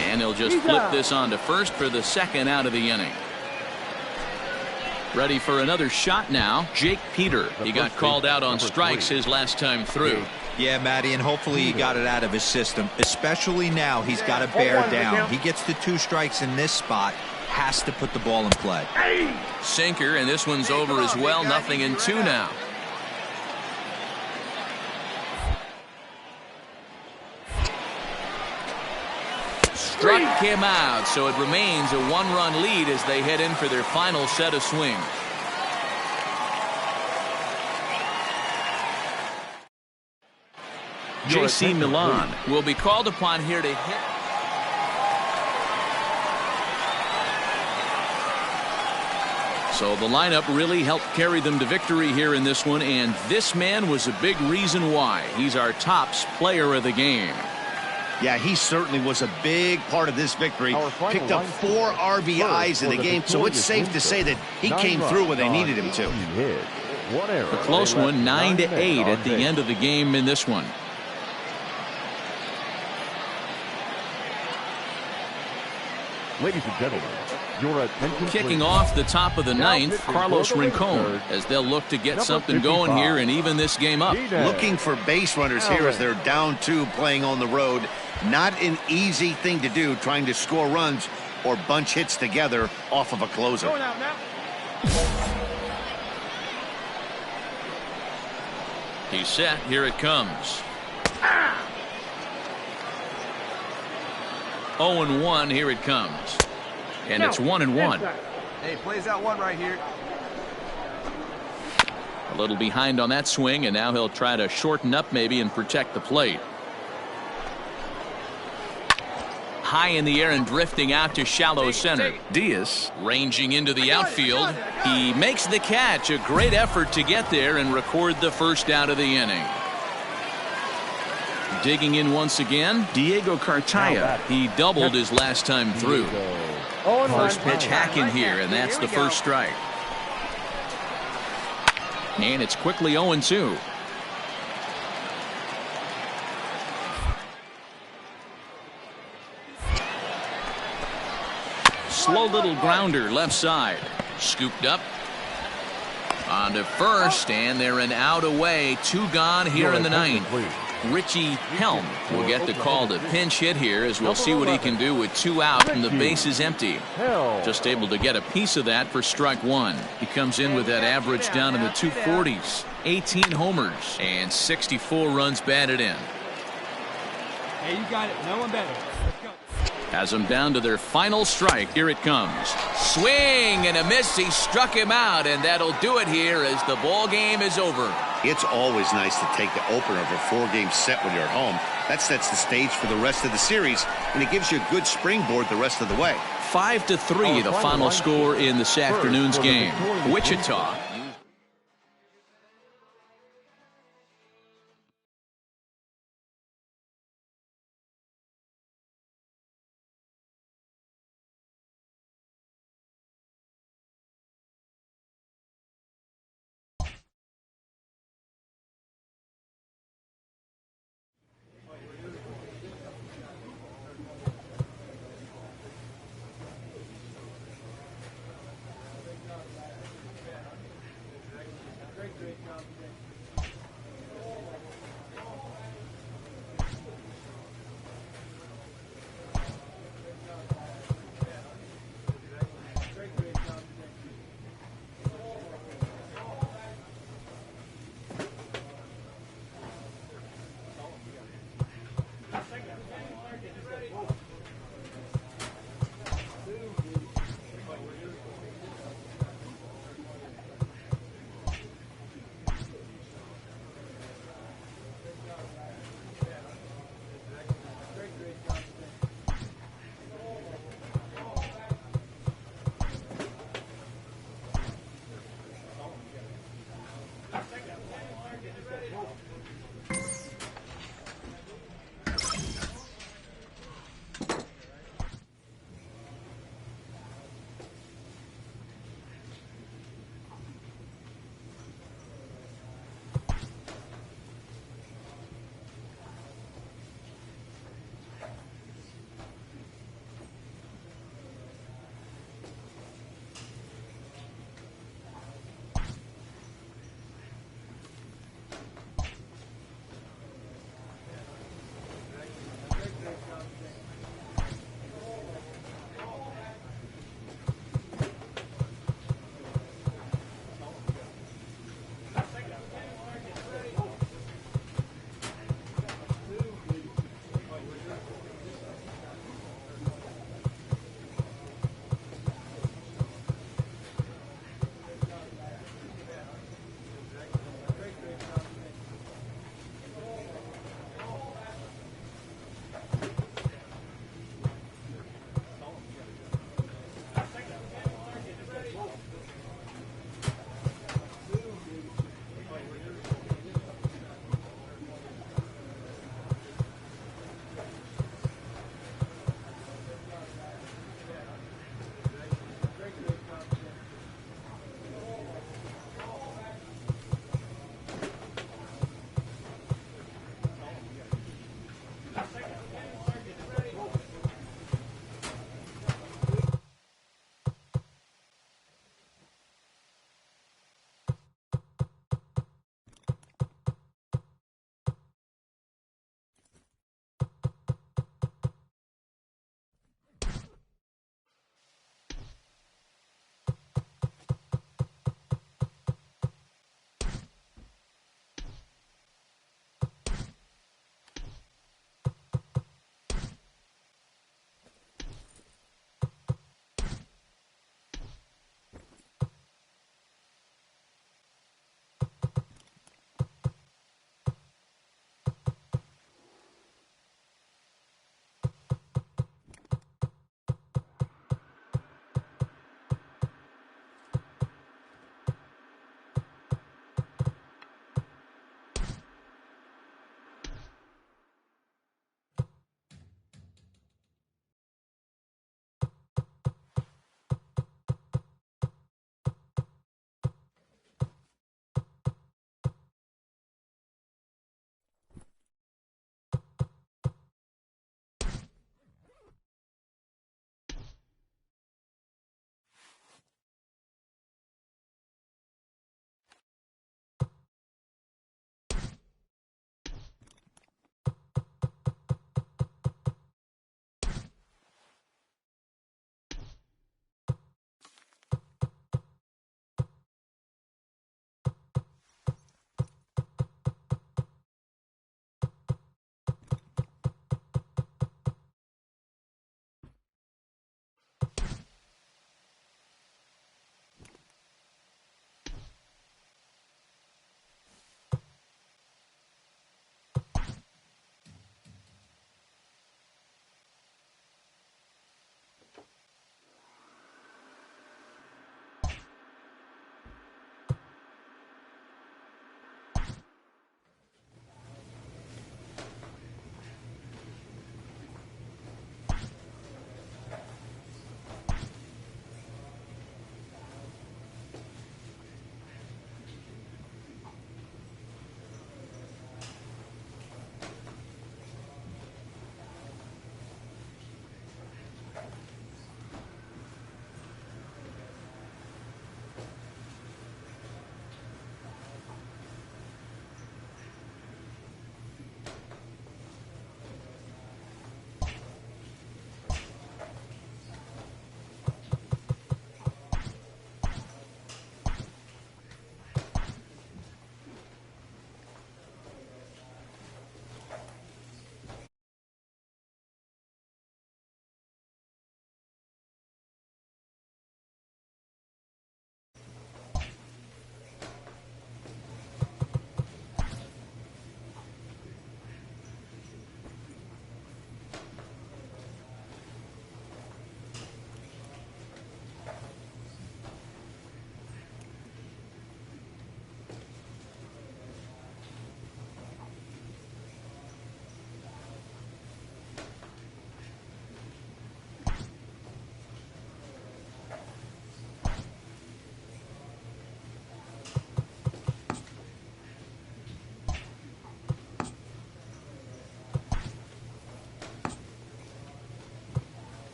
And he'll just flip this on to first for the second out of the inning. Ready for another shot now, Jake Peter. He got called out on strikes his last time through.
Yeah, Matty, and hopefully he got it out of his system. Especially now, he's got to bear down. He gets the 2 strikes in this spot. Has to put the ball in play.
Sinker, and this one's over as well. 0-2 now. Struck him out, so it remains a 1-run lead as they head in for their final set of swings. J.C. Milan will be called upon here to hit. So the lineup really helped carry them to victory here in this one, and this man was a big reason why. He's our tops player of the game.
Yeah, he certainly was a big part of this victory. Picked up 4 RBIs in the game, so it's safe to say that he came through when they needed him to.
A close one, 9-8 at the end of the game in this one.
Ladies and gentlemen, your attention.
Kicking off the top of the 9th, Carlos Rincon, as they'll look to get something going here and even this game up.
Looking for base runners here as they're down 2 playing on the road. Not an easy thing to do, trying to score runs or bunch hits together off of a closer.
Going out now.
He's set. Here it comes. 0-1. Here it comes. And it's 1-1.
Hey, plays out 1 right here.
A little behind on that swing, and now he'll try to shorten up maybe and protect the plate. High in the air and drifting out to shallow center. Diaz ranging into the outfield. He makes the catch. A great effort to get there and record the first out of the inning. Digging in once again, Diego Cartaya. He doubled his last time through. First pitch hack in here, and that's the first strike. And it's quickly 0-2. Slow little grounder left side. Scooped up. On to first, and they're an out away. 2 gone here in the 9th. Richie Helm will get the call to pinch hit here as we'll see what he can do with 2 out and the base is empty. Just able to get a piece of that for strike 1. He comes in with that average down in the 240s. 18 homers and 64 runs batted in.
Hey, you got it. No one better. Let's go.
Has them down to their final strike. Here it comes. Swing and a miss. He struck him out, and that'll do it here as the ball game is over.
It's always nice to take the opener of a 4-game set when you're at home. That sets the stage for the rest of the series, and it gives you a good springboard the rest of the way.
5-3, the final score in this afternoon's game. Wichita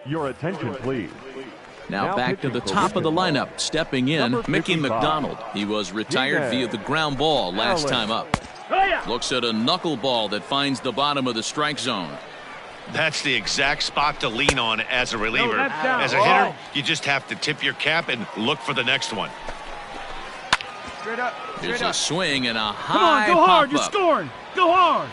Your attention, please.
Now back to the top of the lineup. Stepping in, Mickey McDonald. He was retired via the ground ball last time up. Looks at a knuckleball that finds the bottom of the strike zone.
That's the exact spot to lean on as a reliever. As a hitter, you just have to tip your cap and look for the next one.
Straight up.
There's a swing and a high
Come on, go hard. You're
pop-up.
scoring. Go hard.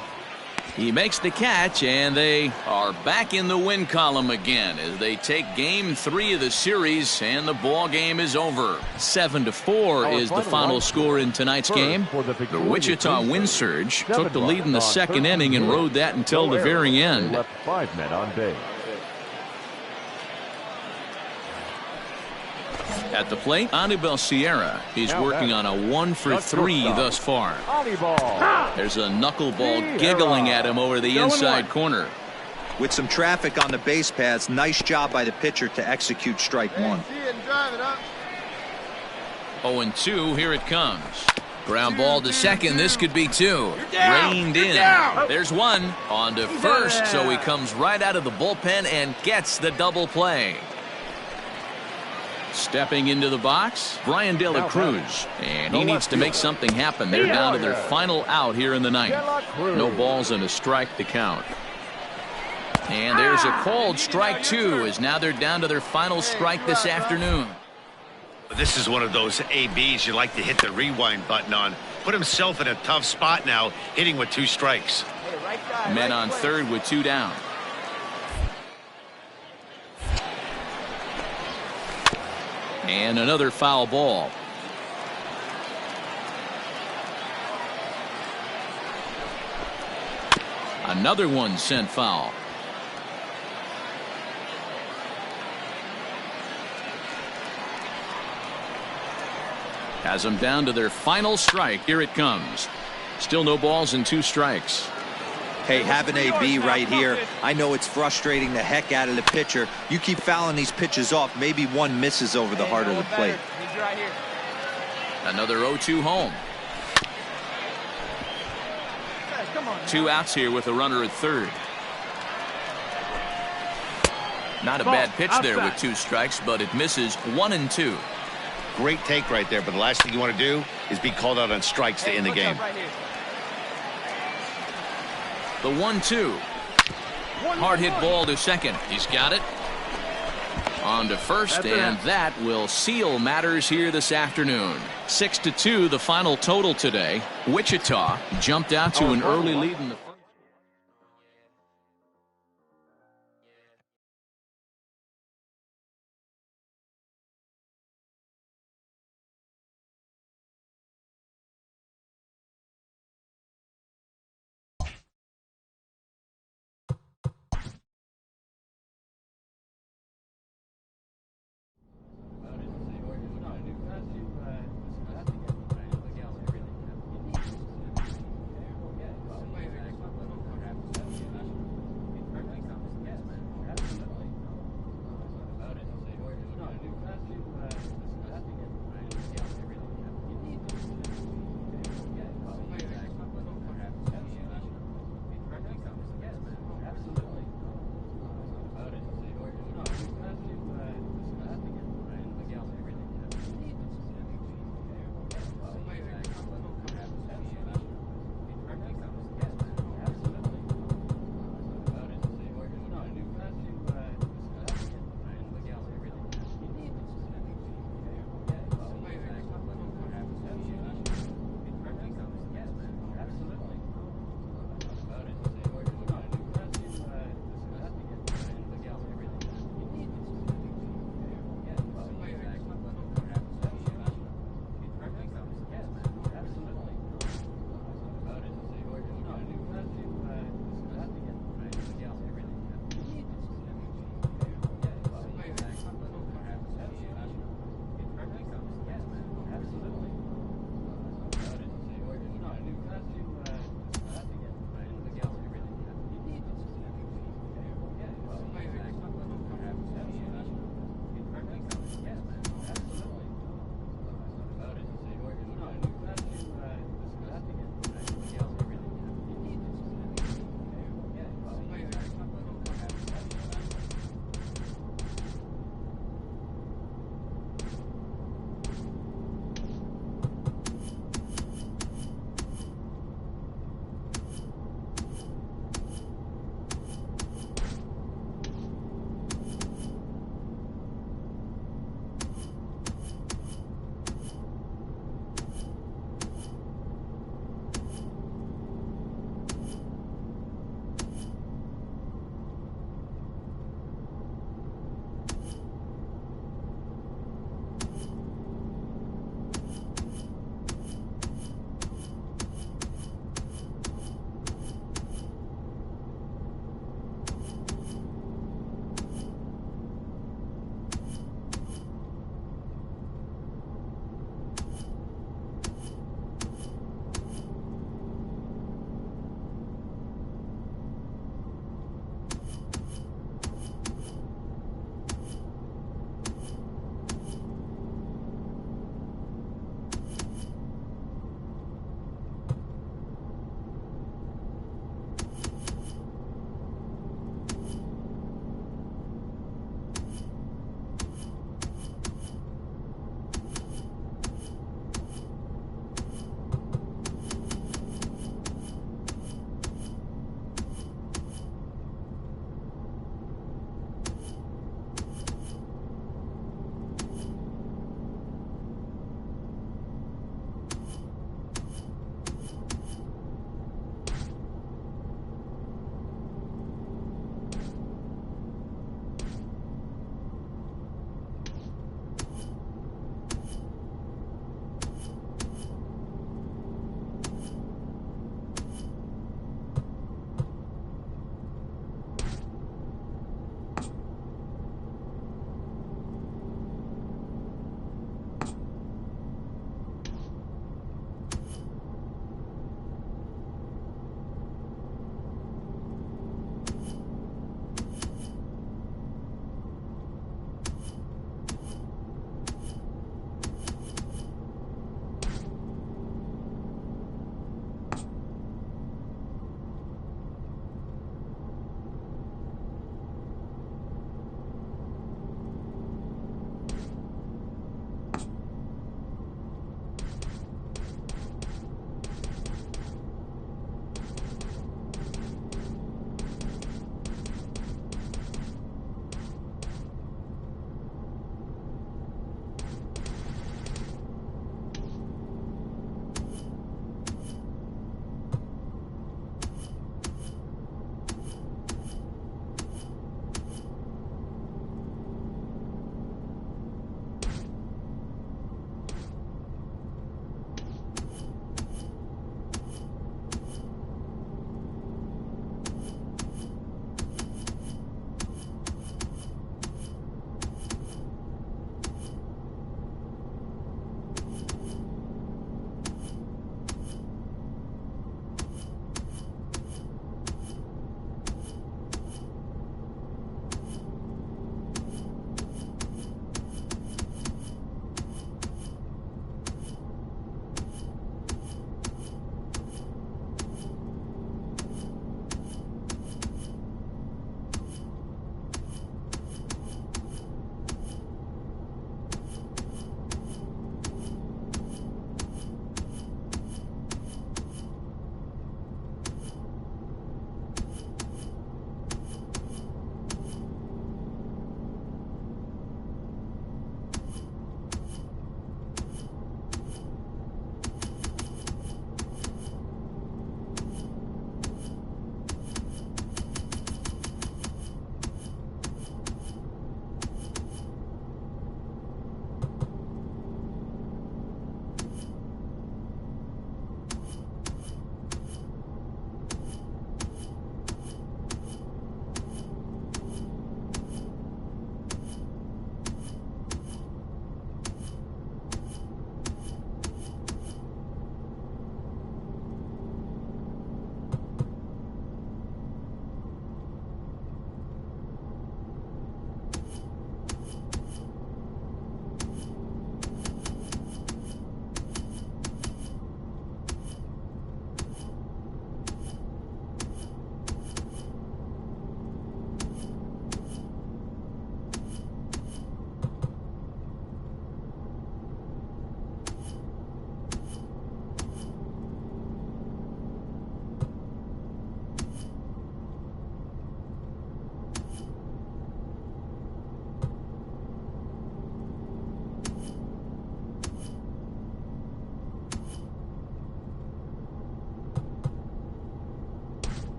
He makes the catch, and they are back in the win column again as they take game 3 of the series, and the ball game is over. 7-4 is the final score in tonight's game. The Wichita Wind Surge took the lead in the second inning and rode that until the very end.
Left 5 men on base.
At the plate, Anibal Sierra. He's working on a 1-for-3 thus far. There's a knuckleball giggling at him over the inside corner.
With some traffic on the base paths, nice job by the pitcher to execute strike one.
0-2, here it comes. Ground ball to second. This could be 2. Reined in. There's 1 on to first, so he comes right out of the bullpen and gets the double play. Stepping into the box, Brian De La Cruz, and he needs to make something happen. They're down to their final out here in the ninth. No balls and a strike to count. And there's a called strike 2, as now they're down to their final strike this afternoon.
This is one of those ABs you like to hit the rewind button on. Put himself in a tough spot now, hitting with 2 strikes.
Men on third with 2 down. And another foul ball. Another one sent foul. Has them down to their final strike. Here it comes. Still no balls and 2 strikes.
Hey, have an AB right here. I know it's frustrating the heck out of the pitcher. You keep fouling these pitches off, maybe one misses over the heart of the plate.
Another 0-2 home. 2 outs here with a runner at third. Not a bad pitch there with 2 strikes, but it misses 1 and 2.
Great take right there, but the last thing you want to do is be called out on strikes to end the game.
The 1-2. Hard hit ball to second. He's got it. On to first, and that will seal matters here this afternoon. 6-2, the final total today. Wichita jumped out to an early lead in the